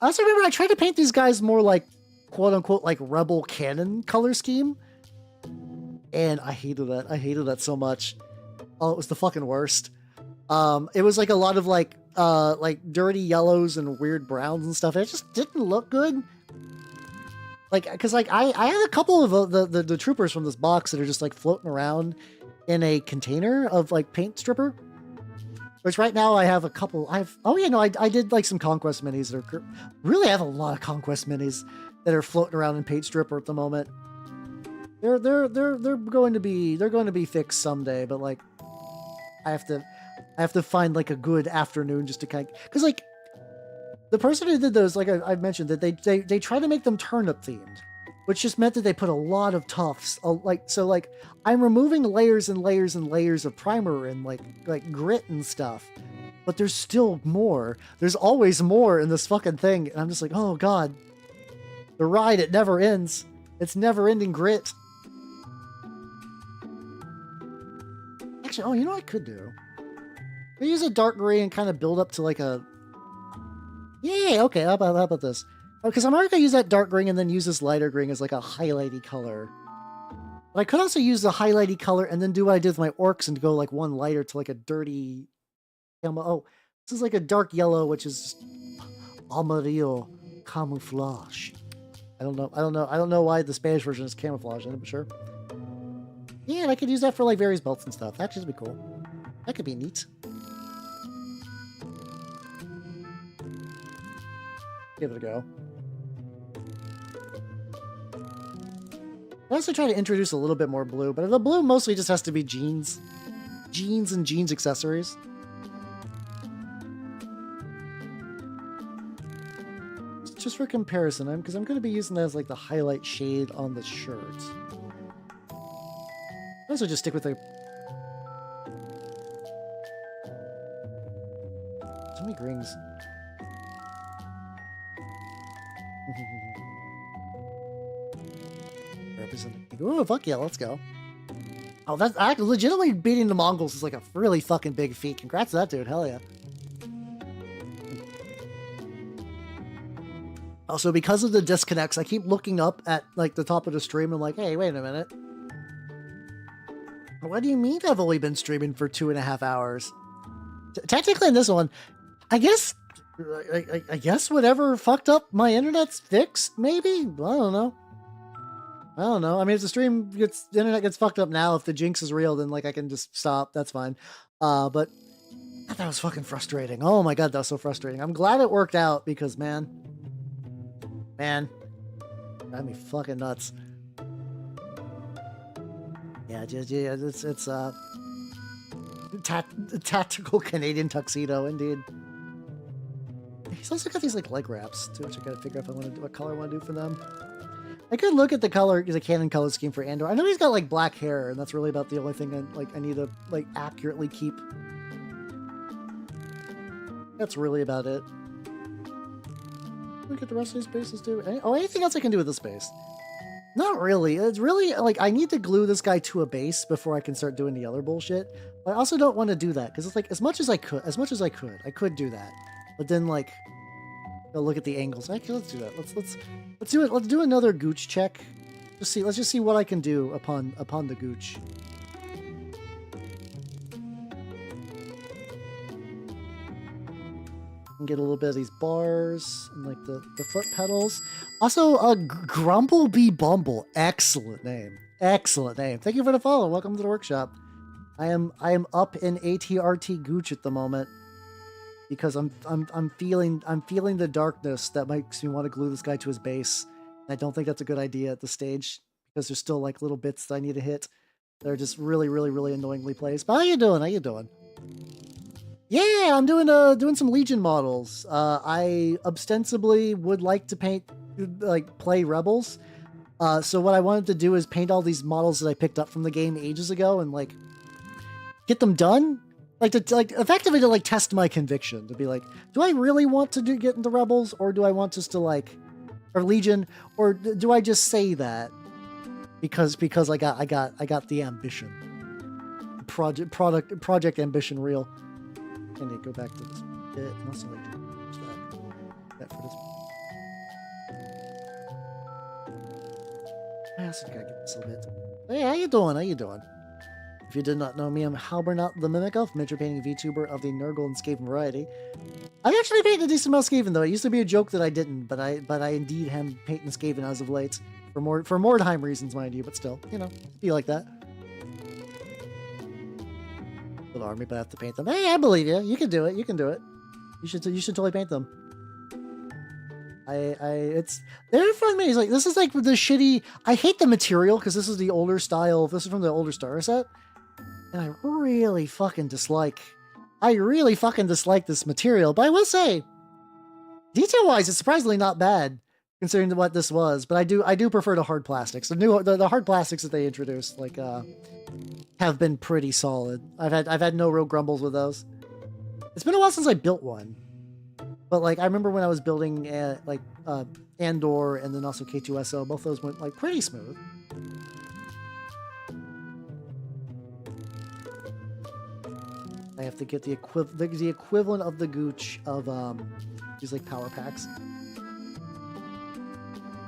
I also remember I tried to paint these guys more like quote unquote like rebel canon color scheme, and I hated that. I hated that so much. Oh, it was the fucking worst. It was like a lot of like dirty yellows and weird browns and stuff. It just didn't look good. Like, because like I had a couple of the troopers from this box that are just like floating around in a container of like paint stripper. Which right now I have a couple. I did like some Conquest minis that are really. I have a lot of Conquest minis that are floating around in paint stripper at the moment. They're going to be fixed someday, but like I have to find like a good afternoon just to kind of, because like the person who did those, like I mentioned, that they try to make them turnip themed, which just meant that they put a lot of tufts. So I'm removing layers and layers and layers of primer and like grit and stuff, but there's still more. There's always more in this fucking thing, and I'm just like, oh god, the ride, it never ends. It's never ending grit. Actually, oh, you know what I could do? I use a dark gray and kind of build up to like a. Yeah, okay. How about this? Because I'm already gonna use that dark green and then use this lighter green as like a highlighty color. But I could also use the highlighty color and then do what I did with my orcs and go like one lighter to like a dirty. Oh, this is like a dark yellow, which is amarillo camouflage. I don't know why the Spanish version is camouflage in it, but sure. Yeah, and I could use that for like various belts and stuff. That should be cool. That could be neat. Give it a go. I also try to introduce a little bit more blue, but the blue mostly just has to be jeans. Jeans and jeans accessories. Just for comparison, because I'm going to be using that as like the highlight shade on the shirt. I also just stick with the... So many rings. Representing. Ooh, fuck yeah, let's go. Oh, that's actually legitimately beating the Mongols is like a really fucking big feat. Congrats to that dude. Hell yeah. Also, because of the disconnects, I keep looking up at like the top of the stream and like, hey, wait a minute. What do you mean I've only been streaming for 2.5 hours? Technically in this one, I guess whatever fucked up my internet's fixed, maybe? I don't know. I mean, if the internet gets fucked up now, if the jinx is real, then like I can just stop. That's fine. But that was fucking frustrating. Oh my god, that was so frustrating. I'm glad it worked out because man, got me fucking nuts. Yeah, it's tactical Canadian tuxedo, indeed. He's also got these like leg wraps too, which I gotta figure out if I want to what color I want to do for them. I could look at the color, the canon color scheme for Andor. I know he's got like black hair, and that's really about the only thing I need to like accurately keep. That's really about it. Look at the rest of these bases do. Anything else I can do with this base? Not really. It's really like I need to glue this guy to a base before I can start doing the other bullshit. But I also don't want to do that because it's like as much as I could do that. But then like, look at the angles. Actually, let's do that. Let's do it. Let's do another gooch check. Let's just see what I can do upon the gooch. And get a little bit of these bars and like the foot pedals. Also, Grumblebee Bumble. Excellent name. Excellent name. Thank you for the follow. Welcome to the workshop. I am up in ATRT gooch at the moment because I'm feeling the darkness that makes me want to glue this guy to his base. I don't think that's a good idea at this stage because there's still like little bits that I need to hit. They're just really, really, really annoyingly placed. But how you doing? How you doing? Yeah, I'm doing some Legion models. I ostensibly would like to play Rebels. So what I wanted to do is paint all these models that I picked up from the game ages ago and like get them done. Effectively to test my conviction to be like, do I really want to get into Rebels or do I want just to or Legion, or do I just say that because I got the ambition, project ambition real. I need to go back to this bit and also that for this. I also gotta get this a little bit. Hey, how you doing? How you doing? If you did not know me, I'm Halbernat the Mimic Elf, miniature painting VTuber of the Nurgle and Skaven variety. I've actually painted a decent amount of Skaven though. It used to be a joke that I didn't, but I indeed am painting Skaven as of late. For Mordheim reasons, mind you, but still, be like that. Little army, but I have to paint them. Hey, I believe you. You can do it. You can do it. You should totally paint them. They're fun minis. Like this is like the shitty. I hate the material because this is the older style. This is from the older Star set, and I really fucking dislike this material. But I will say, detail-wise, it's surprisingly not bad considering what this was. But I do prefer the hard plastics. The hard plastics that they introduced have been pretty solid. I've had no real grumbles with those. It's been a while since I built one. But I remember when I was building Andor and then also K2SO, both those went pretty smooth. I have to get the equivalent of the gooch of these power packs.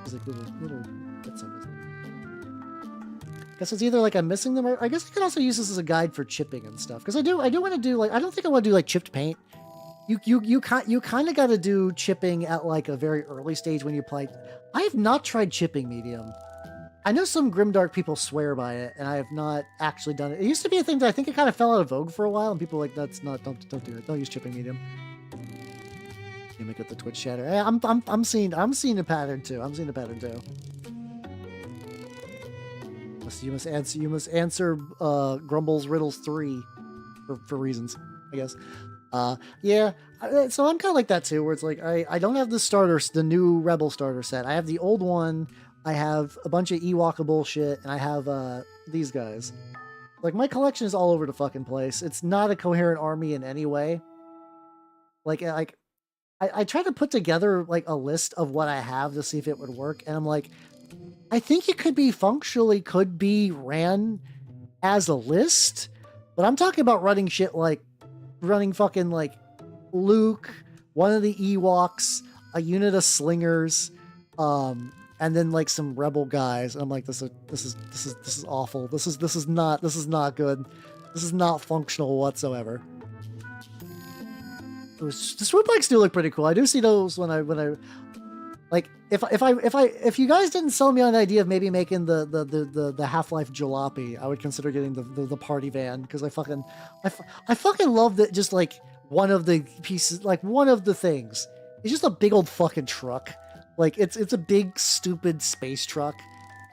These little bits of it. I guess it's either I'm missing them, or I guess I could also use this as a guide for chipping and stuff. Because I do want to do I don't think I want to do chipped paint. You kind of got to do chipping at a very early stage when you play. I have not tried chipping medium. I know some grimdark people swear by it, and I have not actually done it. It used to be a thing that I think it kind of fell out of vogue for a while, and people were that's not don't do it. Don't use chipping medium. You make up the Twitch chatter. Hey, I'm seeing a pattern too. I'm seeing a pattern too. You must answer Grumble's riddles 3 for reasons, I guess. Yeah. So I'm kind of like that too, where it's like I don't have the new Rebel starter set. I have the old one. I have a bunch of Ewok bullshit, and I have these guys. Like, my collection is all over the fucking place. It's not a coherent army in any way. Like I tried to put together like a list of what I have to see if it would work, and I'm like, I think it could be ran as a list, but I'm talking about running shit like running fucking like Luke, one of the Ewoks, a unit of slingers, and then like some rebel guys. And I'm like, this is awful. This is not good. This is not functional whatsoever. The swoop bikes do look pretty cool. I do see those when I like if you guys didn't sell me on the idea of maybe making the Half-Life Jalopy, I would consider getting the party van, because I fucking love that. Just like one of the pieces, like one of the things, it's just a big old fucking truck. Like it's a big stupid space truck.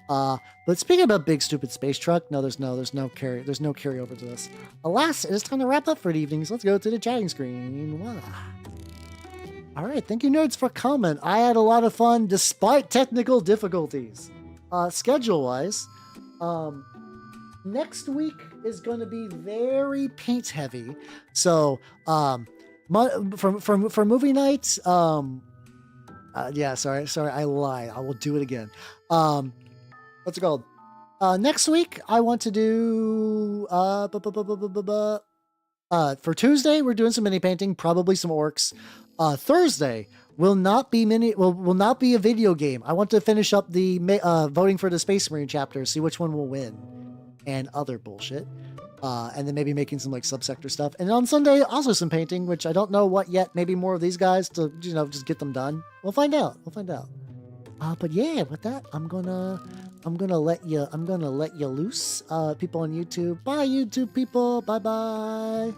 But speaking about big stupid space truck, there's no carryover to this. Alas, it is time to wrap up for the evening, so let's go to the chatting screen. Voila. All right, thank you nerds for coming. I had a lot of fun despite technical difficulties. Schedule-wise, next week is going to be very paint heavy. So, for movie nights, yeah, sorry, I lied. I will do it again. What's it called? Next week, I want to do for Tuesday, we're doing some mini painting, probably some orcs. Thursday will not be a video game. I want to finish up the voting for the Space Marine chapter, see which one will win, and other bullshit. And then maybe making some like subsector stuff. And on Sunday, also some painting, which I don't know what yet. Maybe more of these guys to just get them done. We'll find out. But yeah, with that, I'm gonna let you loose. People on YouTube. Bye, YouTube people. Bye.